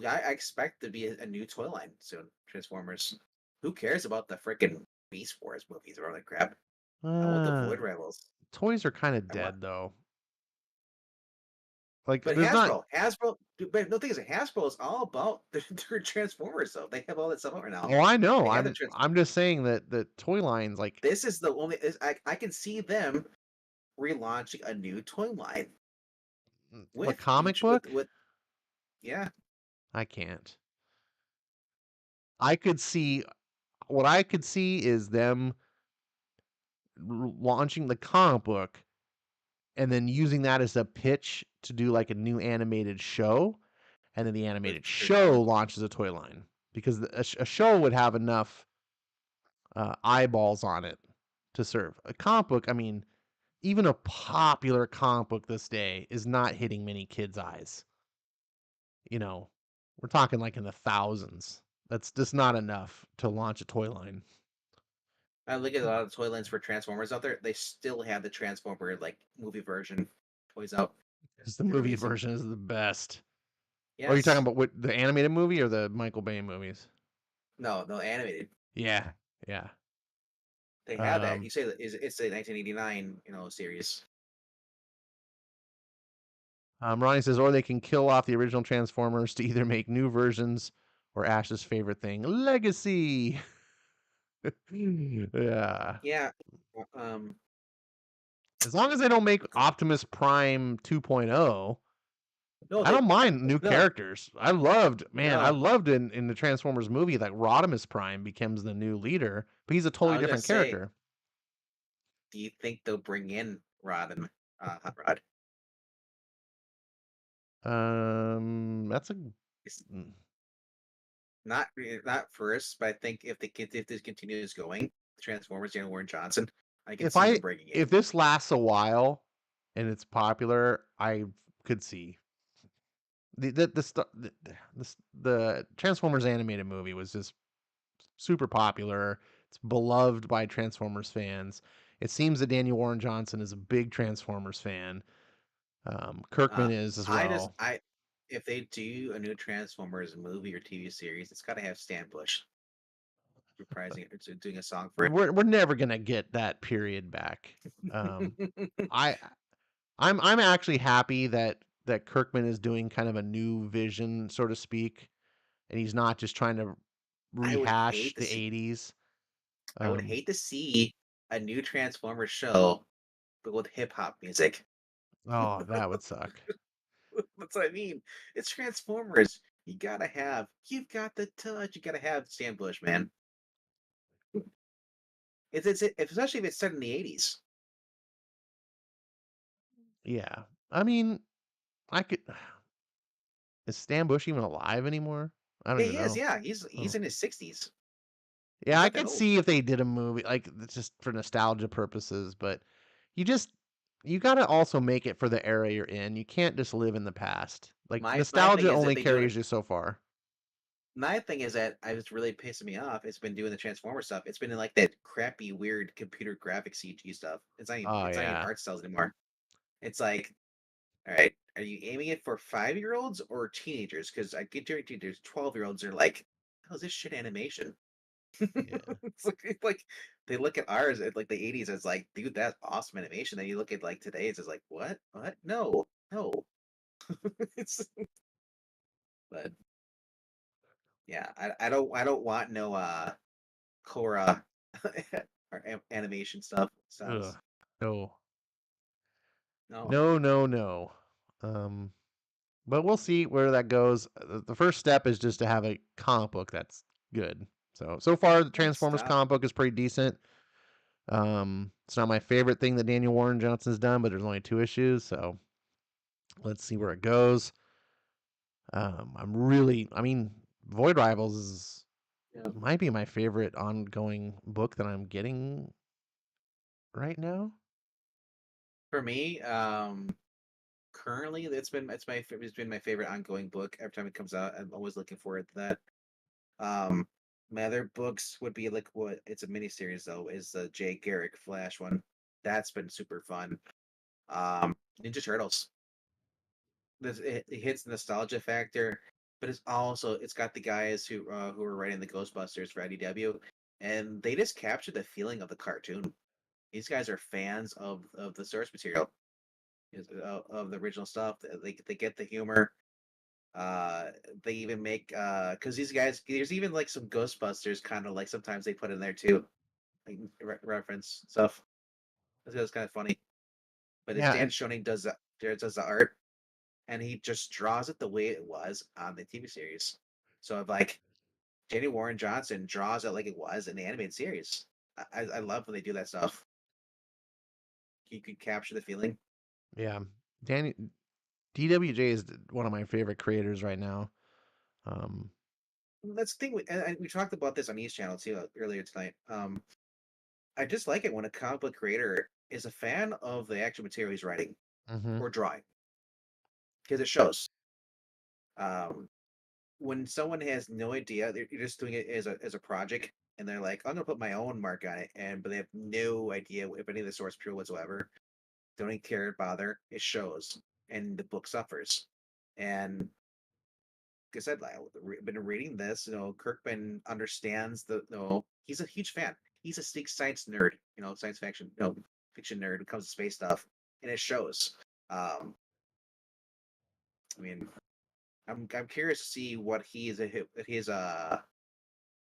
I expect to be a new toy line soon. Transformers. Who cares about the freaking Beast Wars movies or all that crap? I want the uh, Void Rebels. toys are kind of I want, dead though. Like but there's not. But no thing is, Hasbro is all about their Transformers. Though they have all that stuff out right now. Oh, I know. They have the I'm just saying that the toy lines like This is the only. I can see them relaunching a new toy line a with comic each book. with yeah. I can't. I could see what I could see is them launching the comic book and then using that as a pitch to do like a new animated show, and then the With animated their comic show launches a toy line because a show would have enough eyeballs on it to serve a comic book. I mean, even a popular comic book this day is not hitting many kids' eyes. You know, we're talking like in the thousands. That's just not enough to launch a toy line. I look at a lot of toy lines for Transformers out there. They still have the Transformer like movie version toys out. Because the They're movie amazing. version is the best. Or are you talking Yes. about what the animated movie or the Michael Bay movies? No, no, animated. Yeah, yeah. They have that. Um, You say that it's a 1989, series. Ronnie says, or they can kill off the original Transformers to either make new versions or Ash's favorite thing, legacy. Yeah. Yeah. Um. As long as they don't make Optimus Prime 2.0, No, I don't mind new no, characters. I no. loved in the Transformers movie that Rodimus Prime becomes the new leader, but he's a I totally was gonna different say, character. do you think they'll bring in Rod and Hot Rod? That's a It's mm, not first, but I think if this continues going, Transformers, Warren Johnson, I can if see I them bringing if in. this lasts a while and it's popular, I could see the Transformers animated movie was just super popular. It's beloved by Transformers fans. It seems that Daniel Warren Johnson is a big Transformers fan. Kirkman Uh, is as I just well. I if they do a new Transformers movie or TV series, it's got to have Stan Bush reprising it or doing a song for it. We're never gonna get that period back. Um, I I'm actually happy that Kirkman is doing kind of a new vision, so to speak, and he's not just trying to I would rehash hate to the see. 80s. I would hate to see a new Transformers show, but with hip hop music. Oh, that would suck. That's what I mean. It's Transformers. You've got the touch. You gotta have Stan Bush, man. Especially if it's set in the 80s. Yeah. I mean, I could is Stan Bush even alive anymore? I don't Yeah, even he is. know. Yeah, he's Oh. in his 60s. Yeah, He's I not that could old. see if they did a movie like just for nostalgia purposes, but you just you got to also make it for the era you're in. You can't just live in the past. Like My thing nostalgia is that only they do it. carries you so far. My thing is that I was really pissing me off. It's been doing the Transformer stuff. It's been in like that crappy, weird computer graphic CG stuff. Oh It's not even yeah. art styles anymore. It's like, all right, are you aiming it for 5-year-olds or teenagers? Because I get guarantee there's 12-year-olds are like, how's this shit animation? Yeah. It's like they look at ours at like the 80s as like, dude, that's awesome animation. Then you look at like today's as like, what? What? No, no. It's but yeah, I don't want no Korra or animation stuff Ugh. styles. No. No, No, no, no. Um, but we'll see where that goes. The first step is just to have a comic book that's good. So far the and Transformers stop. comic book is pretty decent. It's not my favorite thing that Daniel Warren Johnson's done, but there's only 2 issues, so let's see where it goes. I mean, Void Rivals is Yeah. might be my favorite ongoing book that I'm getting right now. For me, currently it's been my favorite ongoing book. Every time it comes out, I'm always looking forward to that. Um, my other books would be like what it's a miniseries though, is the Jay Garrick Flash one. That's been super fun. Ninja Turtles. It hits the nostalgia factor, but it's got the guys who were writing the Ghostbusters for IDW, and they just capture the feeling of the cartoon. These guys are fans of the source material, of the original stuff. They get the humor. Uh, they even make because these guys there's even like some Ghostbusters kind of like sometimes they put in there too, like reference stuff. That's kind of funny. But it's Yeah, Dan and Schoening does the art, and he just draws it the way it was on the TV series. So if like Jenny Warren Johnson draws it like it was in the animated series. I love when they do that stuff. You can capture the feeling. yeah, Danny DWJ is one of my favorite creators right now. Um, That's the thing. And we talked about this on East Channel too earlier tonight. I just like it when a comic book creator is a fan of the actual material he's writing mhm. or drawing because it shows. Um, when someone has no idea, you're just doing it as a project, and they're like, "I'm gonna put my own mark on it," and but they have no idea if any of the source material whatsoever. Don't even care, bother. It shows, and the book suffers. And like I said, like, I've been reading this. Kirkman understands he's a huge fan. He's a science nerd. Science fiction, fiction nerd when it comes to space stuff, and it shows. Um, I mean, I'm curious to see what his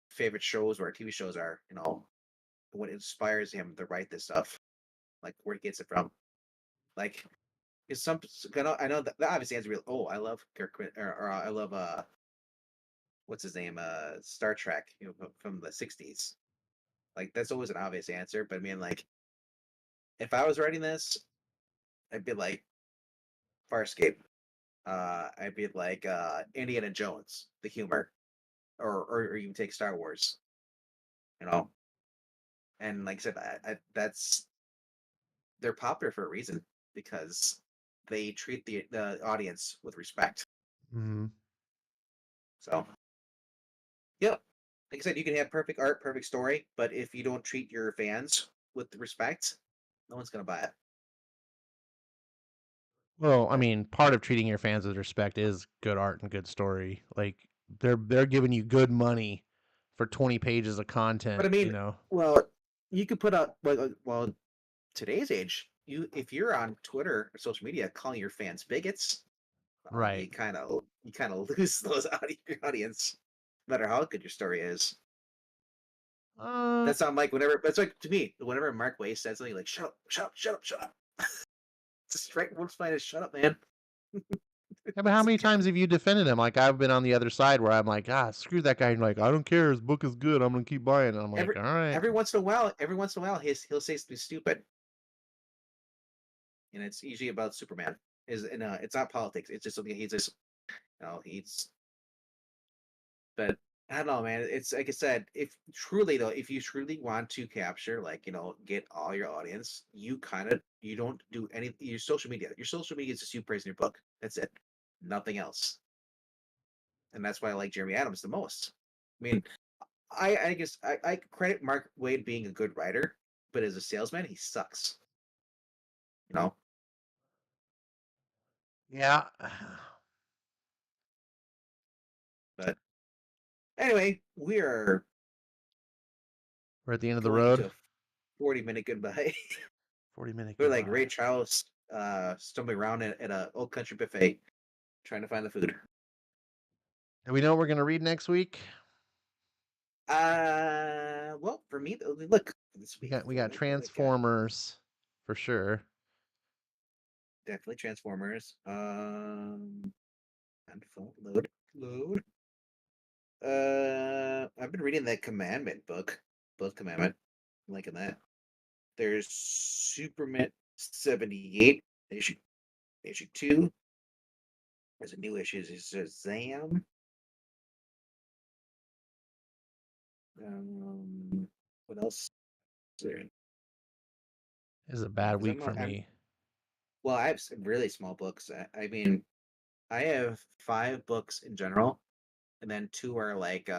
favorite shows or TV shows are. What inspires him to write this stuff, like where he gets it from. Like, is some I know that obviously has real. Oh, I love Kirk, or I love what's his name? Star Trek, from the '60s. Like that's always an obvious answer, but I mean, like, if I was writing this, I'd be like Farscape. I'd be like Indiana Jones, the humor, or even take Star Wars. You know, and like I said, that's they're popular for a reason because they treat the audience with respect. Mhm. So, yeah, like I said, you can have perfect art, perfect story, but if you don't treat your fans with respect, no one's gonna buy it. Well, I But mean, part of treating your fans with respect is good art and good story. Like they're giving you good money for 20 pages of but I content, you mean, know. well, you could put up well today's age, if you're on Twitter or social media calling your fans bigots, Right. you kind of lose those your audience, no matter how good your story is. Uh, That's not like whenever. That's like to me. Whenever Mark Way says something like "shut up, shut up, shut up, shut up," just right what's fine is "shut up, man." yeah, but how many times have you defended him? Like I've been on the other side where I'm like, ah, screw that guy. And like, I don't care. His book is good. I'm gonna keep buying it. And I'm like, every all right. every once in a while, he'll say something stupid, and it's usually about Superman. It's not politics. It's just something he's just he's. But I don't know, man. It's like I said, if you truly want to capture, like get all your audience, you don't do any your social media. Your social media is just you praising your book. That's it, nothing else. And that's why I like Jeremy Adams the most. I mean, I guess I credit Mark Wade being a good writer, but as a salesman, he sucks. You know. Yeah. But anyway, we are We're at the end of the going road. into a 40-minute goodbye. 40-minute We're like Ray goodbye. Charles stumbling around at a old country buffet trying to find the food. Do we know what we're gonna read next week? Well, for me, look. this We week. got What do I got? Transformers for sure. Definitely Transformers. And phone load, load. I've been reading that Commandment book, both Commandment. I'm liking that. There's Superman 78 issue issue 2. There's a new issue. It's Shazam. What else is there? This is a Yeah, bad because week for I'm me. well, I have some really small books. I mean, I have 5 books in general, and then 2 are like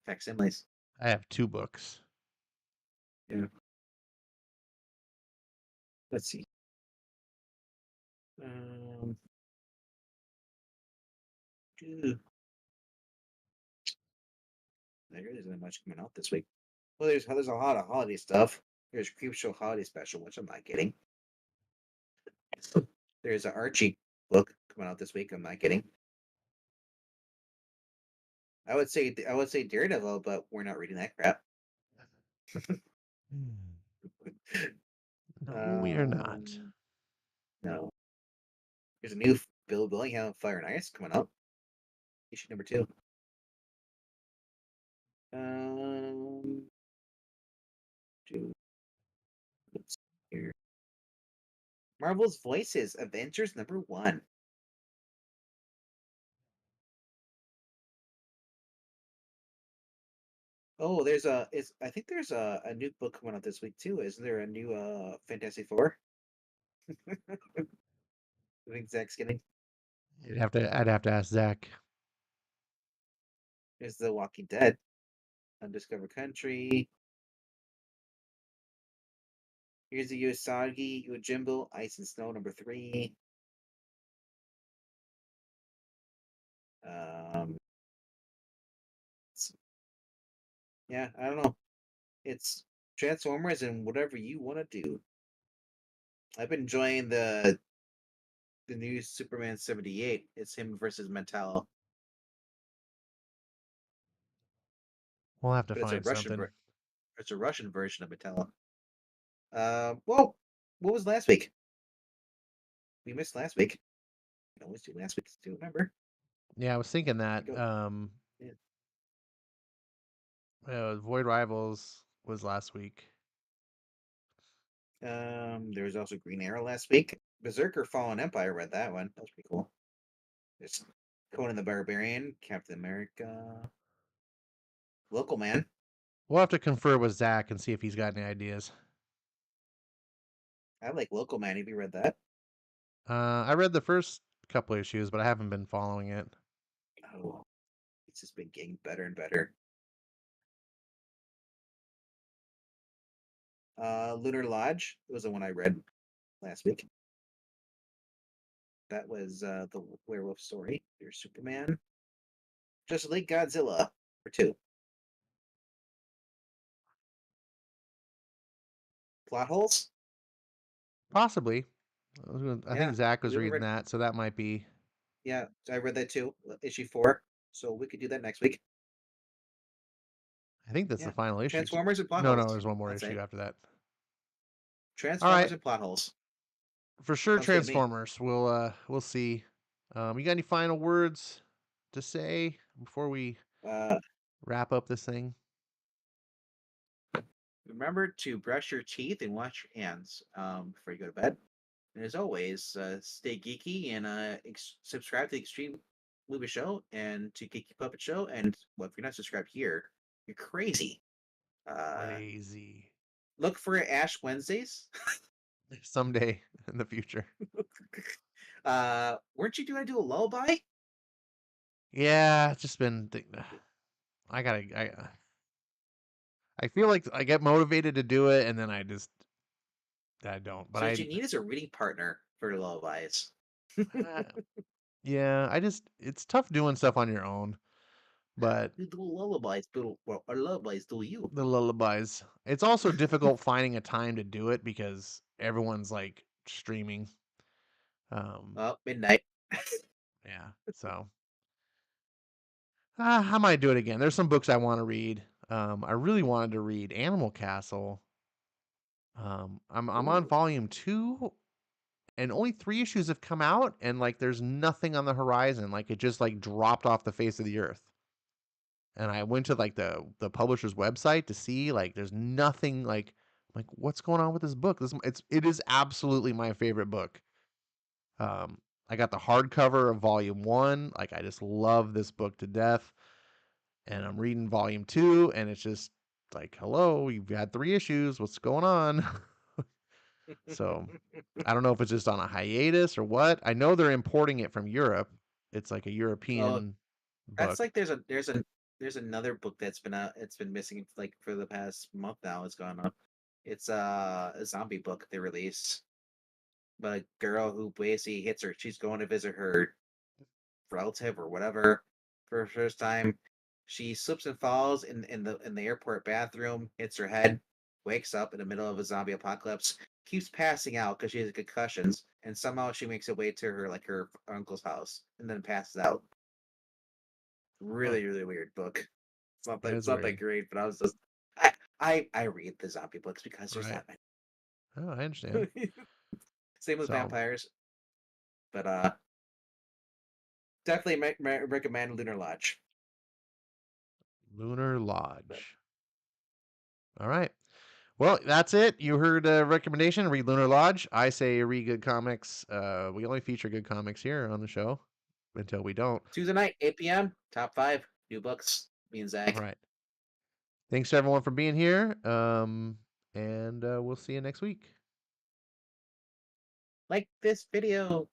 facsimiles. I have 2 books. Yeah. Let's see. Um, Ew, there isn't much coming out this week. Well, there's a lot of holiday stuff. There's Creepshow Holiday Special, which I'm not getting. There's an Archie book coming out this week. I'm not getting. I would say Daredevil, but we're not reading that crap. Hmm. No, we are not. Um, no. There's a new Bill Billingham Fire and Ice coming out. Issue number 2. Um, do what's here? Marvel's Voices, Avengers number 1. Oh, I think there's a new book coming out this week too. Isn't there a new Fantastic Four? I think Zach's getting. I'd have to ask Zach. There's The Walking Dead, Undiscovered Country. Here's the Usagi Yojimbo Ice and Snow number 3. Um, yeah, I don't know. It's Transformers and whatever you want to do. I've been enjoying the new Superman 78. It's him versus Mental, We'll have to but it's a find Russian something. it's a Russian version of Mental. Well, what was last week? We missed last week. We can always do last week. Do you remember? Yeah, I was thinking I that go. Yeah. Void Rivals was last week. There was also Green Arrow last week. Berserker Fallen Empire. Read that one. That was pretty cool. There's Conan the Barbarian, Captain America, Local Man. We'll have to confer with Zach and see if he's got any ideas. I like Local Man. Have you read that? I read the first couple issues, but I haven't been following it. Oh, it's just been getting better and better. Lunar Lodge was the one I read last week. That was the werewolf story. There's Superman. Justice League Godzilla for 2. Plot holes. Possibly. I think Yeah, Zach was we haven't reading read. that, so that might be. Yeah, I read that too. Issue 4. So we could do that next week. I think that's the Yeah, final issue. Transformers and plot No, holes. no, there's one more That's issue it. after that. All Transformers right, and plot holes. for sure, Sounds good to me. Transformers. We'll see. You got any final words to say before we Uh, wrap up this thing? Remember to brush your teeth and wash your hands before you go to bed. And as always, stay geeky and subscribe to the Extreme Movie Show and to Geeky Puppet Show. And well, if you're not subscribed here, you're crazy. Uh, Crazy. Look for Ash Wednesdays. Someday in the future. Weren't you going to do a lullaby? Yeah, it's just been. I gotta. I feel like I get motivated to do it, and then I don't. But So what you need is a reading partner for lullabies. uh, yeah, it's tough doing stuff on your own. But You do lullabies, but well, our lullabies do you. the lullabies. It's also difficult finding a time to do it because everyone's like streaming. Um, Midnight. yeah. So I might do it again. There's some books I want to read. I really wanted to read Animal Castle. I'm on Ooh. volume 2 and only 3 issues have come out and like there's nothing on the horizon. Like it just like dropped off the face of the earth. And I went to like the publisher's website to see like there's nothing like what's going on with this book? It is absolutely my favorite book. Um I got the hardcover of volume 1. Like I just love this book to death. And I'm reading volume 2 and it's just like, "Hello, you've had 3 issues. What's going on?" So, I don't know if it's just on a hiatus or what. I know they're importing it from Europe. It's like a Oh, European that's book. like there's another book that's been out. It's been missing like for the past month now. It's gone up. It's a zombie book they released. But a girl who basically hits her. She's going to visit her relative or whatever for her first time. She slips and falls in the airport bathroom, hits her head, wakes up in the middle of a zombie apocalypse, keeps passing out because she has concussions, and somehow she makes her way to her uncle's house and then passes out. Huh, Really, really weird book. that It's is not that weird. great, but I was just I read the zombie books because there's Right. not Oh, I understand. many. Same with So, vampires, but definitely recommend Lunar Lodge. Lunar But Lodge. All right. Well, that's it. You heard a recommendation, read Lunar Lodge. I say read good comics. We only feature good comics here on the show until we don't. Tuesday night, 8 p.m. Top five new books. Me and All Zach. right. Thanks everyone for being here. And we'll see you next week. Like this video.